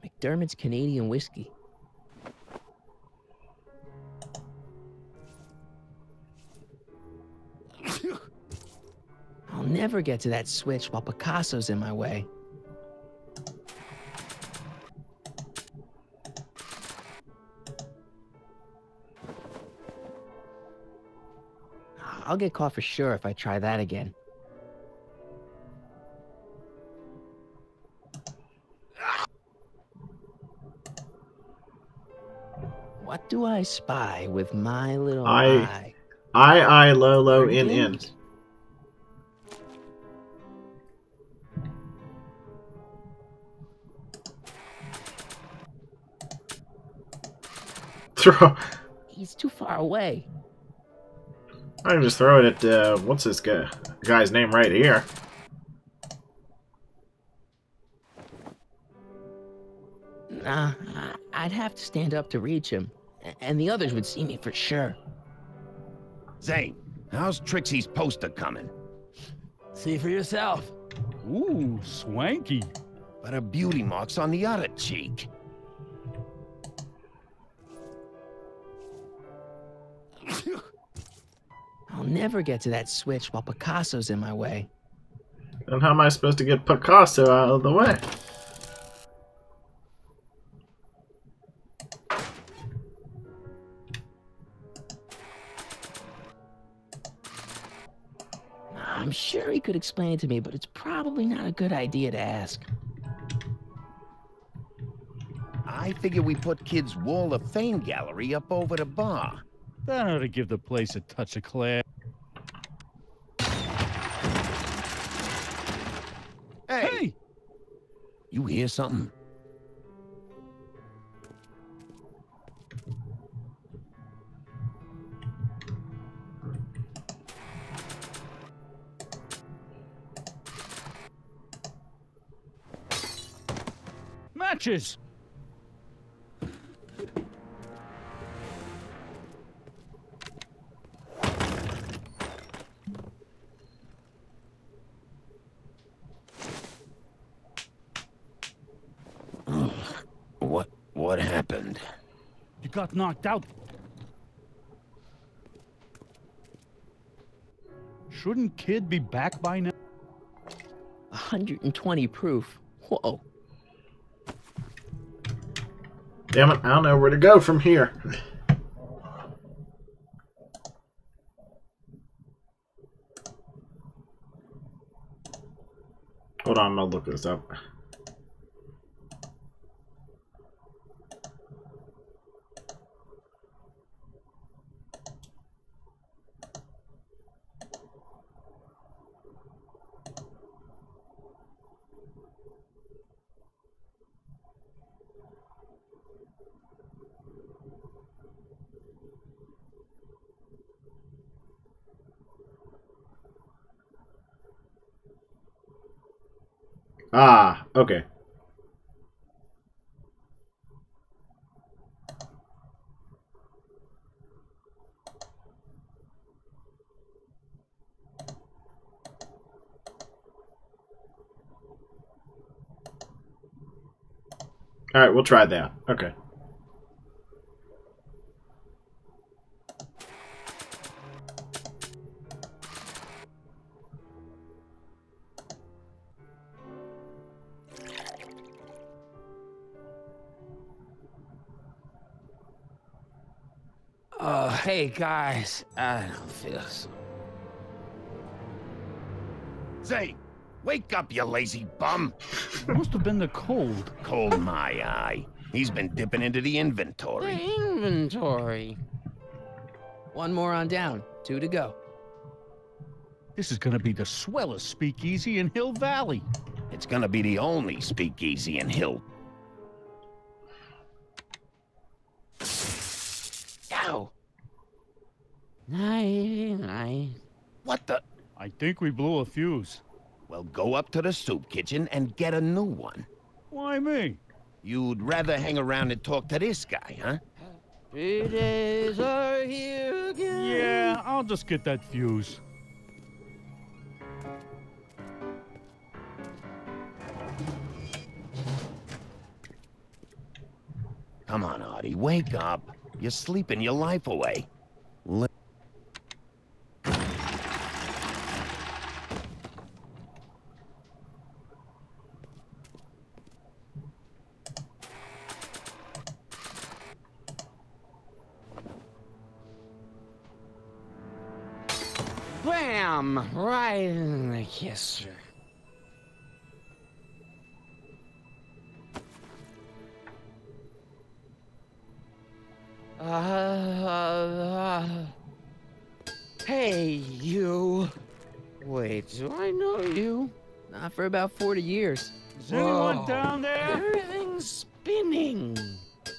McDermott's Canadian whiskey. I'll never get to that switch while Picasso's in my way. I'll get caught for sure if I try that again. What do I spy with my little eye? Lolo, in. Throw. He's too far away. I can just throw it at, what's this guy's name right here? Nah, I'd have to stand up to reach him, and the others would see me for sure. Zane, how's Trixie's poster coming? See for yourself. Ooh, swanky. But her beauty mark's on the other cheek. I'll never get to that switch while Picasso's in my way. Then how am I supposed to get Picasso out of the way? I'm sure he could explain it to me, but it's probably not a good idea to ask. I figure we put Kid's Wall of Fame gallery up over the bar. That ought to give the place a touch of class. Hey! You hear something? Matches! What happened? You got knocked out. Shouldn't Kid be back by now? 120 proof. Whoa. Damn it, I don't know where to go from here. Hold on, I'll look this up. Ah, okay. All right, we'll try that. Okay. Hey guys, I don't feel so. Say, wake up, you lazy bum. Must have been the cold. Cold my eye. He's been dipping into the inventory. The inventory. One more on down. 2 to go. This is gonna be the swellest speakeasy in Hill Valley. It's gonna be the only speakeasy in Hill. Ow. Night. What the? I think we blew a fuse. Well, go up to the soup kitchen and get a new one. Why me? You'd rather hang around and talk to this guy, huh? 3 days are here again. Yeah, I'll just get that fuse. Come on, Artie, wake up. You're sleeping your life away. Bam! Right in the kisser. Hey, you. Wait, do I know you? Not for about 40 years. Is anyone down there? Everything's spinning.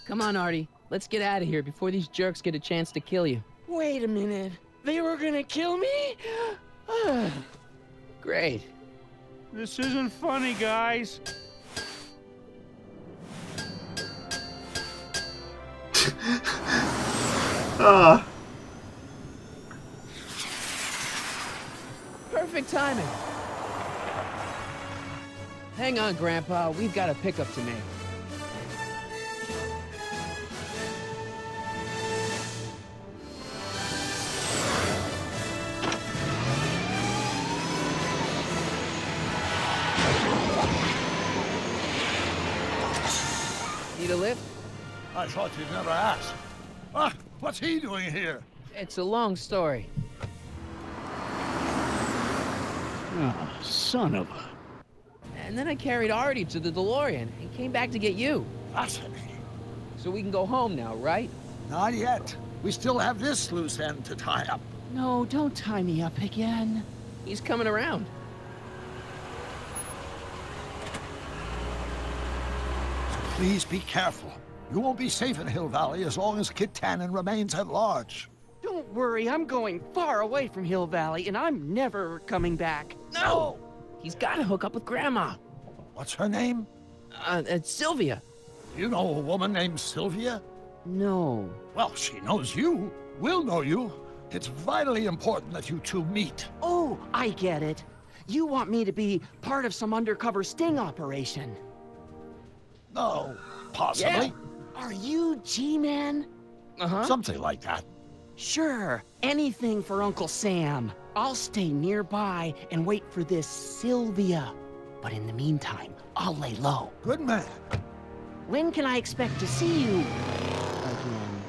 Come on, Artie. Let's get out of here before these jerks get a chance to kill you. Wait a minute. They were gonna kill me? Great. This isn't funny, guys. Perfect timing. Hang on, Grandpa. We've got a pickup to make. Need a lift? I thought you'd never ask. Ah, what's he doing here? It's a long story. Oh, son of a... And then I carried Artie to the DeLorean and came back to get you. Fascinating. So we can go home now, right? Not yet. We still have this loose end to tie up. No, don't tie me up again. He's coming around. So please be careful. You won't be safe in Hill Valley as long as Kid Tannen remains at large. Don't worry, I'm going far away from Hill Valley, and I'm never coming back. No! He's got to hook up with Grandma. What's her name? It's Sylvia. You know a woman named Sylvia? No. Well, she knows you. We'll know you. It's vitally important that you two meet. Oh, I get it. You want me to be part of some undercover sting operation. No, possibly. Yeah. Are you G-Man? Uh-huh. Something like that. Sure, anything for Uncle Sam. I'll stay nearby and wait for this Sylvia. But in the meantime, I'll lay low. Good man. When can I expect to see you again?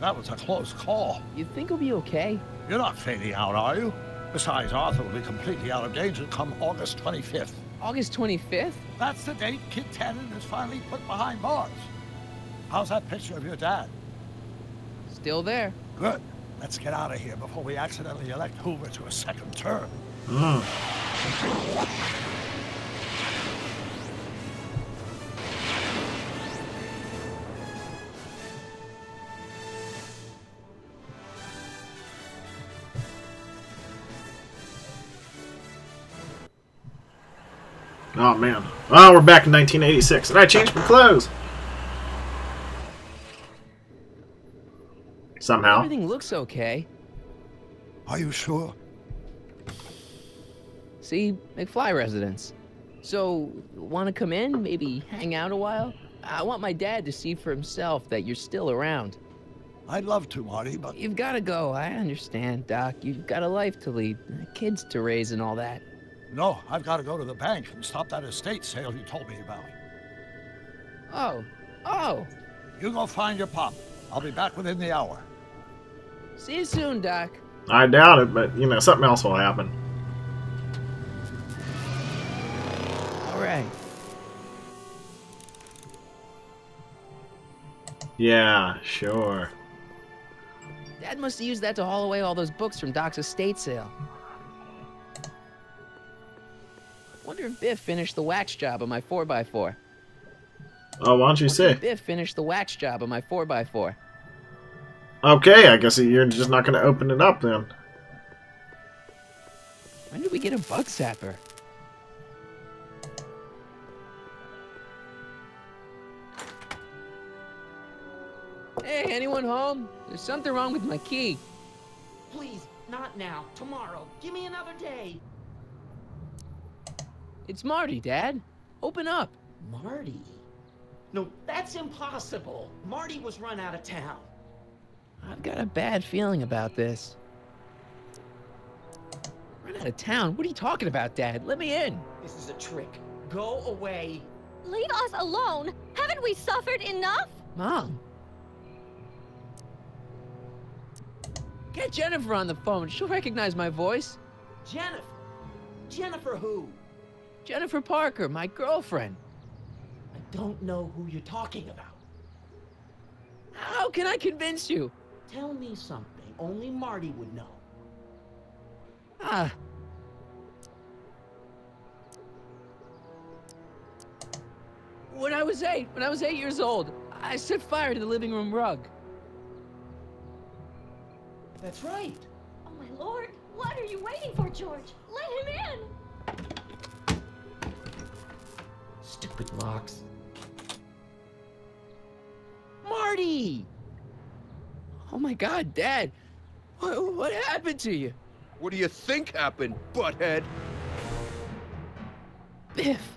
That was a close call. You think he'll be okay? You're not fading out, are you? Besides, Arthur will be completely out of danger come August 25th. August 25th? That's the date Kid Tannen is finally put behind bars. How's that picture of your dad? Still there. Good. Let's get out of here before we accidentally elect Hoover to a second term. Oh, man. Oh, we're back in 1986, and I changed my clothes. Somehow. Everything looks okay. Are you sure? See, McFly residence. So, want to come in? Maybe hang out a while? I want my dad to see for himself that you're still around. I'd love to, Marty, but... You've got to go. I understand, Doc. You've got a life to lead, kids to raise and all that. No, I've got to go to the bank and stop that estate sale you told me about. Oh. You go find your pop. I'll be back within the hour. See you soon, Doc. I doubt it, but, you know, something else will happen. All right. Yeah, sure. Dad must have used that to haul away all those books from Doc's estate sale. Wonder if Biff finished the wax job on my 4x4. Oh, why don't you say? Biff finished the wax job on my 4x4. Okay, I guess you're just not going to open it up then. When did we get a bug zapper? Hey, anyone home? There's something wrong with my key. Please, not now. Tomorrow. Give me another day. It's Marty, Dad. Open up. Marty? No, that's impossible. Marty was run out of town. I've got a bad feeling about this. Run out of town? What are you talking about, Dad? Let me in. This is a trick. Go away. Leave us alone. Haven't we suffered enough? Mom. Get Jennifer on the phone. She'll recognize my voice. Jennifer? Jennifer who? Jennifer Parker, my girlfriend. I don't know who you're talking about. How can I convince you? Tell me something only Marty would know. When I was 8 years old, I set fire to the living room rug. That's right. Oh my lord, what are you waiting for, George? Let him in! Stupid locks. Marty! Oh my God, Dad. What happened to you? What do you think happened, butthead? Biff.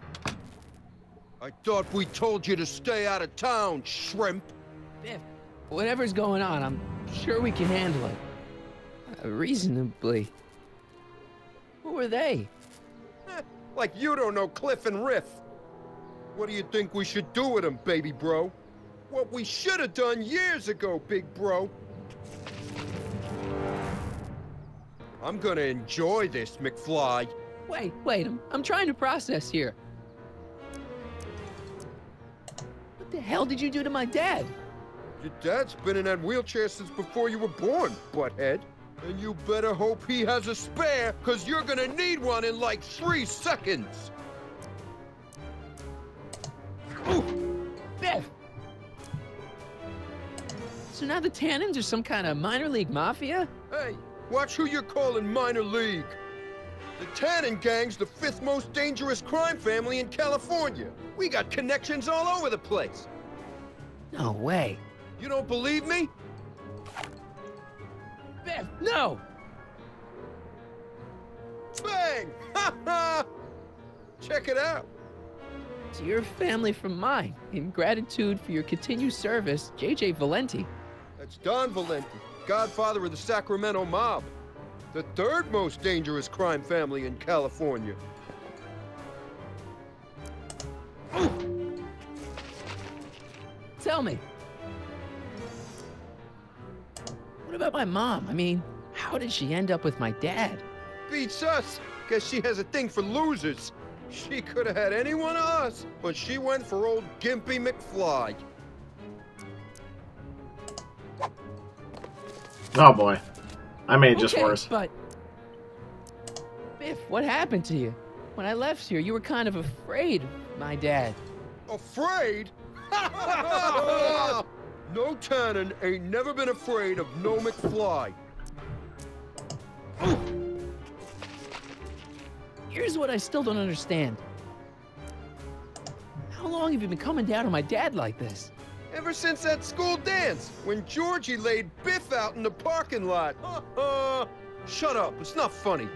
I thought we told you to stay out of town, shrimp. Biff, whatever's going on, I'm sure we can handle it. Reasonably. Who are they? Like you don't know Cliff and Riff. What do you think we should do with them, baby bro? What we should have done years ago, big bro. I'm gonna enjoy this, McFly. Wait, I'm trying to process here. What the hell did you do to my dad? Your dad's been in that wheelchair since before you were born, butthead. And you better hope he has a spare, cause you're gonna need one in like 3 seconds. Ooh, Biff! So now the Tannins are some kind of minor league mafia? Hey, watch who you're calling minor league. The Tannin gang's the 5th most dangerous crime family in California. We got connections all over the place. No way. You don't believe me? Biff, no! Bang! Ha ha! Check it out. To your family from mine, in gratitude for your continued service, J.J. Valenti. That's Don Valenti, godfather of the Sacramento mob. The 3rd most dangerous crime family in California. Ooh. Tell me. What about my mom? I mean, how did she end up with my dad? Beats us. Guess she has a thing for losers. She could have had any one of us, but she went for old Gimpy McFly. Oh boy. I made it just worse. But Biff, what happened to you? When I left here, you were kind of afraid of my dad. Afraid? No Tannin ain't never been afraid of no McFly. Here's what I still don't understand. How long have you been coming down on my dad like this? Ever since that school dance, when Georgie laid Biff out in the parking lot. Shut up, it's not funny.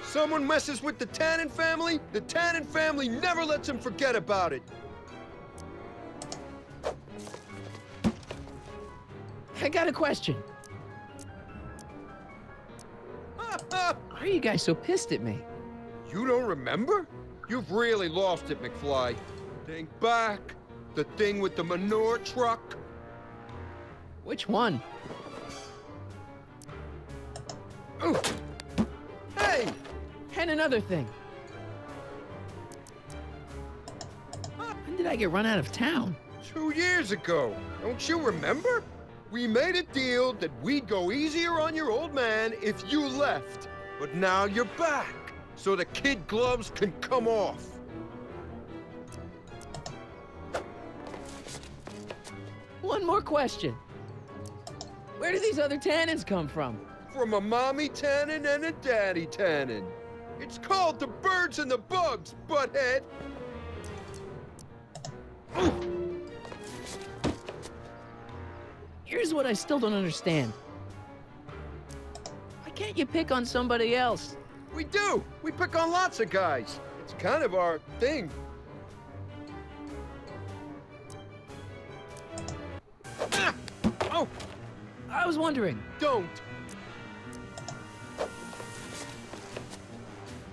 Someone messes with the Tannin family never lets him forget about it. I got a question. Why are you guys so pissed at me? You don't remember? You've really lost it, McFly. Think back. The thing with the manure truck. Which one? Ooh. Hey! And another thing. When did I get run out of town? 2 years ago. Don't you remember? We made a deal that we'd go easier on your old man if you left. But now you're back, so the kid gloves can come off. One more question. Where do these other Tannins come from? From a mommy Tannin and a daddy Tannin. It's called the birds and the bugs, butthead. Here's what I still don't understand. Why can't you pick on somebody else? We do. We pick on lots of guys. It's kind of our thing. Oh, I was wondering. Don't.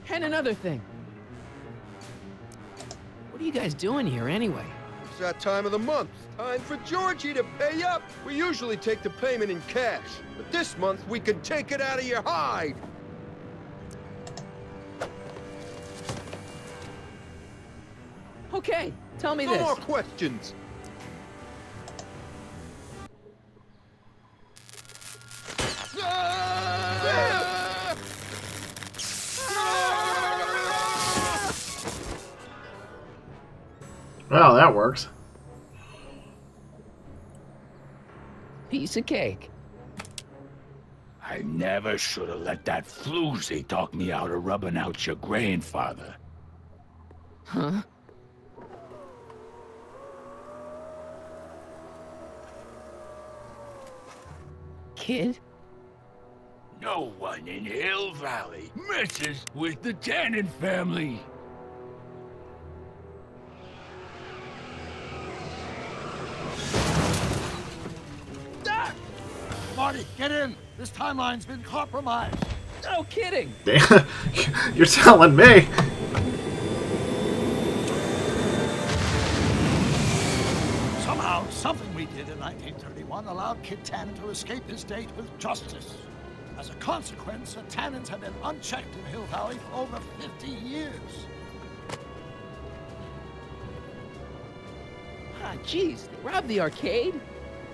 And another thing. What are you guys doing here anyway? It's that time of the month. Time for Georgie to pay up. We usually take the payment in cash, but this month we can take it out of your hide. Okay, tell me No this. more questions. Well, that works. Piece of cake. I never should have let that floozy talk me out of rubbing out your grandfather. Huh? Kid? No one in Hill Valley messes with the Tannin family. Marty, get in! This timeline's been compromised. No kidding! Damn, you're telling me. Somehow, something we did in 1931 allowed Kid Tannin to escape his fate with justice. As a consequence, the tannins have been unchecked in Hill Valley for over 50 years. Ah, jeez, they robbed the arcade?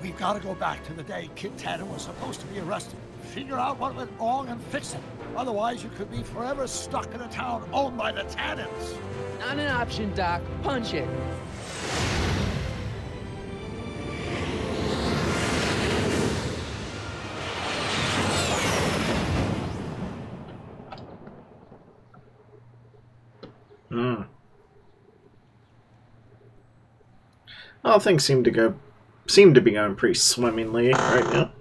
We've got to go back to the day Kid Tannen was supposed to be arrested. Figure out what went wrong and fix it. Otherwise, you could be forever stuck in a town owned by the Tannins. Not an option, Doc. Punch it. Well, things seem to be going pretty swimmingly right now.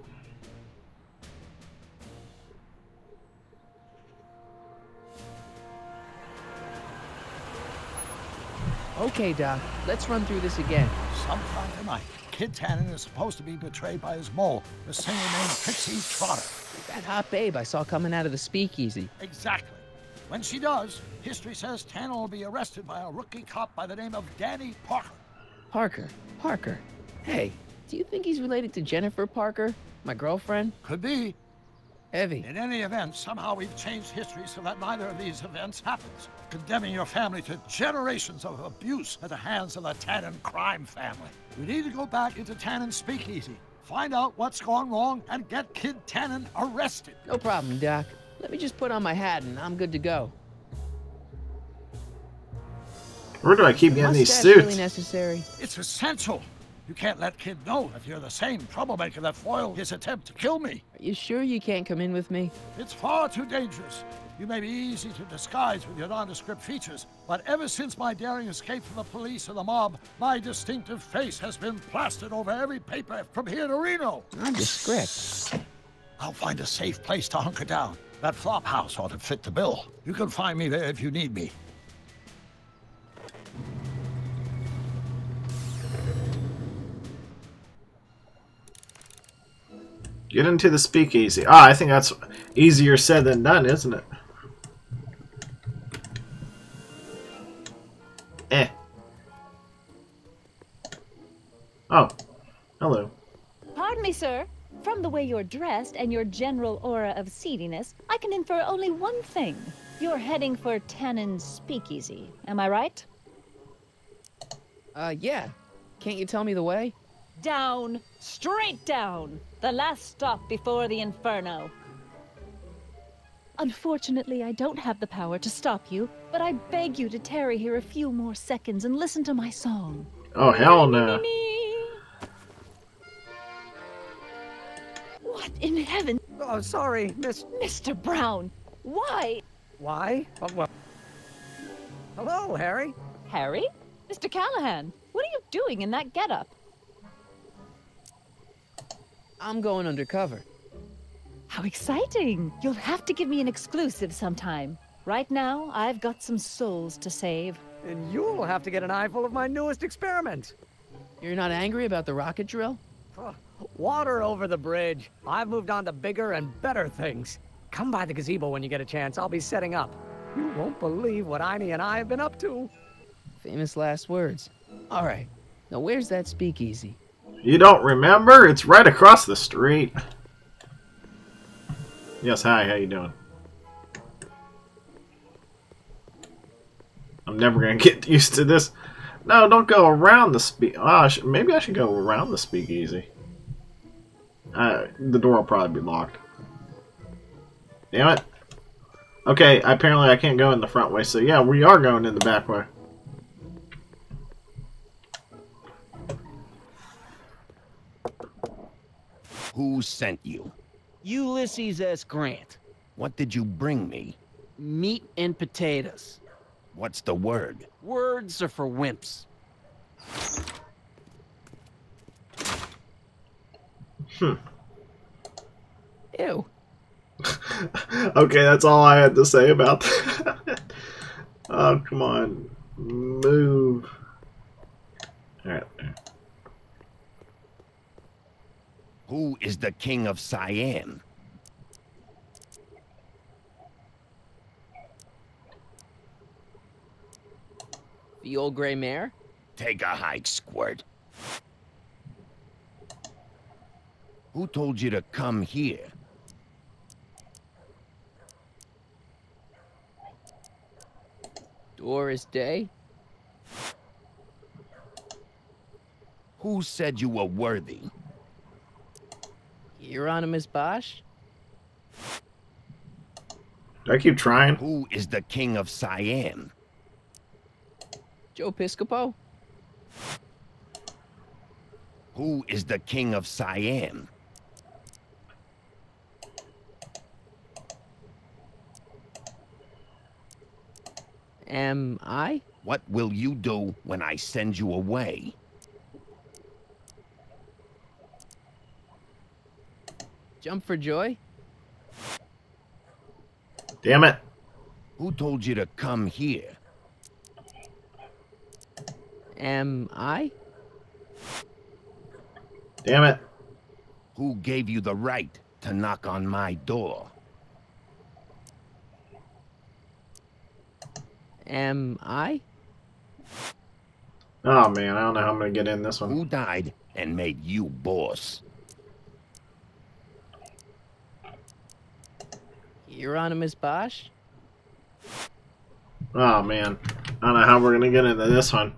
Okay, Doc. Let's run through this again. Sometime tonight, Kid Tannen is supposed to be betrayed by his mole, the singer named Pixie Trotter. That hot babe I saw coming out of the speakeasy. Exactly. When she does, history says Tannen will be arrested by a rookie cop by the name of Danny Parker. Parker. Hey, do you think he's related to Jennifer Parker, my girlfriend? Could be. Heavy. In any event, somehow we've changed history so that neither of these events happens, condemning your family to generations of abuse at the hands of the Tannen crime family. We need to go back into Tannen's speakeasy, find out what's gone wrong, and get Kid Tannen arrested. No problem, Doc. Let me just put on my hat and I'm good to go. Where do I keep getting these Mustache suits? really necessary? It's essential. You can't let Kid know that you're the same troublemaker that foiled his attempt to kill me. Are you sure you can't come in with me? It's far too dangerous. You may be easy to disguise with your nondescript features, but ever since my daring escape from the police and the mob, my distinctive face has been plastered over every paper from here to Reno. Nondescript. I'll find a safe place to hunker down. That flop house ought to fit the bill. You can find me there if you need me. Get into the speakeasy. Ah, I think that's easier said than done, isn't it? Oh, hello. Pardon me, sir. From the way you're dressed and your general aura of seediness, I can infer only one thing. You're heading for Tannen's speakeasy. Am I right? Yeah. Can't you tell me the way? Down. Straight down. The last stop before the inferno. Unfortunately, I don't have the power to stop you, but I beg you to tarry here a few more seconds and listen to my song. Oh, hell no. What in heaven? Oh, sorry, Mr. Brown, why? Why? Well... Hello, Harry. Harry? Mr. Callahan, what are you doing in that getup? I'm going undercover. How exciting! You'll have to give me an exclusive sometime. Right now, I've got some souls to save. And you'll have to get an eyeful of my newest experiment. You're not angry about the rocket drill? Water over the bridge. I've moved on to bigger and better things. Come by the gazebo when you get a chance. I'll be setting up. You won't believe what Einie and I have been up to. Famous last words. All right. Now where's that speakeasy? You don't remember? It's right across the street. Yes, hi. How you doing? I'm never gonna get used to this. No, don't go around the maybe I should go around the speakeasy. The door will probably be locked. Damn it. Okay, apparently I can't go in the front way, so yeah, we are going in the back way. Who sent you? Ulysses S. Grant. What did you bring me? Meat and potatoes. What's the word? Words are for wimps. Ew. Okay, that's all I had to say about that. Oh, come on. Move. Alright. Who is the king of Siam? The old gray mare? Take a hike, Squirt. Who told you to come here? Doris Day? Who said you were worthy? Hieronymus Bosch? Do I keep trying? Who is the king of Siam? Joe Piscopo? Who is the king of Siam? Am I? What will you do when I send you away? Jump for joy? Damn it. Who told you to come here? Am I? Damn it. Who gave you the right to knock on my door? Am I? Oh man, I don't know how I'm gonna get in this one. Who died and made you boss? Hieronymus Bosch? Oh man, I don't know how we're gonna get into this one.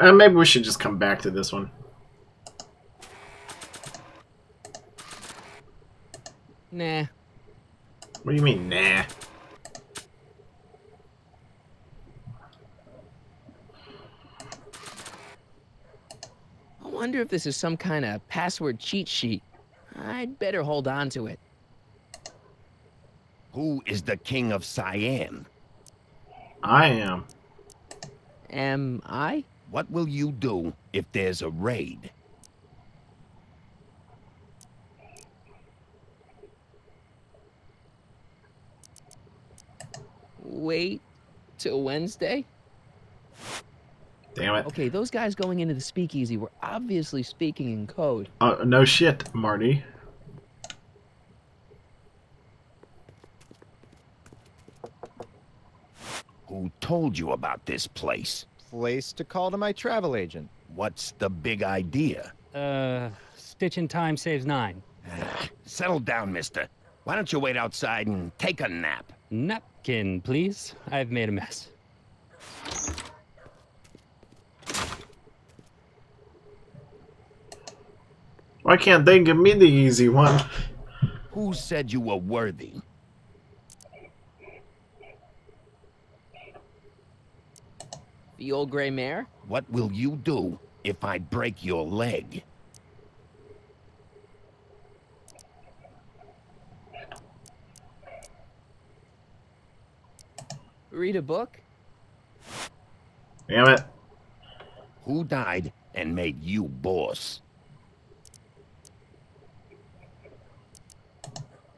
Maybe we should just come back to this one. Nah. What do you mean, nah? I wonder if this is some kind of password cheat sheet. I'd better hold on to it. Who is the king of Siam? I am. Am I? What will you do if there's a raid? Wait till Wednesday? Damn it. Okay, those guys going into the speakeasy were obviously speaking in code. No shit, Marty. Who told you about this place? Place to call to my travel agent. What's the big idea? Stitch in time saves 9. Settle down, mister. Why don't you wait outside and take a nap? Napkin, please. I've made a mess. Why can't they give me the easy one? Who said you were worthy? The old gray mare? What will you do if I break your leg? Read a book? Damn it. Who died and made you boss?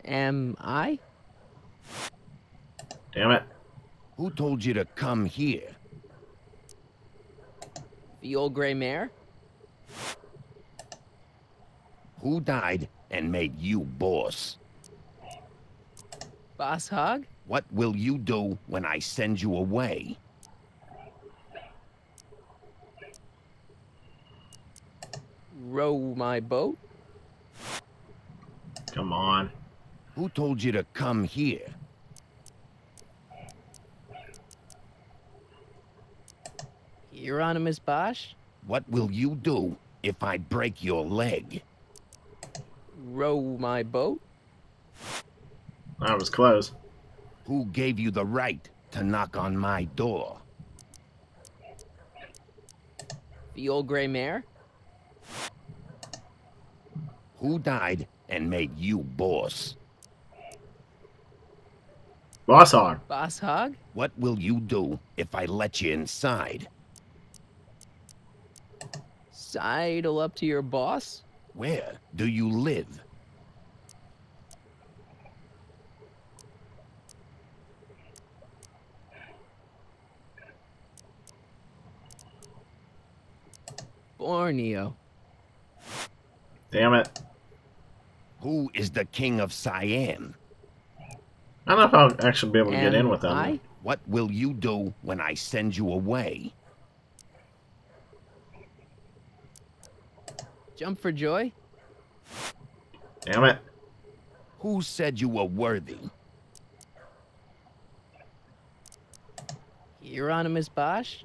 Am I? Damn it. Who told you to come here? The old gray mare? Who died and made you boss? Boss Hog? What will you do when I send you away? Row my boat? Come on. Who told you to come here? Hieronymus Bosch? What will you do if I break your leg? Row my boat? That was close. Who gave you the right to knock on my door? The old gray mare? Who died and made you boss? Boss Hog. Boss Hog? What will you do if I let you inside? Sidle up to your boss? Where do you live? Borneo. Damn it. Who is the king of Siam? I don't know if I'll actually be able to get in with them. What will you do when I send you away? Jump for joy? Damn it. Who said you were worthy? Hieronymus Bosch?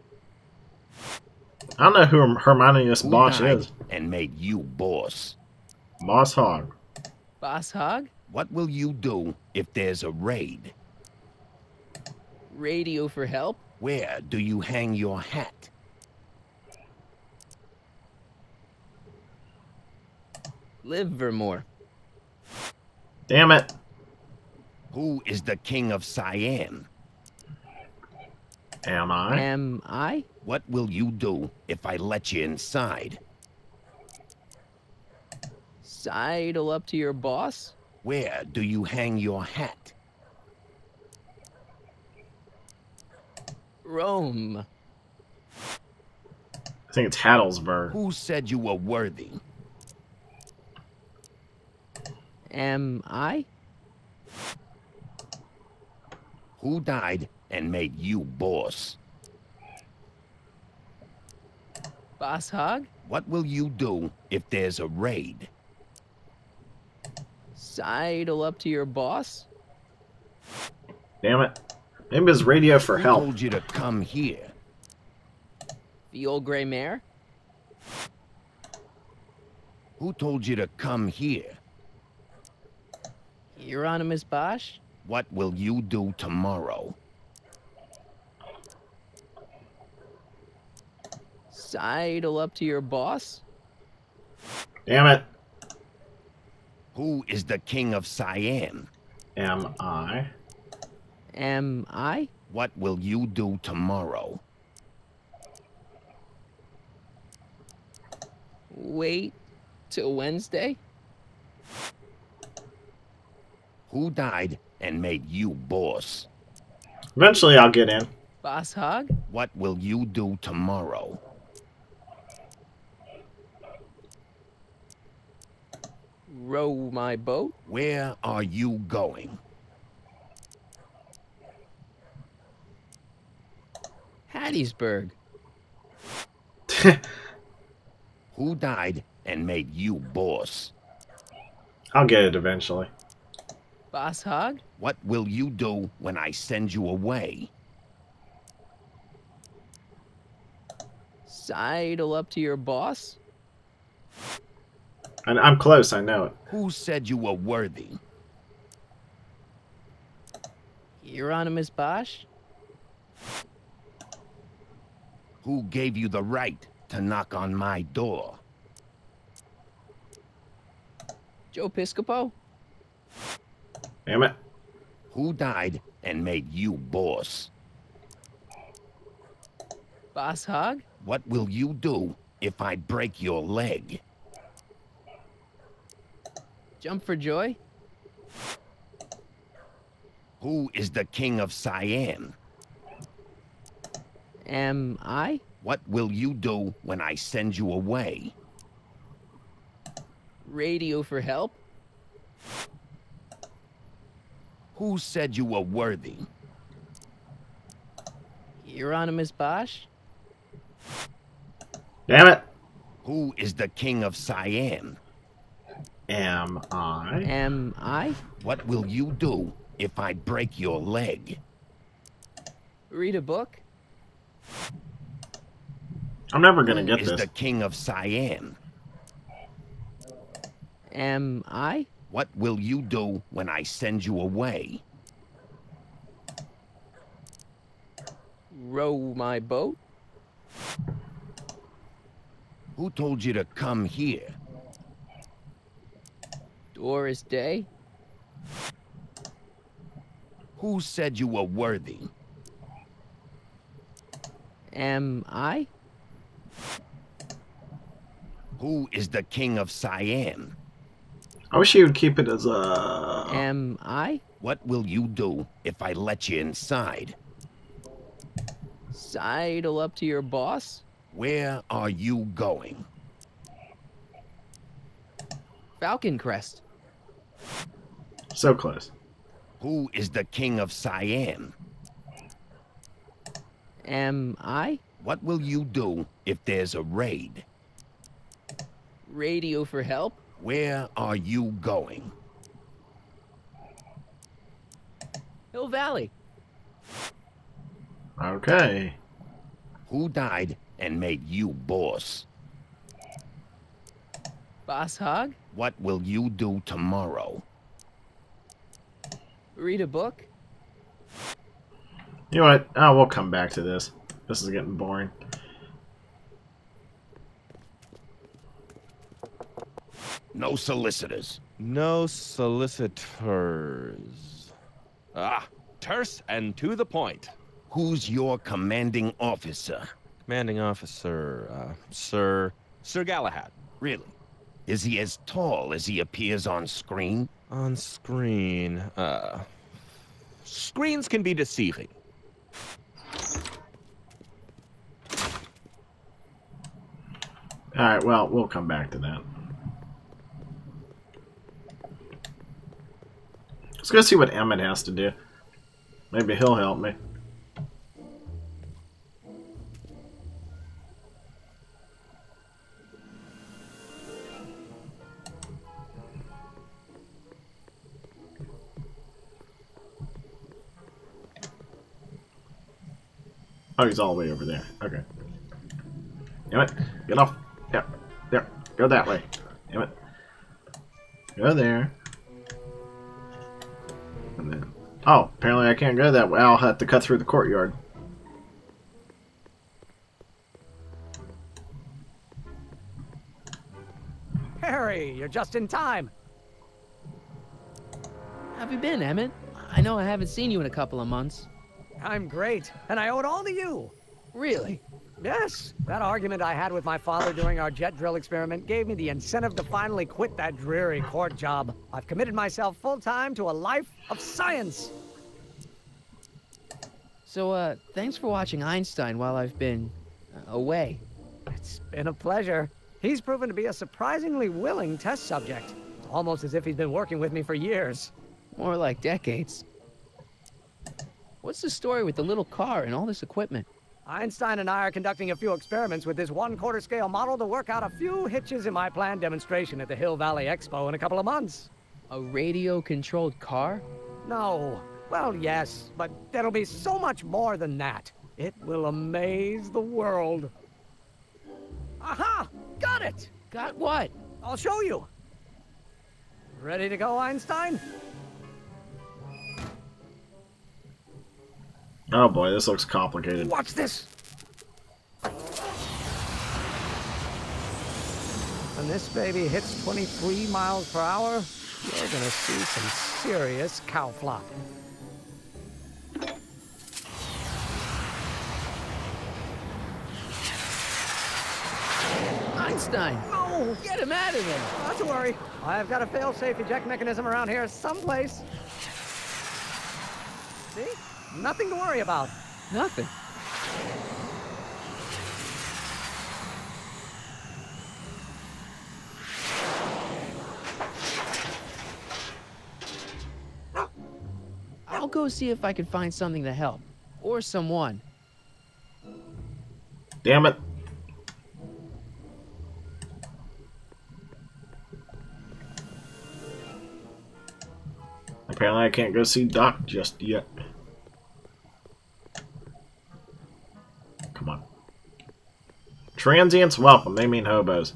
I don't know who Hermionius Bosch died is. And made you boss? Boss Hog. Boss Hog? What will you do if there's a raid? Radio for help? Where do you hang your hat? Livermore. Damn it. Who is the king of Siam? Am I? Am I? What will you do if I let you inside? Sidle up to your boss? Where do you hang your hat? Rome. I think it's Haddlesburg. Who said you were worthy? Am I? Who died and made you boss? Boss Hog? What will you do if there's a raid? Sidle up to your boss? Damn it. Maybe it's radio for Who help. told you to come here? The old gray mare? Who told you to come here? Hieronymus Bosch? What will you do tomorrow? Sidle up to your boss? Damn it. Who is the king of Siam? Am I? Am I? What will you do tomorrow? Wait till Wednesday? Who died and made you boss? Eventually I'll get in. Boss Hog? What will you do tomorrow? Row my boat? Where are you going? Hattiesburg. Who died and made you boss? I'll get it eventually. Boss Hog? What will you do when I send you away? Sidle up to your boss? And I'm close, I know it. Who said you were worthy? Hieronymus Bosch? Who gave you the right to knock on my door? Joe Piscopo? Damn it. Who died and made you boss? Boss Hogg? What will you do if I break your leg? Jump for joy? Who is the king of Siam? Am I? What will you do when I send you away? Radio for help? Who said you were worthy? Hieronymus Bosch? Damn it. Who is the king of Siam? Am I? Am I? What will you do if I break your leg? Read a book? I'm never gonna get Who this. is the king of Siam? Am I? What will you do when I send you away? Row my boat? Who told you to come here? Doris Day? Who said you were worthy? Am I? Who is the king of Siam? I wish you would keep it as a... Am I? What will you do if I let you inside? Sidle up to your boss? Where are you going? Falcon Crest. So close. Who is the king of Siam? Am I? What will you do if there's a raid? Radio for help? Where are you going? Hill Valley. Okay. Who died and made you boss? Boss Hogg? What will you do tomorrow? Read a book? You know what? Oh, we'll come back to this. This is getting boring. No solicitors. No solicitors. Ah, terse and to the point. Who's your commanding officer? Commanding officer, Sir Galahad. Really? Is he as tall as he appears on screen? On screen, screens can be deceiving. Alright, well, we'll come back to that. Let's go see what Emmett has to do. Maybe he'll help me. Oh, he's all the way over there. Okay. Damn it. Get off. Yeah. There. Go that way. Damn it. Go there. And then... Oh, apparently I can't go that way. I'll have to cut through the courtyard. Harry, you're just in time. How have you been, Emmett? I know I haven't seen you in a couple of months. I'm great, and I owe it all to you. Really? Yes. That argument I had with my father during our jet drill experiment gave me the incentive to finally quit that dreary court job. I've committed myself full-time to a life of science. So, thanks for watching Einstein while I've been away. It's been a pleasure. He's proven to be a surprisingly willing test subject. It's almost as if he's been working with me for years. More like decades. What's the story with the little car and all this equipment? Einstein and I are conducting a few experiments with this 1/4 scale model to work out a few hitches in my planned demonstration at the Hill Valley Expo in a couple of months. A radio-controlled car? No. Well, yes, but there'll be so much more than that. It will amaze the world. Aha! Got it! Got what? I'll show you. Ready to go, Einstein? Oh boy, this looks complicated. Watch this! When this baby hits 23 miles per hour, you're gonna see some serious cow flop. Einstein! No! Get him out of there! Not to worry. I've got a fail-safe eject mechanism around here someplace. See? Nothing to worry about. Nothing. I'll go see if I can find something to help. Or someone. Damn it. Apparently I can't go see Doc just yet. Come on. Transients welcome. They mean hobos.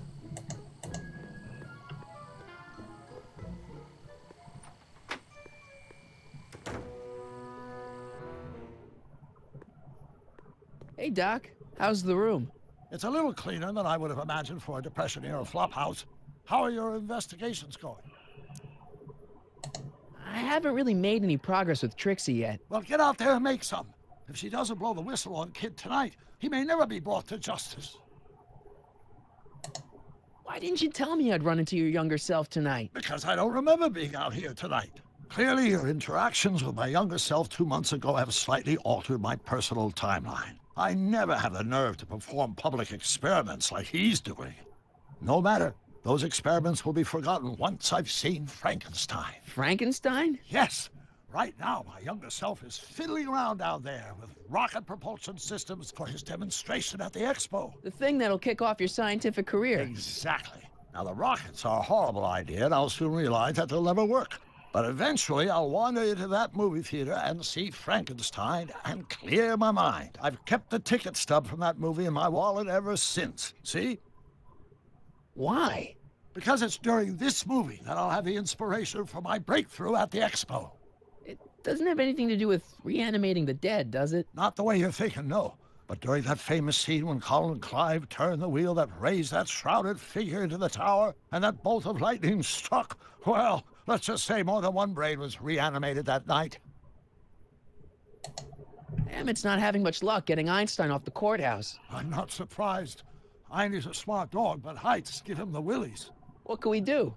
Hey, Doc. How's the room? It's a little cleaner than I would have imagined for a Depression-era flophouse. How are your investigations going? I haven't really made any progress with Trixie yet. Well, get out there and make some. If she doesn't blow the whistle on Kid tonight, he may never be brought to justice. Why didn't you tell me I'd run into your younger self tonight? Because I don't remember being out here tonight. Clearly, your interactions with my younger self 2 months ago have slightly altered my personal timeline. I never have the nerve to perform public experiments like he's doing. No matter. Those experiments will be forgotten once I've seen Frankenstein. Frankenstein? Yes. Right now, my younger self is fiddling around down there with rocket propulsion systems for his demonstration at the expo. The thing that'll kick off your scientific career. Exactly. Now, the rockets are a horrible idea, and I'll soon realize that they'll never work. But eventually, I'll wander into that movie theater and see Frankenstein and clear my mind. I've kept the ticket stub from that movie in my wallet ever since. See? Why? Because it's during this movie that I'll have the inspiration for my breakthrough at the expo. It doesn't have anything to do with reanimating the dead, does it? Not the way you're thinking, no. But during that famous scene when Colin Clive turned the wheel that raised that shrouded figure into the tower, and that bolt of lightning struck, well, let's just say more than one brain was reanimated that night. Emmett's not having much luck getting Einstein off the courthouse. I'm not surprised. Einstein's a smart dog, but heights give him the willies. What can we do?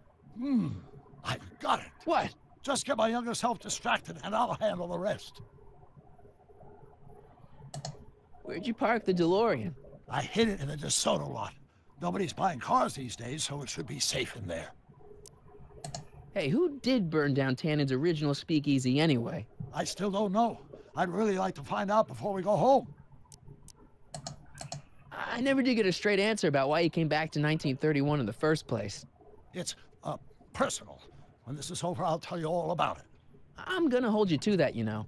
I've got it. What? Just get my younger self distracted, and I'll handle the rest. Where'd you park the DeLorean? I hid it in the DeSoto lot. Nobody's buying cars these days, so it should be safe in there. Hey, who did burn down Tannen's original speakeasy anyway? I still don't know. I'd really like to find out before we go home. I never did get a straight answer about why he came back to 1931 in the first place. It's, personal. When this is over, I'll tell you all about it. I'm gonna hold you to that, you know.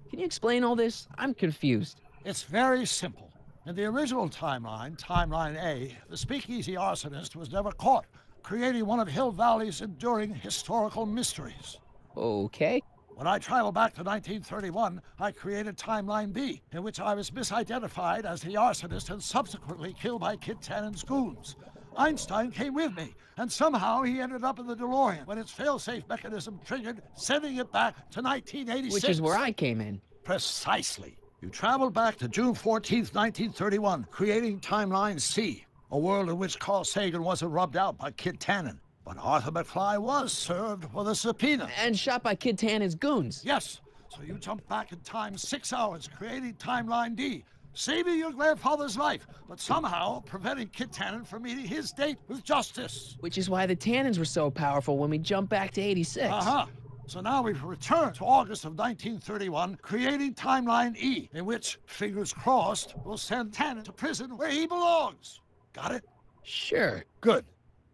Can you explain all this? I'm confused. It's very simple. In the original timeline, Timeline A, the speakeasy arsonist was never caught, creating one of Hill Valley's enduring historical mysteries. Okay. When I traveled back to 1931, I created Timeline B, in which I was misidentified as the arsonist and subsequently killed by Kid Tannen's goons. Einstein came with me, and somehow he ended up in the DeLorean when its fail-safe mechanism triggered, sending it back to 1986. Which is where I came in. Precisely. You traveled back to June 14th, 1931, creating Timeline C, a world in which Carl Sagan wasn't rubbed out by Kid Tannen. But Arthur McFly was served with a subpoena. And shot by Kid Tannen's goons. Yes. So you jumped back in time 6 hours, creating Timeline D, saving your grandfather's life, but somehow preventing Kid Tannen from meeting his date with justice. Which is why the Tannens were so powerful when we jumped back to 86. Uh-huh. So now we've returned to August of 1931, creating Timeline E, in which, fingers crossed, we'll send Tannen to prison where he belongs. Got it? Sure. Good.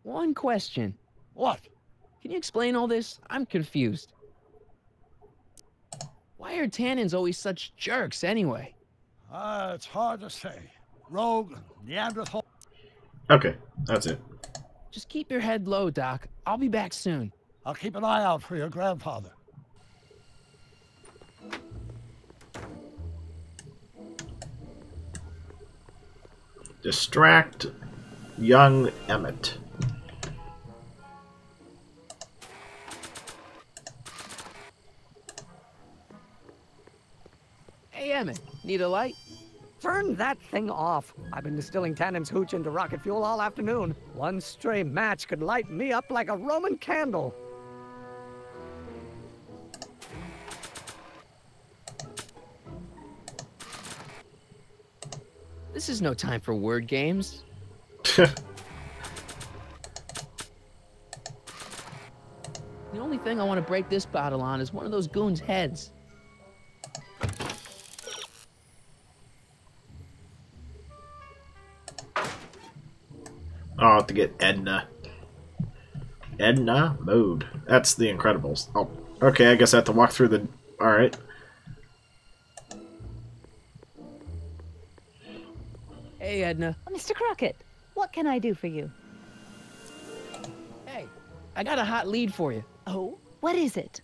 One question. What? Can you explain all this? I'm confused. Why are Tannens always such jerks anyway? It's hard to say. Rogue, Neanderthal... Okay, that's it. Just keep your head low, Doc. I'll be back soon. I'll keep an eye out for your grandfather. Distract young Emmett. Hey, Emmett, need a light? Turn that thing off. I've been distilling Tannen's hooch into rocket fuel all afternoon. One stray match could light me up like a Roman candle. This is no time for word games. The only thing I want to break this bottle on is one of those goons' heads. I'll have to get Edna. Edna mode. That's the Incredibles. Oh, okay, I guess I have to walk through the... Alright. Hey, Edna. Mr. Crockett, what can I do for you? Hey, I got a hot lead for you. Oh? What is it?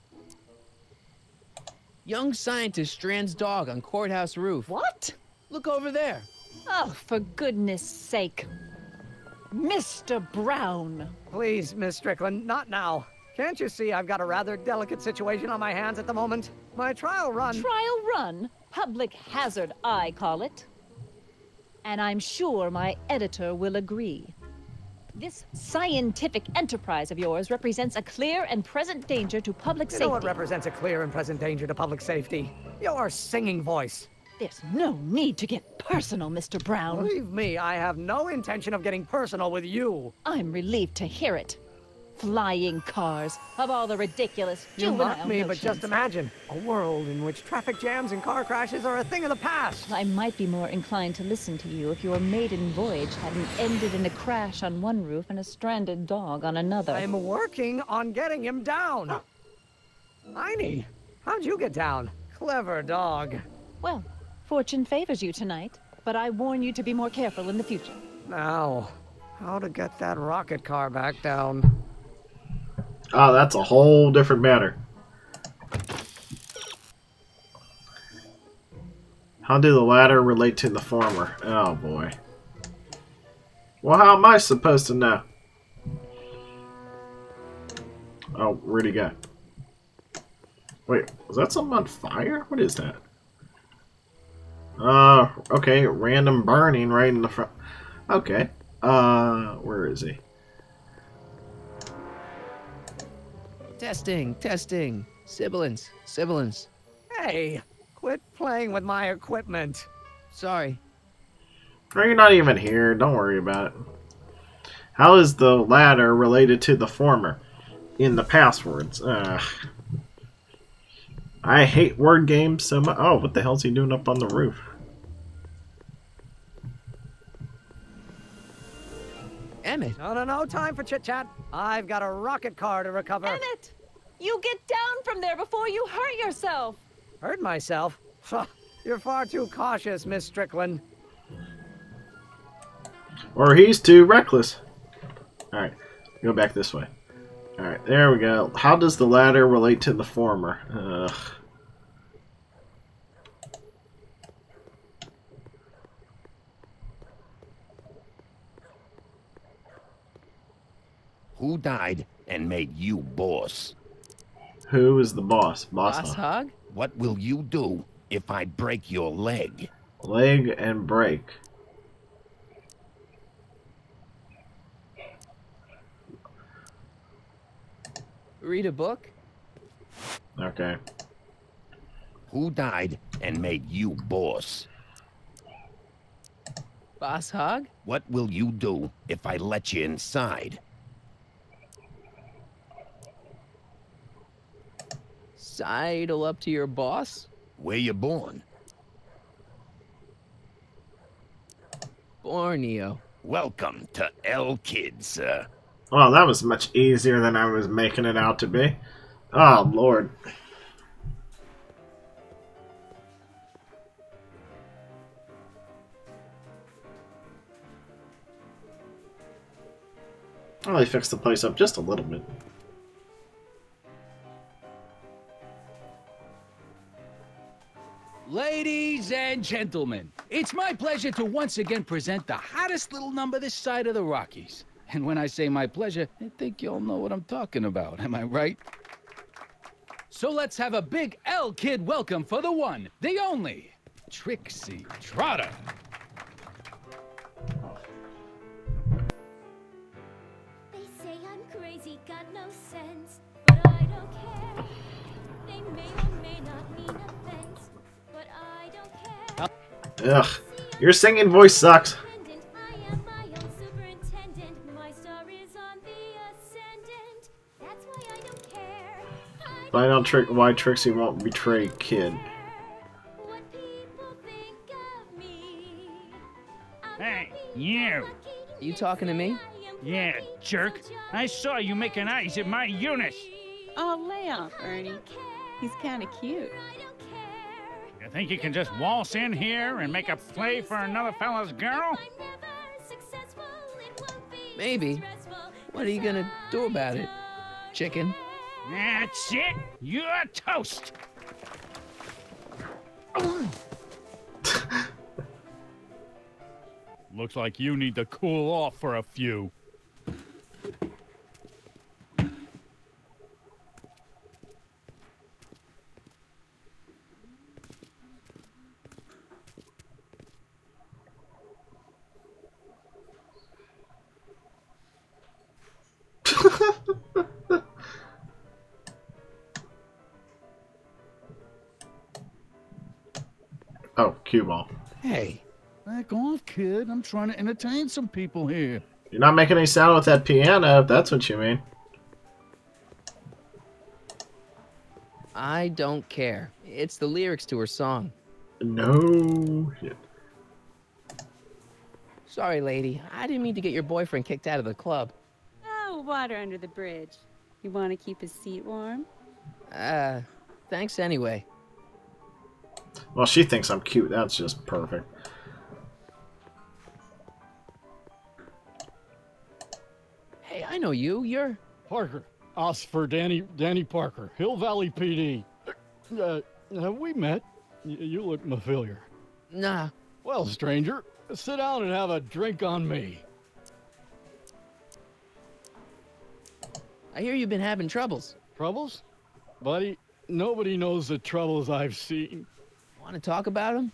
Young scientist strands dog on courthouse roof. What? Look over there. Oh, for goodness sake. Mr. Brown. Please, Miss Strickland, not now. Can't you see I've got a rather delicate situation on my hands at the moment? My trial run... Trial run? Public hazard, I call it. And I'm sure my editor will agree. This scientific enterprise of yours represents a clear and present danger to public safety. You know what represents a clear and present danger to public safety? Your singing voice. There's no need to get personal, Mr. Brown. Believe me, I have no intention of getting personal with you. I'm relieved to hear it. Flying cars, of all the ridiculous You mock me, notions. but just imagine a world in which traffic jams and car crashes are a thing of the past. I might be more inclined to listen to you if your maiden voyage hadn't ended in a crash on one roof and a stranded dog on another. I'm working on getting him down. Heine, how'd you get down? Clever dog. Well, fortune favors you tonight, but I warn you to be more careful in the future. Now, how to get that rocket car back down? Oh, that's a whole different matter. How do the latter relate to the former? Oh boy. Well, how am I supposed to know? Oh, where'd he go? Wait, was that something on fire? What is that? Okay, random burning right in the front. Okay. Where is he? Testing. Sibilance. Hey, quit playing with my equipment. Sorry. You're not even here. Don't worry about it. How is the latter related to the former? In the passwords. I hate word games so much. Oh, what the hell's he doing up on the roof? Emmett. No time for chit-chat. I've got a rocket car to recover. Emmett! You get down from there before you hurt yourself! Hurt myself? You're far too cautious, Miss Strickland. Or he's too reckless. Alright, go back this way. Alright, there we go. How does the latter relate to the former? Ugh. Who died and made you boss? Who is the boss? Boss Hog? What will you do if I break your leg? Leg and break. Read a book? Okay. Who died and made you boss? Boss Hog? What will you do if I let you inside? Sidle up to your boss? Where you born? Borneo. Welcome to El Kid, sir. Well, that was much easier than I was making it out to be. Oh, Lord. Well, they fixed the place up just a little bit. Ladies and gentlemen, it's my pleasure to once again present the hottest little number this side of the Rockies. And when I say my pleasure, I think you'll know what I'm talking about, am I right? So let's have a big L-Kid welcome for the one, the only, Trixie Trotter. They say I'm crazy, got no sense, but I don't care. They may or may not mean offense, but I don't care. Ugh, your singing voice sucks. I am my own superintendent. My star is on the ascendant. That's why I don't care. Find out why Trixie won't betray Kid. Hey, you! You talking to me? Yeah, jerk. I saw you making eyes at my Eunice. Oh, lay off, Ernie. He's kind of cute. You think you can just waltz in here and make a play for another fella's girl? Maybe. What are you gonna do about it, chicken? That's it. You're toast. Looks like you need to cool off for a few. Oh, cue ball. Hey, back off, kid. I'm trying to entertain some people here. You're not making any sound with that piano, if that's what you mean. I don't care. It's the lyrics to her song. No shit. Sorry, lady. I didn't mean to get your boyfriend kicked out of the club. Oh, water under the bridge. You want to keep his seat warm? Thanks anyway. Well, she thinks I'm cute. That's just perfect. Hey, I know you. You're... Parker. Oscar Danny Parker. Hill Valley PD. Have we met? You look familiar. Nah. Well, stranger, sit down and have a drink on me. I hear you've been having troubles. Troubles? Buddy, nobody knows the troubles I've seen. Want to talk about them?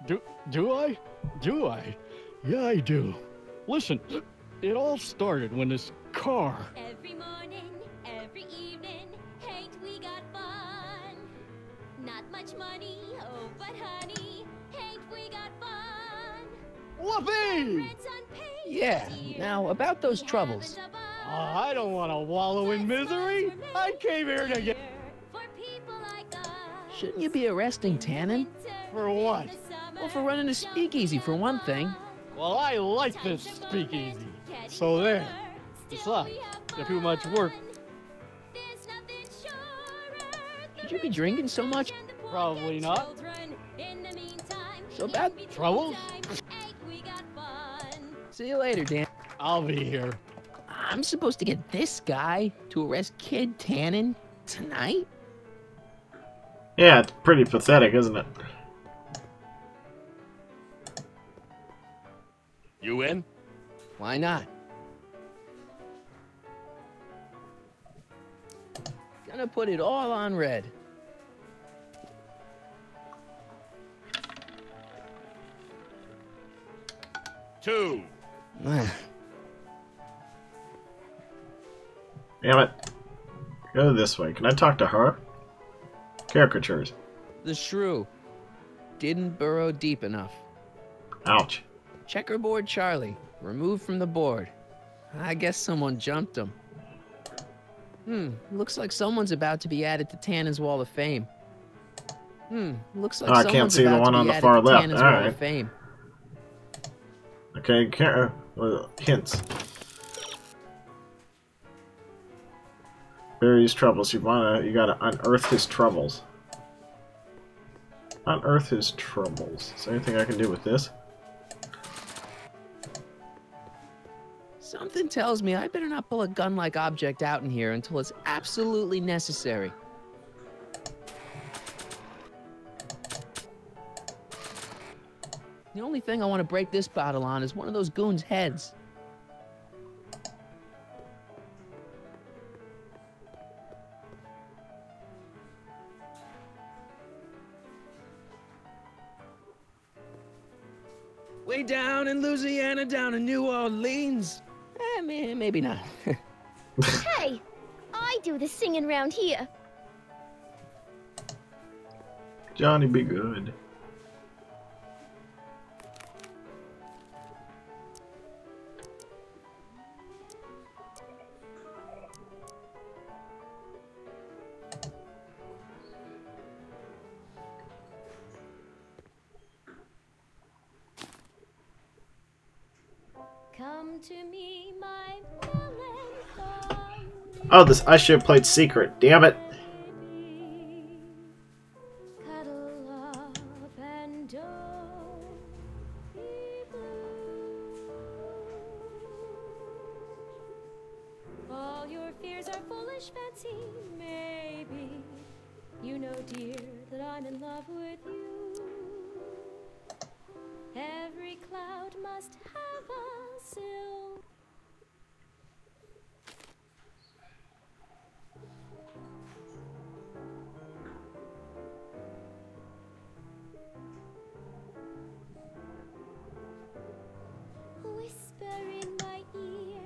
Do I? Do I? Yeah, I do. Listen, it all started when this car... Every morning, every evening, ain't we got fun? Not much money, oh, but honey, ain't we got fun? Whoopee! Yeah. Now, about those troubles. Oh, I don't want to wallow in misery. I came here to get... Shouldn't you be arresting Tannen? For what? Well, for running a speakeasy, for one thing. Well, I like this speakeasy. So there. Besides, too much work. Should you be drinking so much? Probably not. So bad troubles? See you later, Dan. I'll be here. I'm supposed to get this guy to arrest Kid Tannen tonight? Yeah, it's pretty pathetic, isn't it? You in? Why not? Gonna put it all on red. Two. Damn it. Go this way. Can I talk to her? Caricatures. The shrew didn't burrow deep enough. Ouch. Checkerboard Charlie, removed from the board. I guess someone jumped him. Looks like someone's about to be added to Tannen's Wall of Fame. Looks like I can't see the one on the far left. All right. of Fame. Okay, hints. Various troubles. You gotta unearth his troubles. Unearth his troubles. Is there anything I can do with this? Something tells me I better not pull a gun-like object out in here until it's absolutely necessary. The only thing I want to break this bottle on is one of those goons' heads. Way down in Louisiana, down in New Orleans. Maybe not. Hey, I do the singing round here. Johnny, be good. Come to me, my melancholy. Oh, this I should have played Secret. Damn it. Cuddle up and don't be blue. All your fears are foolish fancy, maybe. You know, dear, that I'm in love with you. Every cloud must have a silver. Whisper in my ear,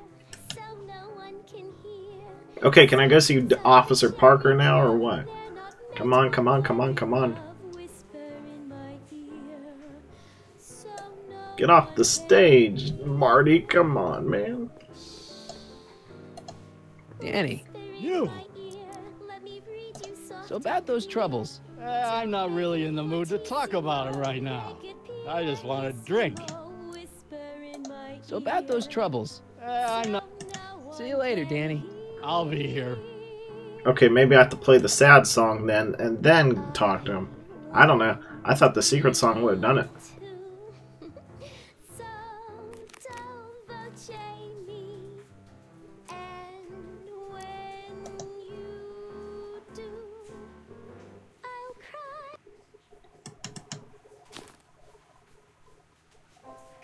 so no one can hear. Okay, can I go see Officer Parker now or what? Come on, come on, come on, come on. Get off the stage, Marty. Come on, man. Danny. You! So about those troubles. I'm not really in the mood to talk about it right now. I just want a drink. So about those troubles. I'm not... See you later, Danny. I'll be here. Okay, maybe I have to play the sad song then, and then talk to him. I don't know. I thought the secret song would have done it.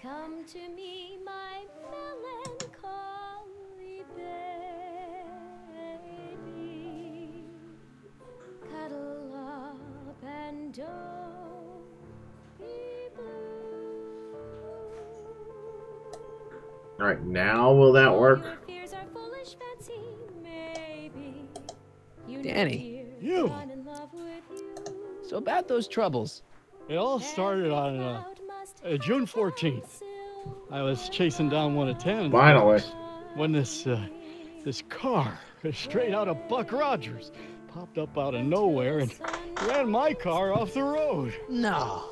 Come to me, my melancholy baby. Cuddle up and don't be blue. Alright, now will that work? Fears are foolish fancy, maybe. Danny. You! So about those troubles. It all started on June 14th. I was chasing down one of Tannen's Finally. when this car, straight out of Buck Rogers, popped up out of nowhere and ran my car off the road. No.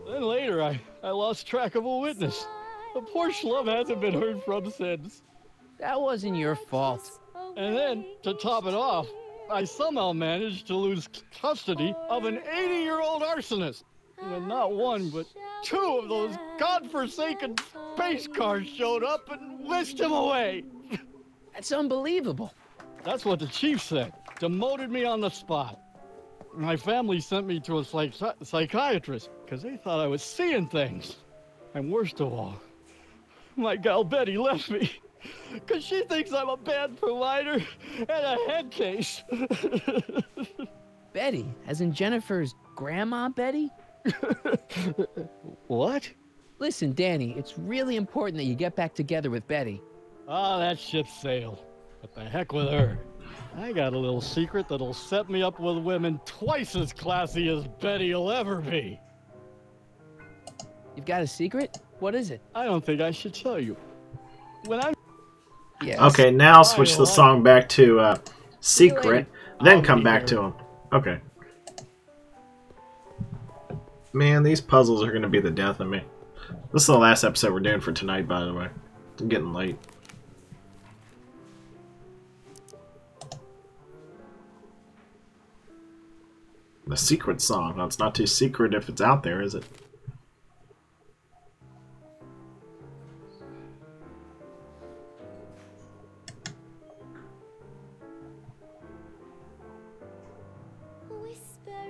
Then later, I lost track of a witness. The poor schlub hasn't been heard from since. That wasn't your fault. And then, to top it off, I somehow managed to lose custody of an 80-year-old arsonist. When not one, but two of those godforsaken space cars showed up and whisked him away. That's unbelievable. That's what the chief said. Demoted me on the spot. My family sent me to a psychiatrist because they thought I was seeing things. And worst of all, my gal Betty left me because she thinks I'm a bad provider and a head case. Betty, as in Jennifer's grandma Betty? What? Listen, Danny, it's really important that you get back together with Betty. Ah, that ship sailed. What the heck with her? I got a little secret that'll set me up with women twice as classy as Betty'll ever be. You've got a secret? What is it? I don't think I should tell you. When I'm... Yes. Okay, now switch the song back to Secret, then come back to him. Okay. Man, these puzzles are going to be the death of me. This is the last episode we're doing for tonight, by the way. It's getting late. The secret song. Now, it's not too secret if it's out there, is it?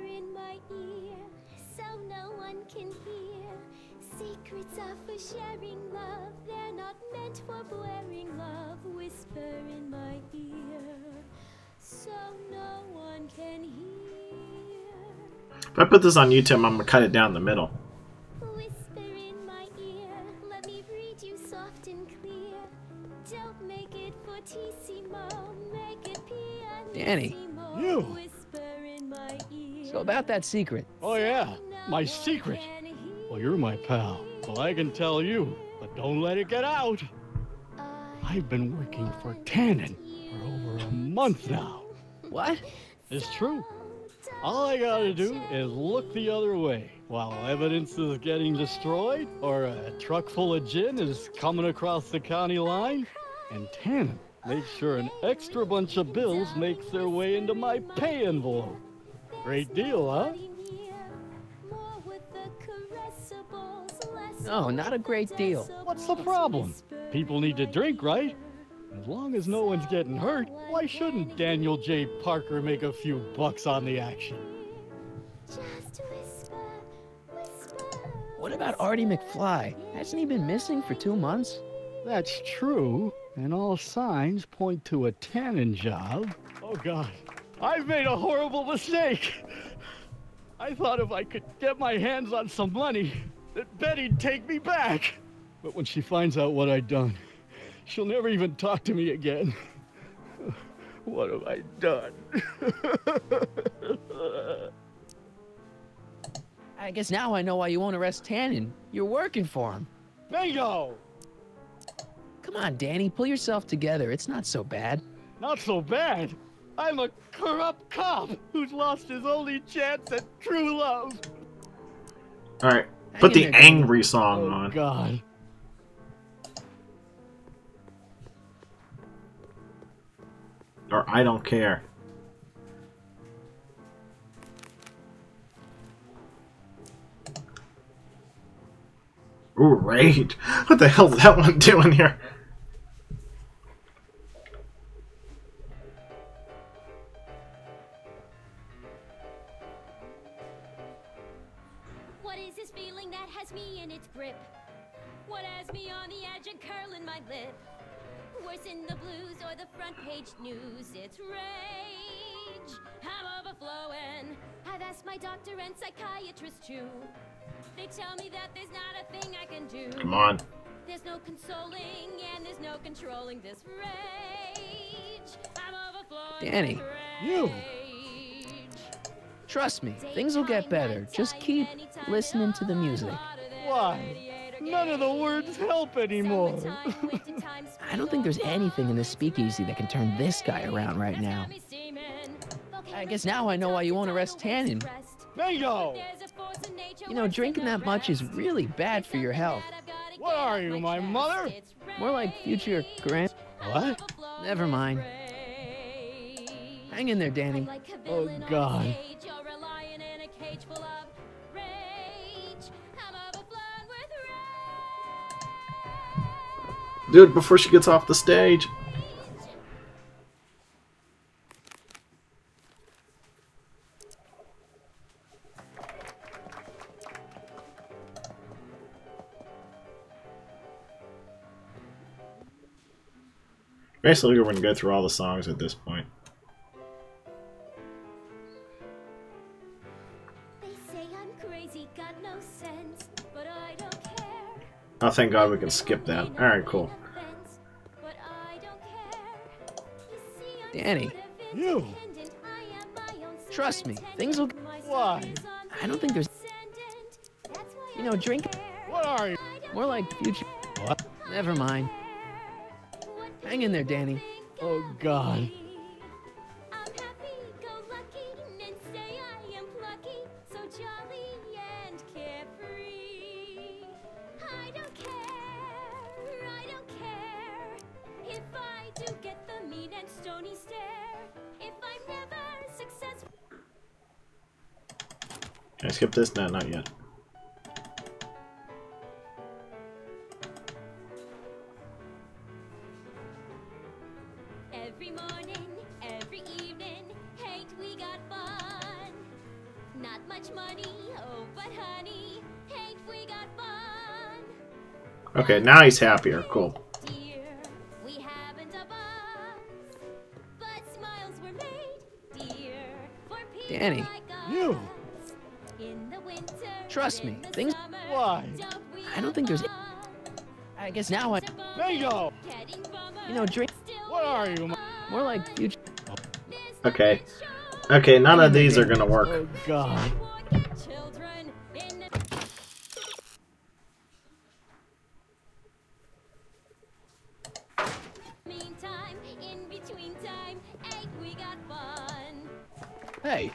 in my ear, so no one can hear. Secrets are for sharing love, they're not meant for blaring love. Whisper in my ear, so no one can hear. If I put this on YouTube, I'm gonna cut it down the middle. Whisper in my ear, let me read you soft and clear. Don't make it fortissimo, make it pianissimo. Danny. You. Whisper in my ear. So about that secret. Oh yeah, my secret. Well, you're my pal, so I can tell you, but don't let it get out. I've been working for Tannen for over a month now. What? It's true. All I gotta do is look the other way while evidence is getting destroyed or a truck full of gin is coming across the county line, and Tannen makes sure an extra bunch of bills makes their way into my pay envelope. Great deal, huh? No, not a great deal. What's the problem? People need to drink, right? As long as no one's getting hurt, why shouldn't Daniel J. Parker make a few bucks on the action? What about Artie McFly? Hasn't he been missing for 2 months? That's true, and all signs point to a Tannen job. Oh God, I've made a horrible mistake. I thought if I could get my hands on some money, that Betty'd take me back. But when she finds out what I'd done, she'll never even talk to me again. What have I done? I guess now I know why you won't arrest Tannen. You're working for him. Bingo! Come on, Danny, pull yourself together. It's not so bad. Not so bad. I'm a corrupt cop who's lost his only chance at true love. Alright, put the angry song on. Oh God. Or I don't care. Ooh, rage. What the hell is that one doing here? What is this feeling that has me in its grip? What has me on the edge and curling my lip? Worse in the blues or the front page news, it's rage. I'm overflowing. I've asked my doctor and psychiatrist too. They tell me that there's not a thing I can do. Come on. There's no consoling and there's no controlling this rage. I'm overflowing. Danny. You. Trust me, things will get better. Just keep listening to the music. Why? None of the words help anymore. I don't think there's anything in this speakeasy that can turn this guy around right now. I guess now I know why you won't arrest Tannen. Bingo! You know, drinking that much is really bad for your health. What are you, my mother? More like future grand... What? Never mind. Hang in there, Danny. Oh, God. Do it before she gets off the stage. Basically, we're going to go through all the songs at this point. They say I'm crazy, got no sense, but I don't care. Oh, thank God we can skip that. Alright, cool. Danny. You. Trust me, things will... Why? I don't think there's... You know, drink... What are you? More like future... What? Never mind. Hang in there, Danny. Oh, God. Can I skip this? No, not yet. Every morning, every evening, ain't we got fun? much money, oh, but honey, ain't we got fun? Okay, now he's happier. Cool. Dear, we haven't a bus, but smiles were made, dear, for people Danny, like us. You. In the winter, trust me, things. Why? I don't think there's. I guess now I. Bingo. You know, drink. What are you? More like future. Okay. Okay, none of these are gonna work. Oh God. children in the meantime, in between time, ain't we got fun? Hey,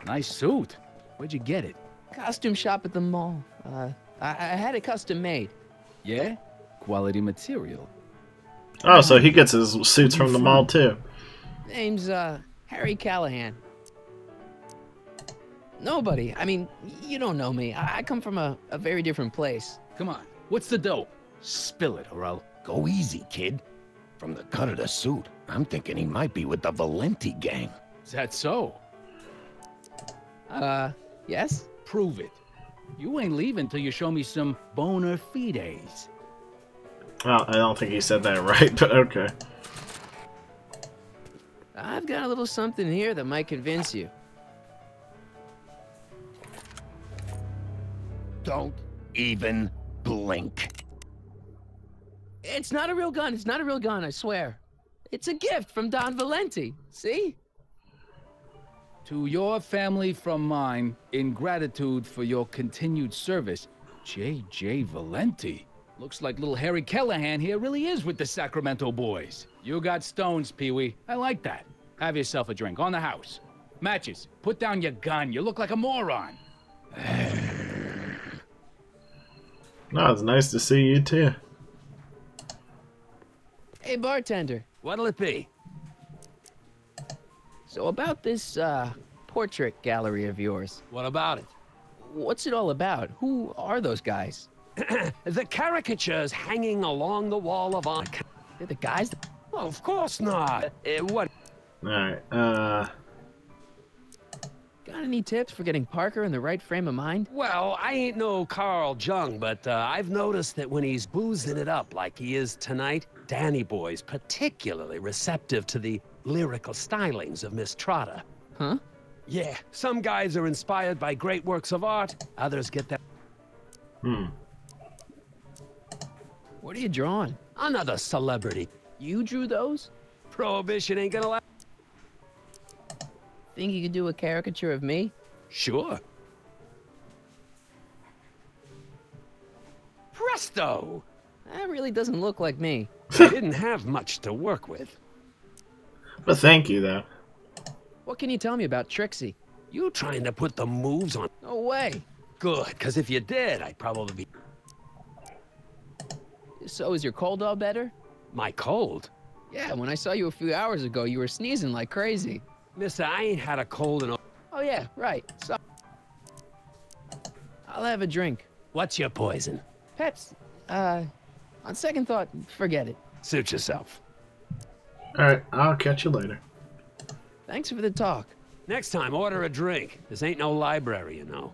nice suit. Where'd you get it? Costume shop at the mall. I had it custom made. Yeah? Quality material. Oh, so he gets his suits from the mall too. Name's Harry Callahan. Nobody. I mean, you don't know me. I come from a very different place. Come on, what's the dope? Spill it, or I'll... Go easy, kid. From the cut of the suit, I'm thinking he might be with the Valenti gang. Is that so? Yes? Prove it. You ain't leaving till you show me some bona fides. Well, I don't think he said that right, but okay. I've got a little something here that might convince you. Don't even blink. It's not a real gun. It's not a real gun, I swear. It's a gift from Don Valenti. See? To your family from mine, in gratitude for your continued service, J.J. Valenti. Looks like little Harry Callahan here really is with the Sacramento boys. You got stones, Pee-wee. I like that. Have yourself a drink on the house. Matches, put down your gun. You look like a moron. No, it's nice to see you too. Hey, bartender. What'll it be? So about this, portrait gallery of yours. What about it? What's it all about? Who are those guys? The caricatures hanging along the wall of honor. They're the guys that... Well, of course not. What? Alright, Got any tips for getting Parker in the right frame of mind? Well, I ain't no Carl Jung, but I've noticed that when he's boozing it up like he is tonight, Danny Boy's particularly receptive to the lyrical stylings of Miss Trotter. Huh? Yeah, some guys are inspired by great works of art, others get that. What are you drawing? Another celebrity. You drew those? Prohibition ain't gonna last. Think you could do a caricature of me? Sure. Presto! That really doesn't look like me. I didn't have much to work with. but thank you though. What can you tell me about Trixie? You trying to put the moves on? No way. Good, because if you did, I'd probably be... So is your cold all better? My cold? Yeah, when I saw you a few hours ago, you were sneezing like crazy. Mister, I ain't had a cold in a... Oh yeah, right. So I'll have a drink. What's your poison? Peps. On second thought, forget it. Suit yourself. Alright, I'll catch you later. Thanks for the talk. Next time, order a drink. This ain't no library, you know.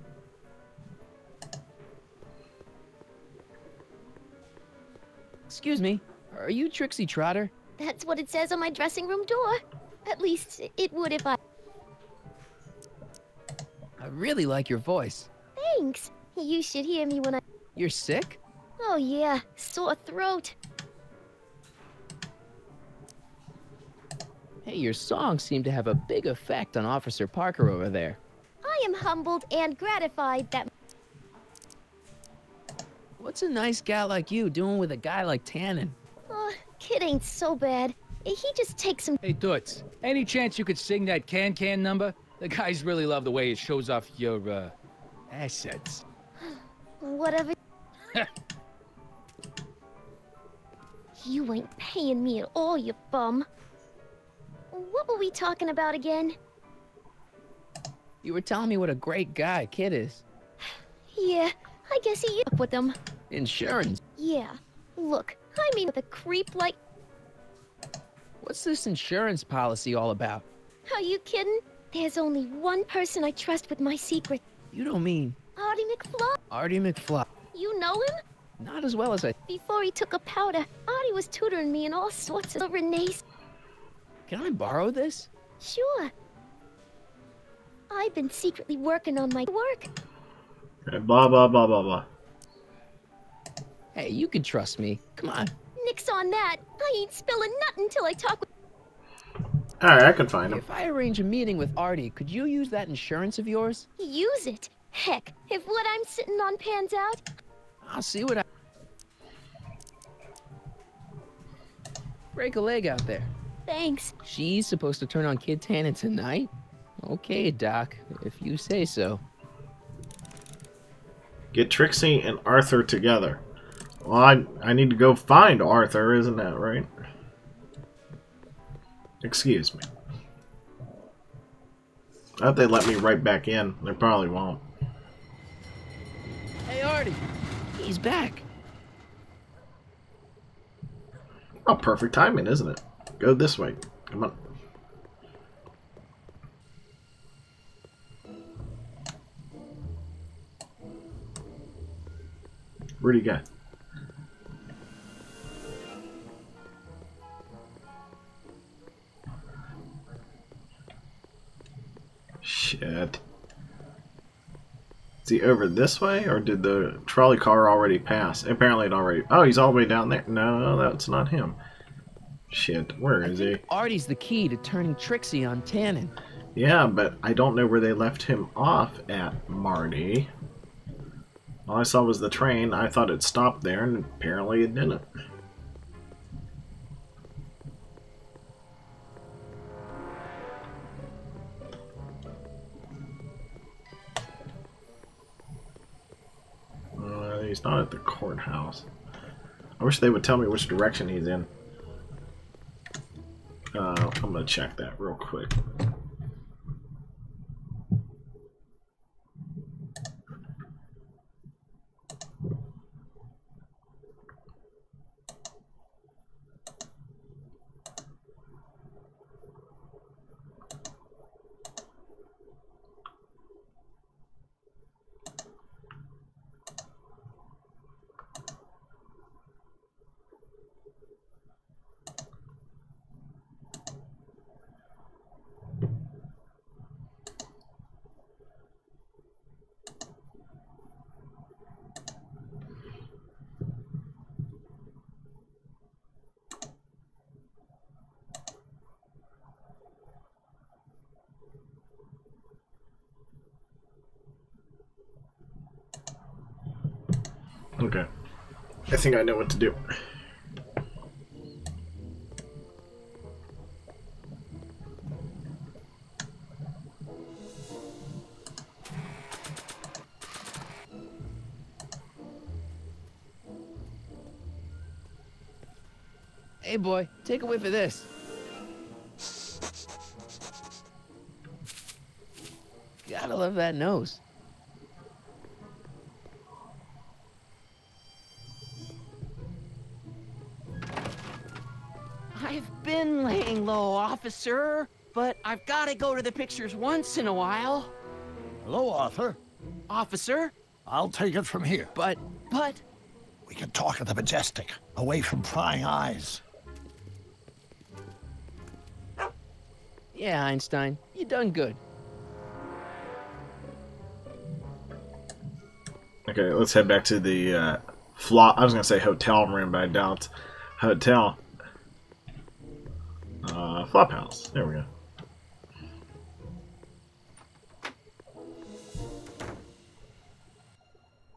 Excuse me, are you Trixie Trotter? That's what it says on my dressing room door. At least it would if I... I really like your voice. Thanks. You should hear me when I... You're sick? Oh yeah, sore throat. Hey, your songs seem to have a big effect on Officer Parker over there. I am humbled and gratified that... What's a nice gal like you doing with a guy like Tannen? Kid ain't so bad. He just takes some... Hey, Toots, any chance you could sing that can-can number? The guys really love the way it shows off your, assets. Whatever. You ain't paying me at all, you bum. What were we talking about again? You were telling me what a great guy Kid is. Yeah, I guess he up with them. Insurance? Yeah. Look, I mean with a creep like... What's this insurance policy all about? Are you kidding? There's only one person I trust with my secret. You don't mean Artie McFly. Artie McFly? You know him? Not as well as I... Before he took a powder, Artie was tutoring me in all sorts of Renee's. Can I borrow this? Sure. I've been secretly working on my work. Okay, blah, blah, blah, blah, blah. Hey, you can trust me. Come on. Nix on that. I ain't spilling nothing until I talk with... Alright, I can find him. If I arrange a meeting with Artie, could you use that insurance of yours? Use it. Heck, if what I'm sitting on pans out... I'll see what I... Break a leg out there. Thanks. She's supposed to turn on Kid Tannen tonight? Okay, Doc, if you say so. Get Trixie and Arthur together. Well, I need to go find Arthur, isn't that right? Excuse me. I hope they let me right back in. They probably won't. Hey, Artie! He's back. Oh, perfect timing, isn't it? Go this way. Come on. Where'd he go? Shit. Is he over this way, or did the trolley car already pass? Apparently it already... Oh, he's all the way down there. No, that's not him. Shit, where is he? Artie's the key to turning Trixie on Tannen. Yeah, but I don't know where they left him off at, Marty. All I saw was the train. I thought it stopped there, and apparently it didn't. He's not at the courthouse. I wish they would tell me which direction he's in. I'm gonna check that real quick. Okay. I think I know what to do. Hey, boy, take a whiff of this. Gotta love that nose. I've been laying low, officer, but I've got to go to the pictures once in a while. Hello, Arthur. Officer? I'll take it from here. But... We can talk at the Majestic, away from prying eyes. Yeah, Einstein, you done good. Okay, let's head back to the flop. I was gonna say hotel room, but I doubt hotel. Flop house. There we go.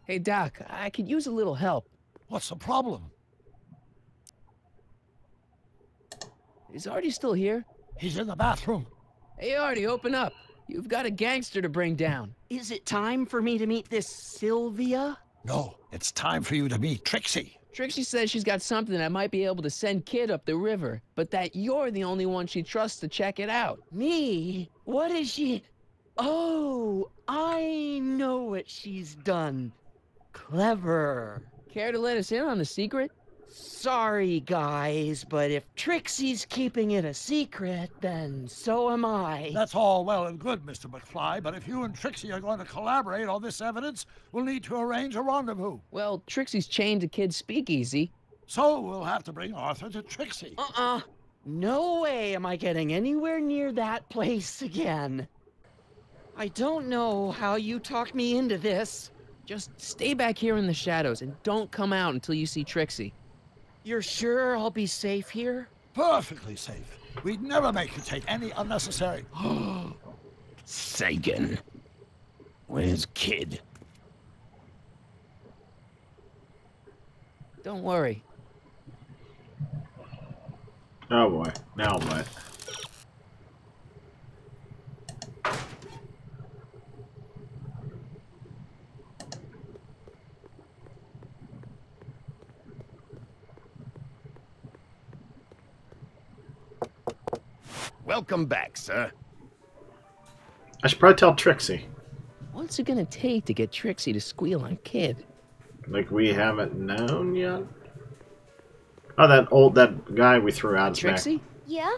Hey, Doc, I could use a little help. What's the problem? Is Artie still here? He's in the bathroom. Hey, Artie, open up. You've got a gangster to bring down. Is it time for me to meet this Sylvia? No, it's time for you to meet Trixie. Trixie says she's got something that might be able to send Kid up the river, but that you're the only one she trusts to check it out. Me? What is she... Oh, I know what she's done. Clever. Care to let us in on the secret? Sorry, guys, but if Trixie's keeping it a secret, then so am I. That's all well and good, Mr. McFly, but if you and Trixie are going to collaborate on this evidence, we'll need to arrange a rendezvous. Well, Trixie's chained to Kid's speakeasy. So we'll have to bring Arthur to Trixie. No way am I getting anywhere near that place again. I don't know how you talked me into this. Just stay back here in the shadows and don't come out until you see Trixie. You're sure I'll be safe here? Perfectly safe. We'd never make you take any unnecessary... Sagan. Where's Kid? Don't worry. Oh boy. Now what? Welcome back, sir. I should probably tell Trixie. What's it gonna take to get Trixie to squeal on Kid? Like we haven't known yet? Oh, that guy we threw out is back. Trixie? Yeah?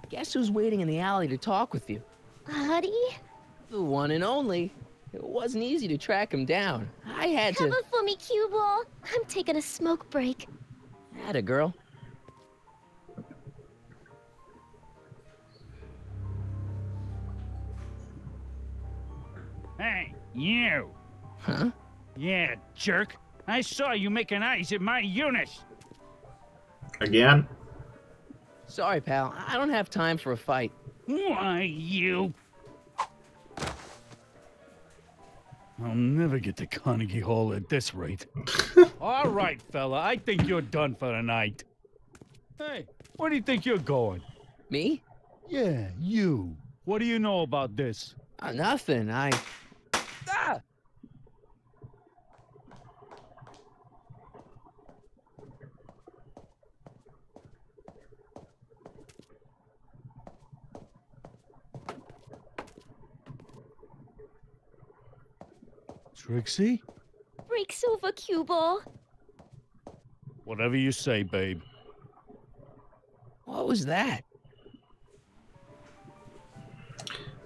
Guess who's waiting in the alley to talk with you? Huddy? The one and only. It wasn't easy to track him down. I had to... Cover for me, cue ball. I'm taking a smoke break. Atta girl. Hey, you! Huh? Yeah, jerk. I saw you making eyes at my Eunice. Again? Sorry, pal. I don't have time for a fight. Why, you... I'll never get to Carnegie Hall at this rate. All right, fella. I think you're done for the night. Hey, where do you think you're going? Me? Yeah, you. What do you know about this? Nothing. Ah! Trixie? Breaks over, cue ball. Whatever you say, babe. What was that?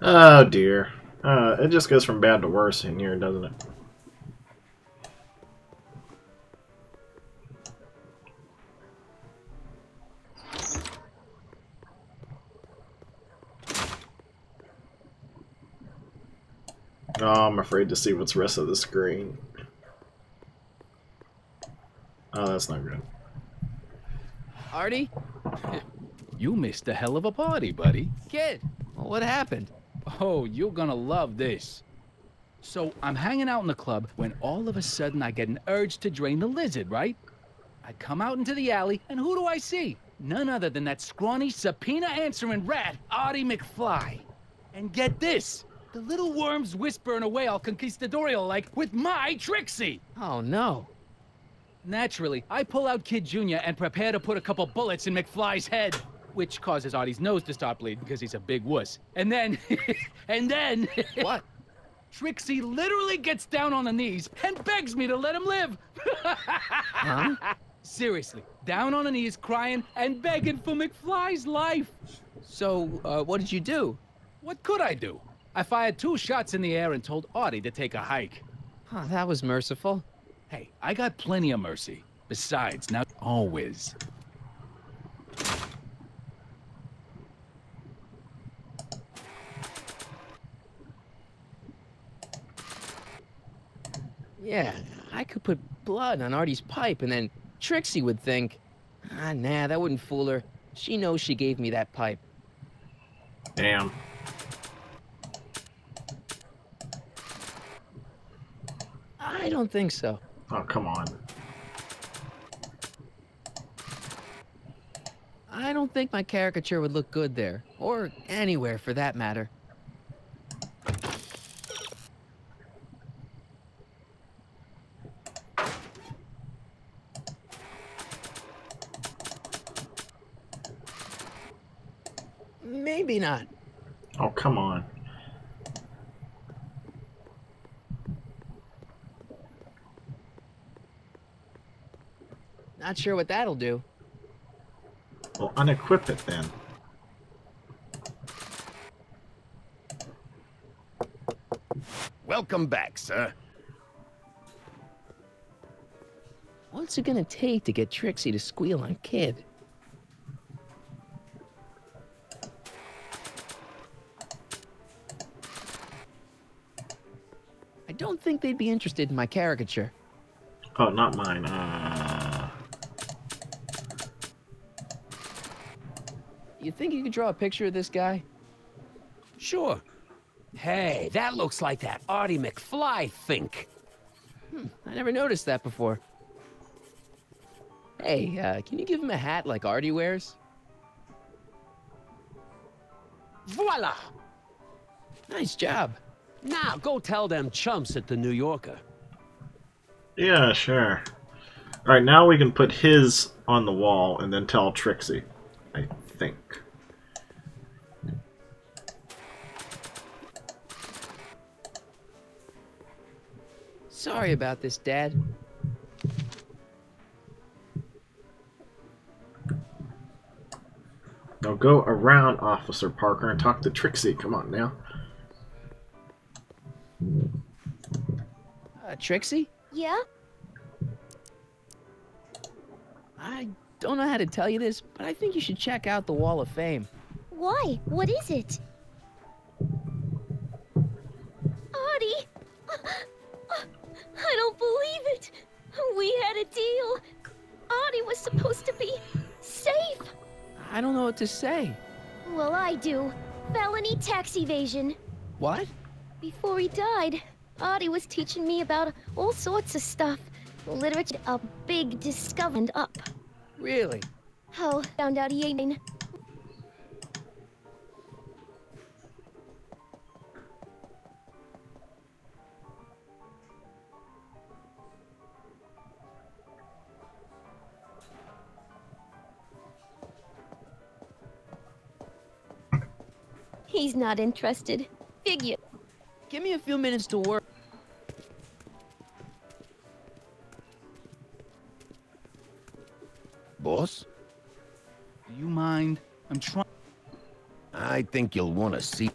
Oh dear. It just goes from bad to worse in here, doesn't it? Oh, I'm afraid to see what's the rest of the screen. Oh, that's not good. Artie? You missed a hell of a party, buddy. Kid, what happened? Oh, you're gonna love this. So, I'm hanging out in the club when all of a sudden I get an urge to drain the lizard, right? I come out into the alley, and who do I see? None other than that scrawny, subpoena-answering rat, Artie McFly. And get this! The little worm's whispering away all conquistadorial-like with my Trixie! Oh, no. Naturally, I pull out Kid Jr. and prepare to put a couple bullets in McFly's head, which causes Artie's nose to start bleeding because he's a big wuss. And then... and then... What? Trixie literally gets down on the knees and begs me to let him live! Huh? Seriously, down on her knees, crying and begging for McFly's life. So, what did you do? What could I do? I fired 2 shots in the air and told Artie to take a hike. Oh, that was merciful. Hey, I got plenty of mercy. Besides, not always. Yeah, I could put blood on Artie's pipe and then Trixie would think, nah, that wouldn't fool her. She knows she gave me that pipe. Damn. I don't think so. Oh, come on. I don't think my caricature would look good there, or anywhere for that matter. Maybe not. Oh, come on. Not sure what that'll do. Well, unequip it then. Welcome back, sir. What's it gonna take to get Trixie to squeal on Kid? I don't think they'd be interested in my caricature. Oh, not mine. You think you could draw a picture of this guy? Sure. Hey, that looks like that Artie McFly think. I never noticed that before. Hey, can you give him a hat like Artie wears? Voila! Nice job. Now, go tell them chumps at the New Yorker. Yeah, sure. Alright, now we can put his on the wall and then tell Trixie, I think. Sorry about this, Dad. Now go around, Officer Parker, and talk to Trixie. Come on now. Trixie? Yeah? I don't know how to tell you this, but I think you should check out the Wall of Fame. Why? What is it? Artie! I don't believe it! We had a deal! Artie was supposed to be safe! I don't know what to say. Well, I do. Felony tax evasion. What? Before he died, Artie was teaching me about all sorts of stuff. Literature, a big discovery up. Really? Oh, found out he ain't. He's not interested. Figure. Give me a few minutes to work. Boss? Do you mind? I'm trying. I think you'll want to see.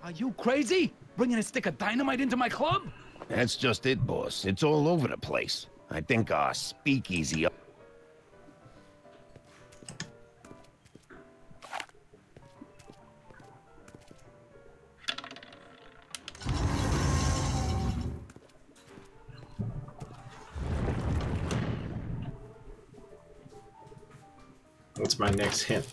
Are you crazy? Bringing a stick of dynamite into my club? That's just it, boss. It's all over the place. I think our speakeasy... What's my next hint?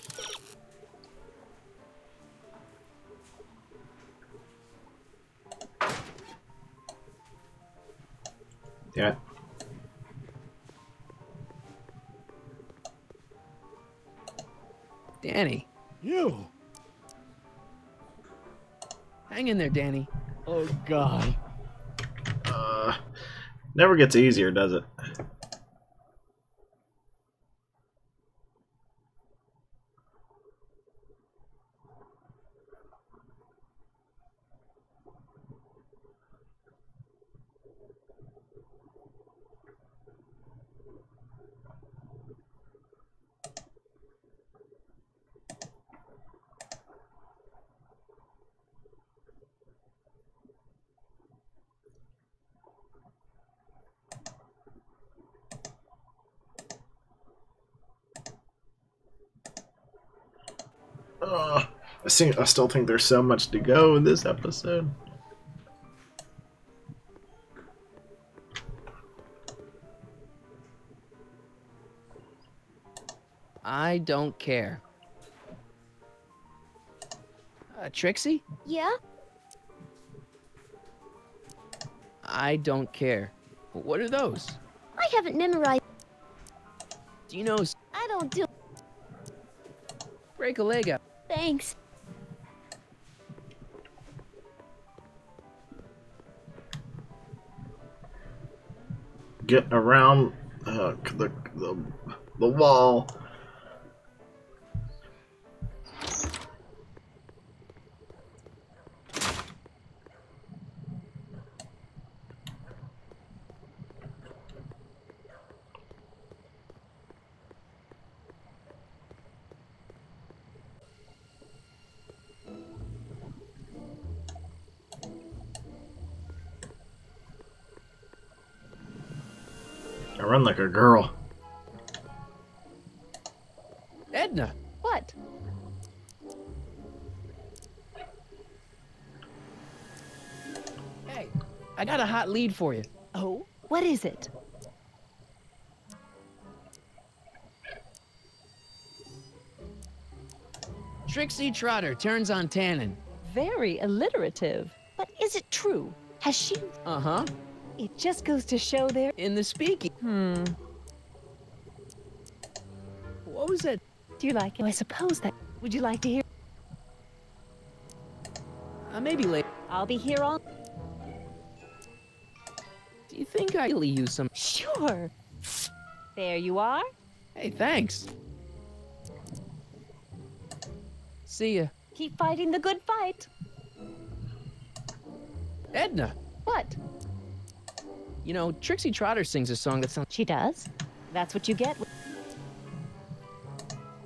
Yeah. Danny. You? Hang in there, Danny. Oh, God. Never gets easier, does it? I still think there's so much to go in this episode. I don't care. Trixie? Yeah? I don't care. What are those? I haven't memorized. Do you know... I don't do... Break a leg out. Thanks. Get around the wall. run like a girl. Edna! What? Hey, I got a hot lead for you. Oh? What is it? Trixie Trotter turns on Tannen. Very alliterative. But is it true? Has she... Uh-huh. It just goes to show there... In the speaking. What was that? Do you like it? I suppose that... Would you like to hear... Maybe later. I'll be here all... Do you think I really use some... Sure. There you are. Hey, thanks. See ya. Keep fighting the good fight. Edna! What? You know, Trixie Trotter sings a song that sounds... She does? That's what you get.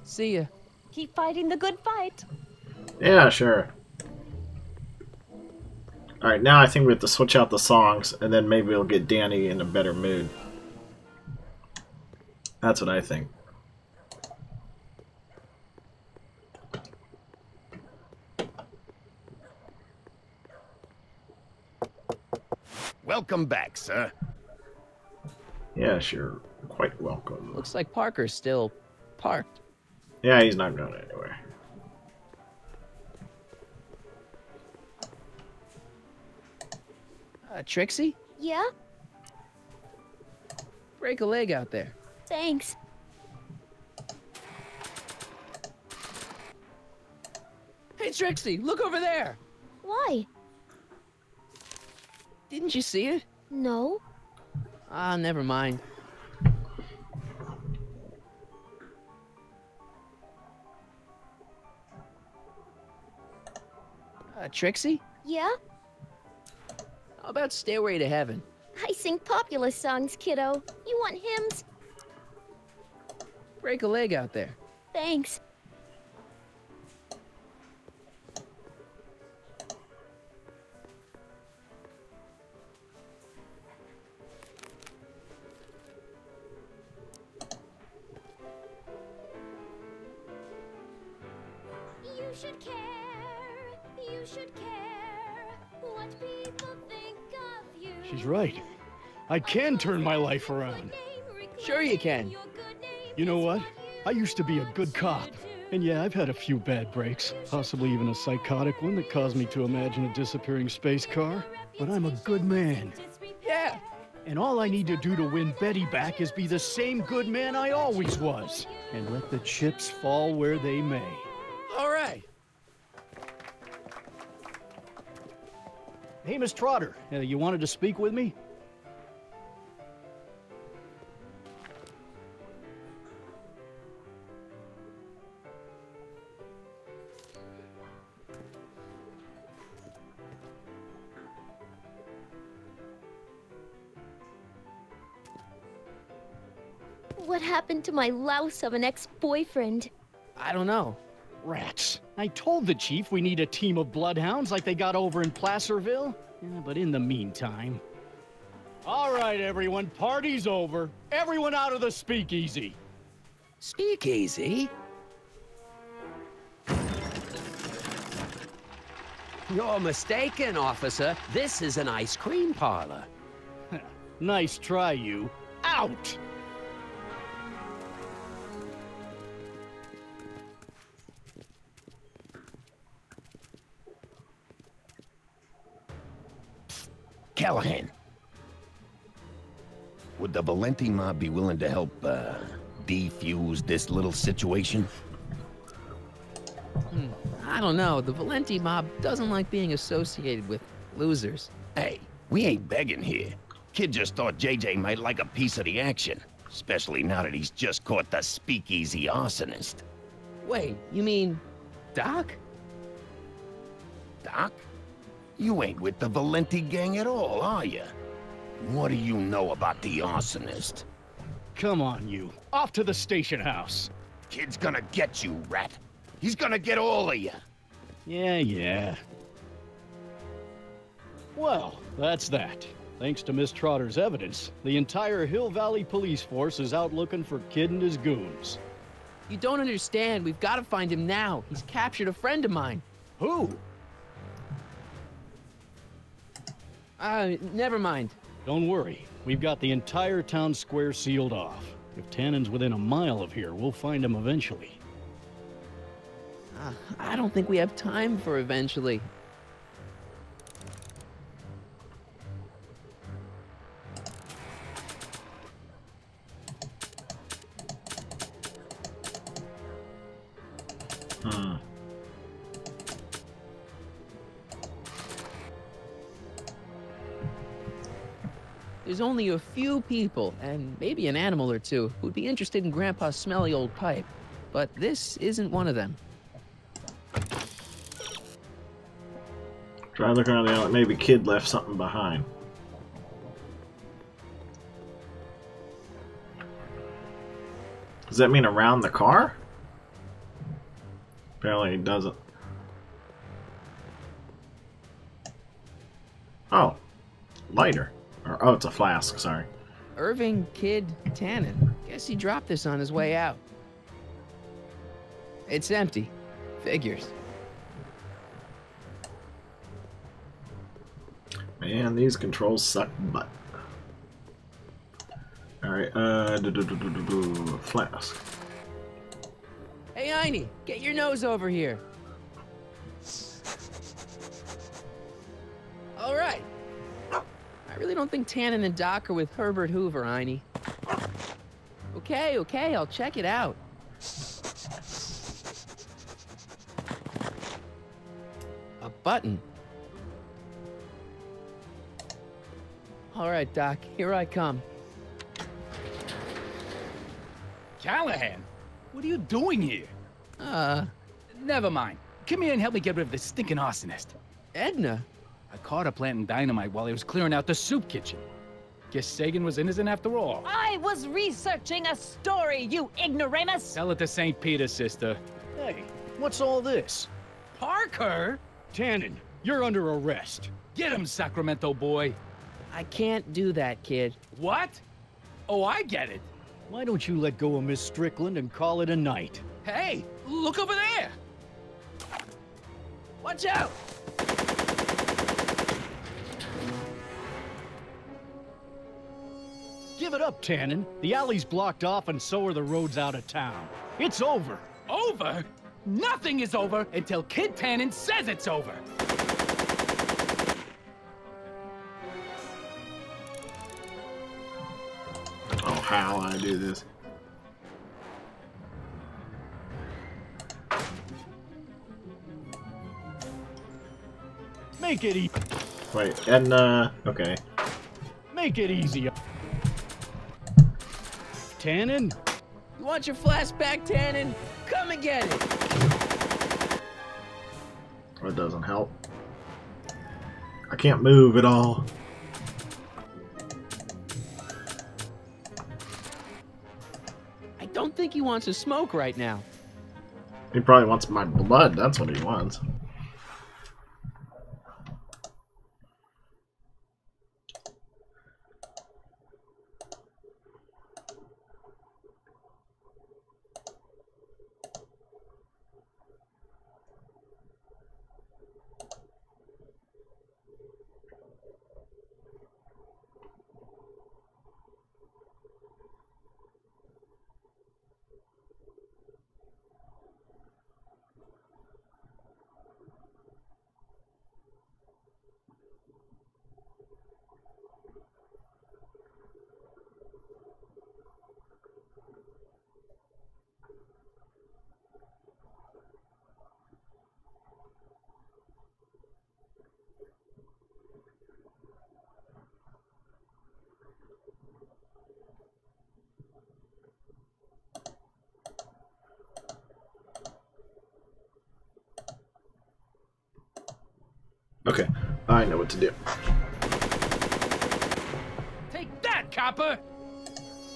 See ya. Keep fighting the good fight. Yeah, sure. Alright, now I think we have to switch out the songs, and then maybe we'll get Danny in a better mood. That's what I think. Welcome back, sir. Yes, you're quite welcome. Looks like Parker's still parked. Yeah, he's not going anywhere. Trixie? Yeah? Break a leg out there. Thanks. Hey, Trixie, look over there! Why? Didn't you see it? No. Ah, never mind. Trixie? Yeah? How about Stairway to Heaven? I sing popular songs, kiddo. You want hymns? Break a leg out there. Thanks. You should care. You should care what people think of you. She's right. I can turn my life around. Sure you can. You know what? I used to be a good cop. And yeah, I've had a few bad breaks. Possibly even a psychotic one that caused me to imagine a disappearing space car. But I'm a good man. Yeah. And all I need to do to win Betty back is be the same good man I always was. And let the chips fall where they may. All right. Hey, Miss Trotter, you wanted to speak with me? What happened to my louse of an ex-boyfriend? I don't know. Rats. I told the chief we need a team of bloodhounds like they got over in Placerville. Yeah, but in the meantime... All right, everyone, party's over. Everyone out of the speakeasy. Speakeasy? You're mistaken, officer. This is an ice cream parlor. Nice try, you. Out! Callahan. Would the Valenti mob be willing to help, defuse this little situation? I don't know. The Valenti mob doesn't like being associated with losers. Hey, we ain't begging here. Kid just thought JJ might like a piece of the action. Especially now that he's just caught the speakeasy arsonist. Wait, you mean Doc? Doc? You ain't with the Valenti gang at all, are you? What do you know about the arsonist? Come on, you. Off to the station house. Kid's gonna get you, rat. He's gonna get all of you. Yeah. Well, that's that. Thanks to Miss Trotter's evidence, the entire Hill Valley police force is out looking for Kid and his goons. You don't understand. We've got to find him now. He's captured a friend of mine. Who? Never mind. Don't worry. We've got the entire town square sealed off. If Tannen's within a mile of here, we'll find him eventually. I don't think we have time for eventually. There's only a few people, and maybe an animal or two, who'd be interested in Grandpa's smelly old pipe. But this isn't one of them. Try looking around the alley. Maybe Kid left something behind. Does that mean around the car? Apparently it doesn't. Oh. Lighter. Or, oh, it's a flask, sorry. Irving Kid Tannen. Guess he dropped this on his way out. It's empty. Figures. Man, these controls suck butt. Alright, flask. Hey, Einie, get your nose over here. All right. I really don't think Tannen and Doc are with Herbert Hoover, Einie. Okay, I'll check it out. A button. All right, Doc, here I come. Callahan, what are you doing here? Never mind. Come here and help me get rid of this stinking arsonist. Edna? I caught her planting dynamite while he was clearing out the soup kitchen. Guess Sagan was innocent after all. I was researching a story, you ignoramus! Tell it to St. Peter, sister. Hey, what's all this? Parker? Tannen, you're under arrest. Get him, Sacramento boy. I can't do that, kid. What? Oh, I get it. Why don't you let go of Miss Strickland and call it a night? Hey, look over there! Watch out! Give it up, Tannen. The alley's blocked off and so are the roads out of town. It's over. Over? Nothing is over until Kid Tannen says it's over. Oh, how I do this? Make it easy. Wait, Edna. Okay. Make it easy. Tannen? You want your flask back, Tannen? Come and get it! That doesn't help. I can't move at all. I don't think he wants to smoke right now. He probably wants my blood, that's what he wants. Okay, I know what to do. Take that, copper!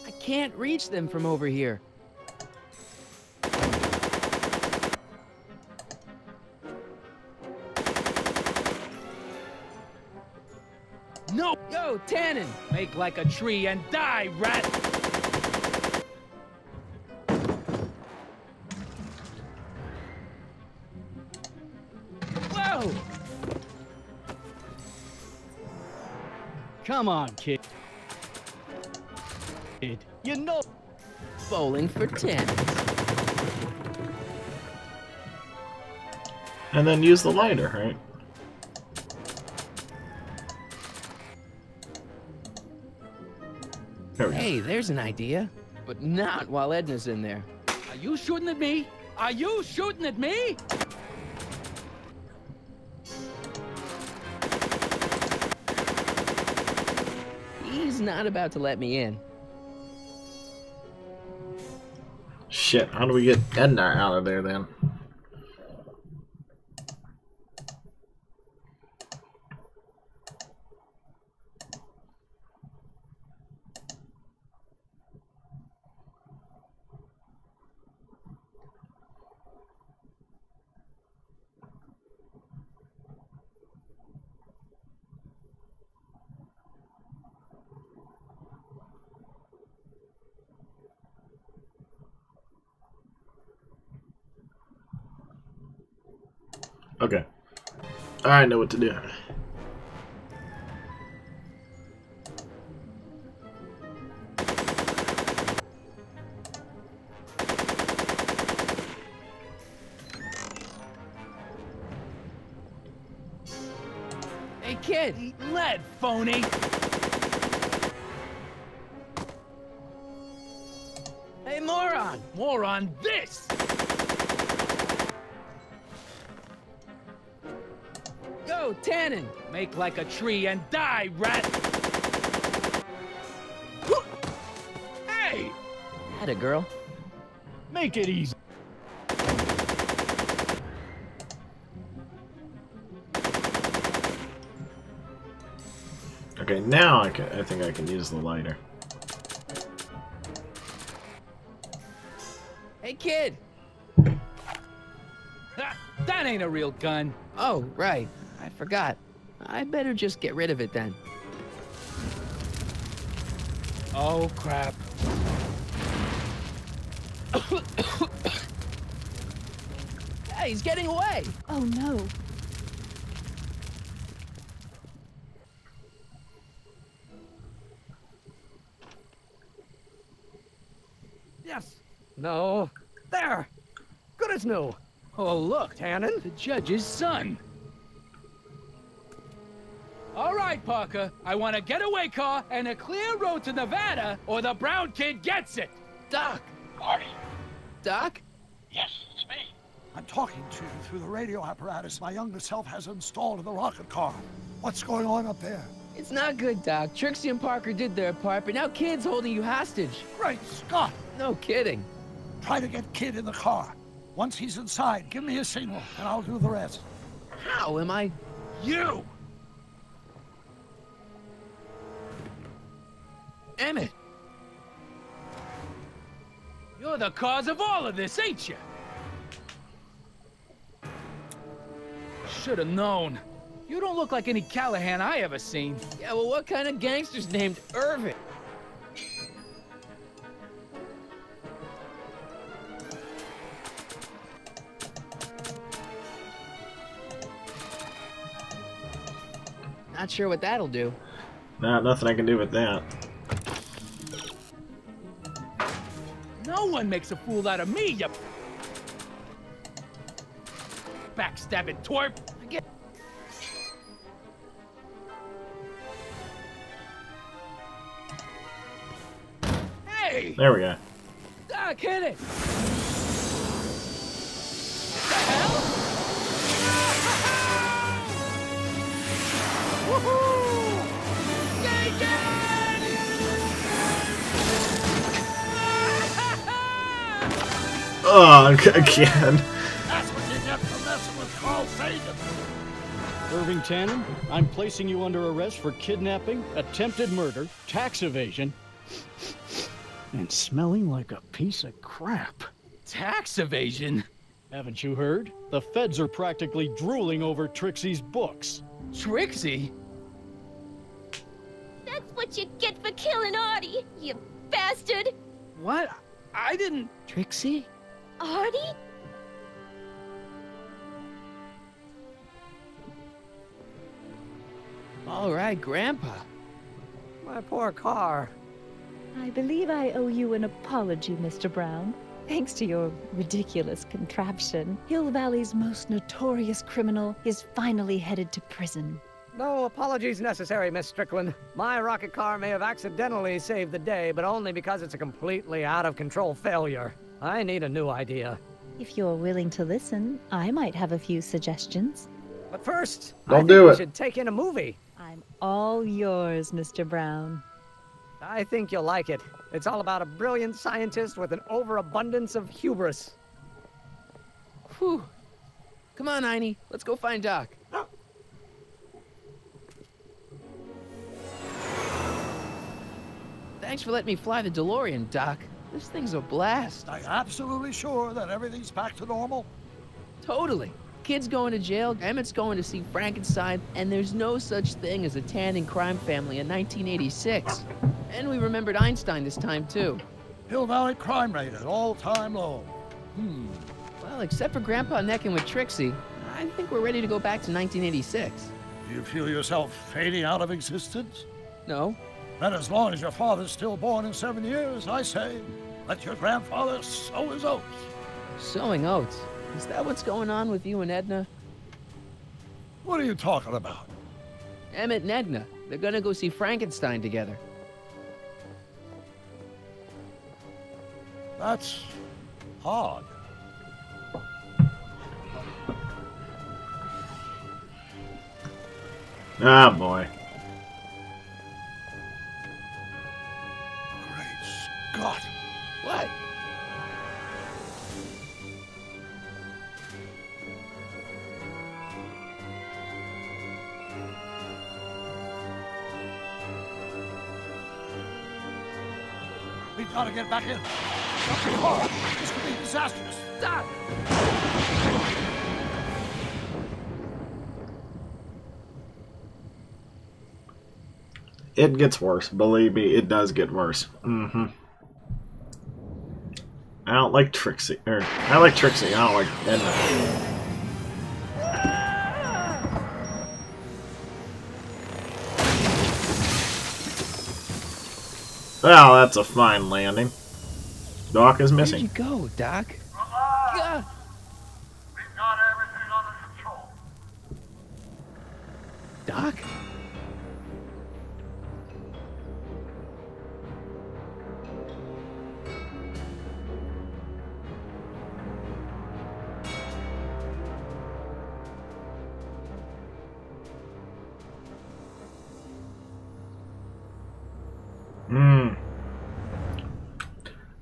I can't reach them from over here. No! Yo, Tannen! Make like a tree and die, rat! Whoa! Come on, kid. You know... Bowling for 10. And then use the lighter, right? There we go. Hey, there's an idea. But not while Edna's in there. Are you shooting at me? Are you shooting at me? He's not about to let me in. Shit, how do we get Edna out of there then? Okay. I know what to do. Hey, kid! Eat lead, phony! Hey, moron! Moron, this! Go, Tannen! Make like a tree and die, rat! Hey! Had a girl. Make it easy. Okay, now I think I can use the lighter. Hey, kid! That ain't a real gun. Oh, right. I forgot. I better just get rid of it then. Oh, crap. Hey, he's getting away! Oh, no. Yes. No. There. Good as new. Oh, look. Tannen. The judge's son. All right, Parker. I want a getaway car and a clear road to Nevada, or the brown kid gets it. Doc! Marty. Doc? Yes, it's me. I'm talking to you through the radio apparatus my younger self has installed in the rocket car. What's going on up there? It's not good, Doc. Trixie and Parker did their part, but now Kid's holding you hostage. Great Scott! No kidding. Try to get Kid in the car. Once he's inside, give me a signal, and I'll do the rest. How am I... You! Emmett! You're the cause of all of this, ain't you? Should have known. You don't look like any Callahan I ever seen. Yeah, well, what kind of gangster's named Irvin? Not sure what that'll do. Nah, nothing I can do with that. No one makes a fool out of me, you backstabbing twerp. Hey! There we go. Doc, hit it! Oh, again. That's what you get for messing with Carl Sagan. Irving Tannen, I'm placing you under arrest for kidnapping, attempted murder, tax evasion, and smelling like a piece of crap. Tax evasion? Haven't you heard? The feds are practically drooling over Trixie's books. Trixie? what you get for killing Artie, you bastard! What? I didn't... Trixie? Artie? All right, Grandpa. My poor car. I believe I owe you an apology, Mr. Brown. Thanks to your ridiculous contraption, Hill Valley's most notorious criminal is finally headed to prison. No apologies necessary, Miss Strickland. My rocket car may have accidentally saved the day, but only because it's a completely out-of-control failure. I need a new idea. If you're willing to listen, I might have a few suggestions. But first, Don't I think do we it. should take in a movie. I'm all yours, Mr. Brown. I think you'll like it. It's all about a brilliant scientist with an overabundance of hubris. Whew. Come on, Einie. Let's go find Doc. Thanks for letting me fly the DeLorean, Doc. This thing's a blast. Are you absolutely sure that everything's back to normal? Totally. Kid's going to jail, Emmett's going to see Frankenstein, and there's no such thing as a tanning crime family in 1986. And we remembered Einstein this time, too. Hill Valley crime rate at all-time low. Well, except for Grandpa necking with Trixie, I think we're ready to go back to 1986. Do you feel yourself fading out of existence? No. Then as long as your father's still born in 7 years, I say, let your grandfather sow his oats. Sowing oats? Is that what's going on with you and Edna? What are you talking about? Emmett and Edna. They're gonna go see Frankenstein together. That's odd. Ah, boy. Great Scott. What? We've got to get back in. Stop the car. This could be disastrous. Stop! It gets worse. Believe me, it does get worse. I don't like Trixie. I like Trixie. I don't like Edna. Well, that's a fine landing. Doc is missing. Where'd you go, Doc? We've got everything under control. Doc?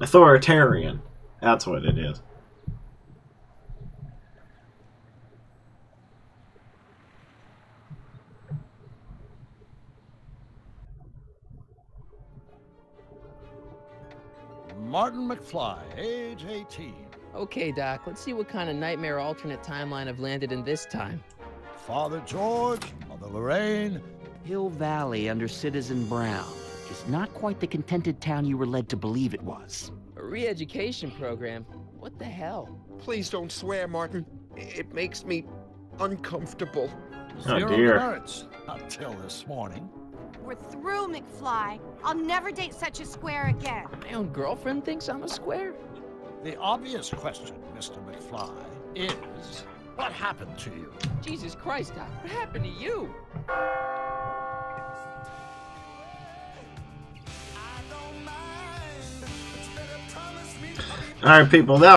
Authoritarian. That's what it is. Martin McFly, age 18. Okay, Doc, let's see what kind of nightmare alternate timeline I've landed in this time. Father George, Mother Lorraine. Hill Valley under Citizen Brown is not quite the contented town you were led to believe it was. A re-education program? What the hell? Please don't swear, Martin. It makes me uncomfortable. Zero demerits until this morning. We're through, McFly. I'll never date such a square again. My own girlfriend thinks I'm a square? The obvious question, Mr. McFly, is what happened to you? Jesus Christ, Doc, what happened to you? Alright, people, that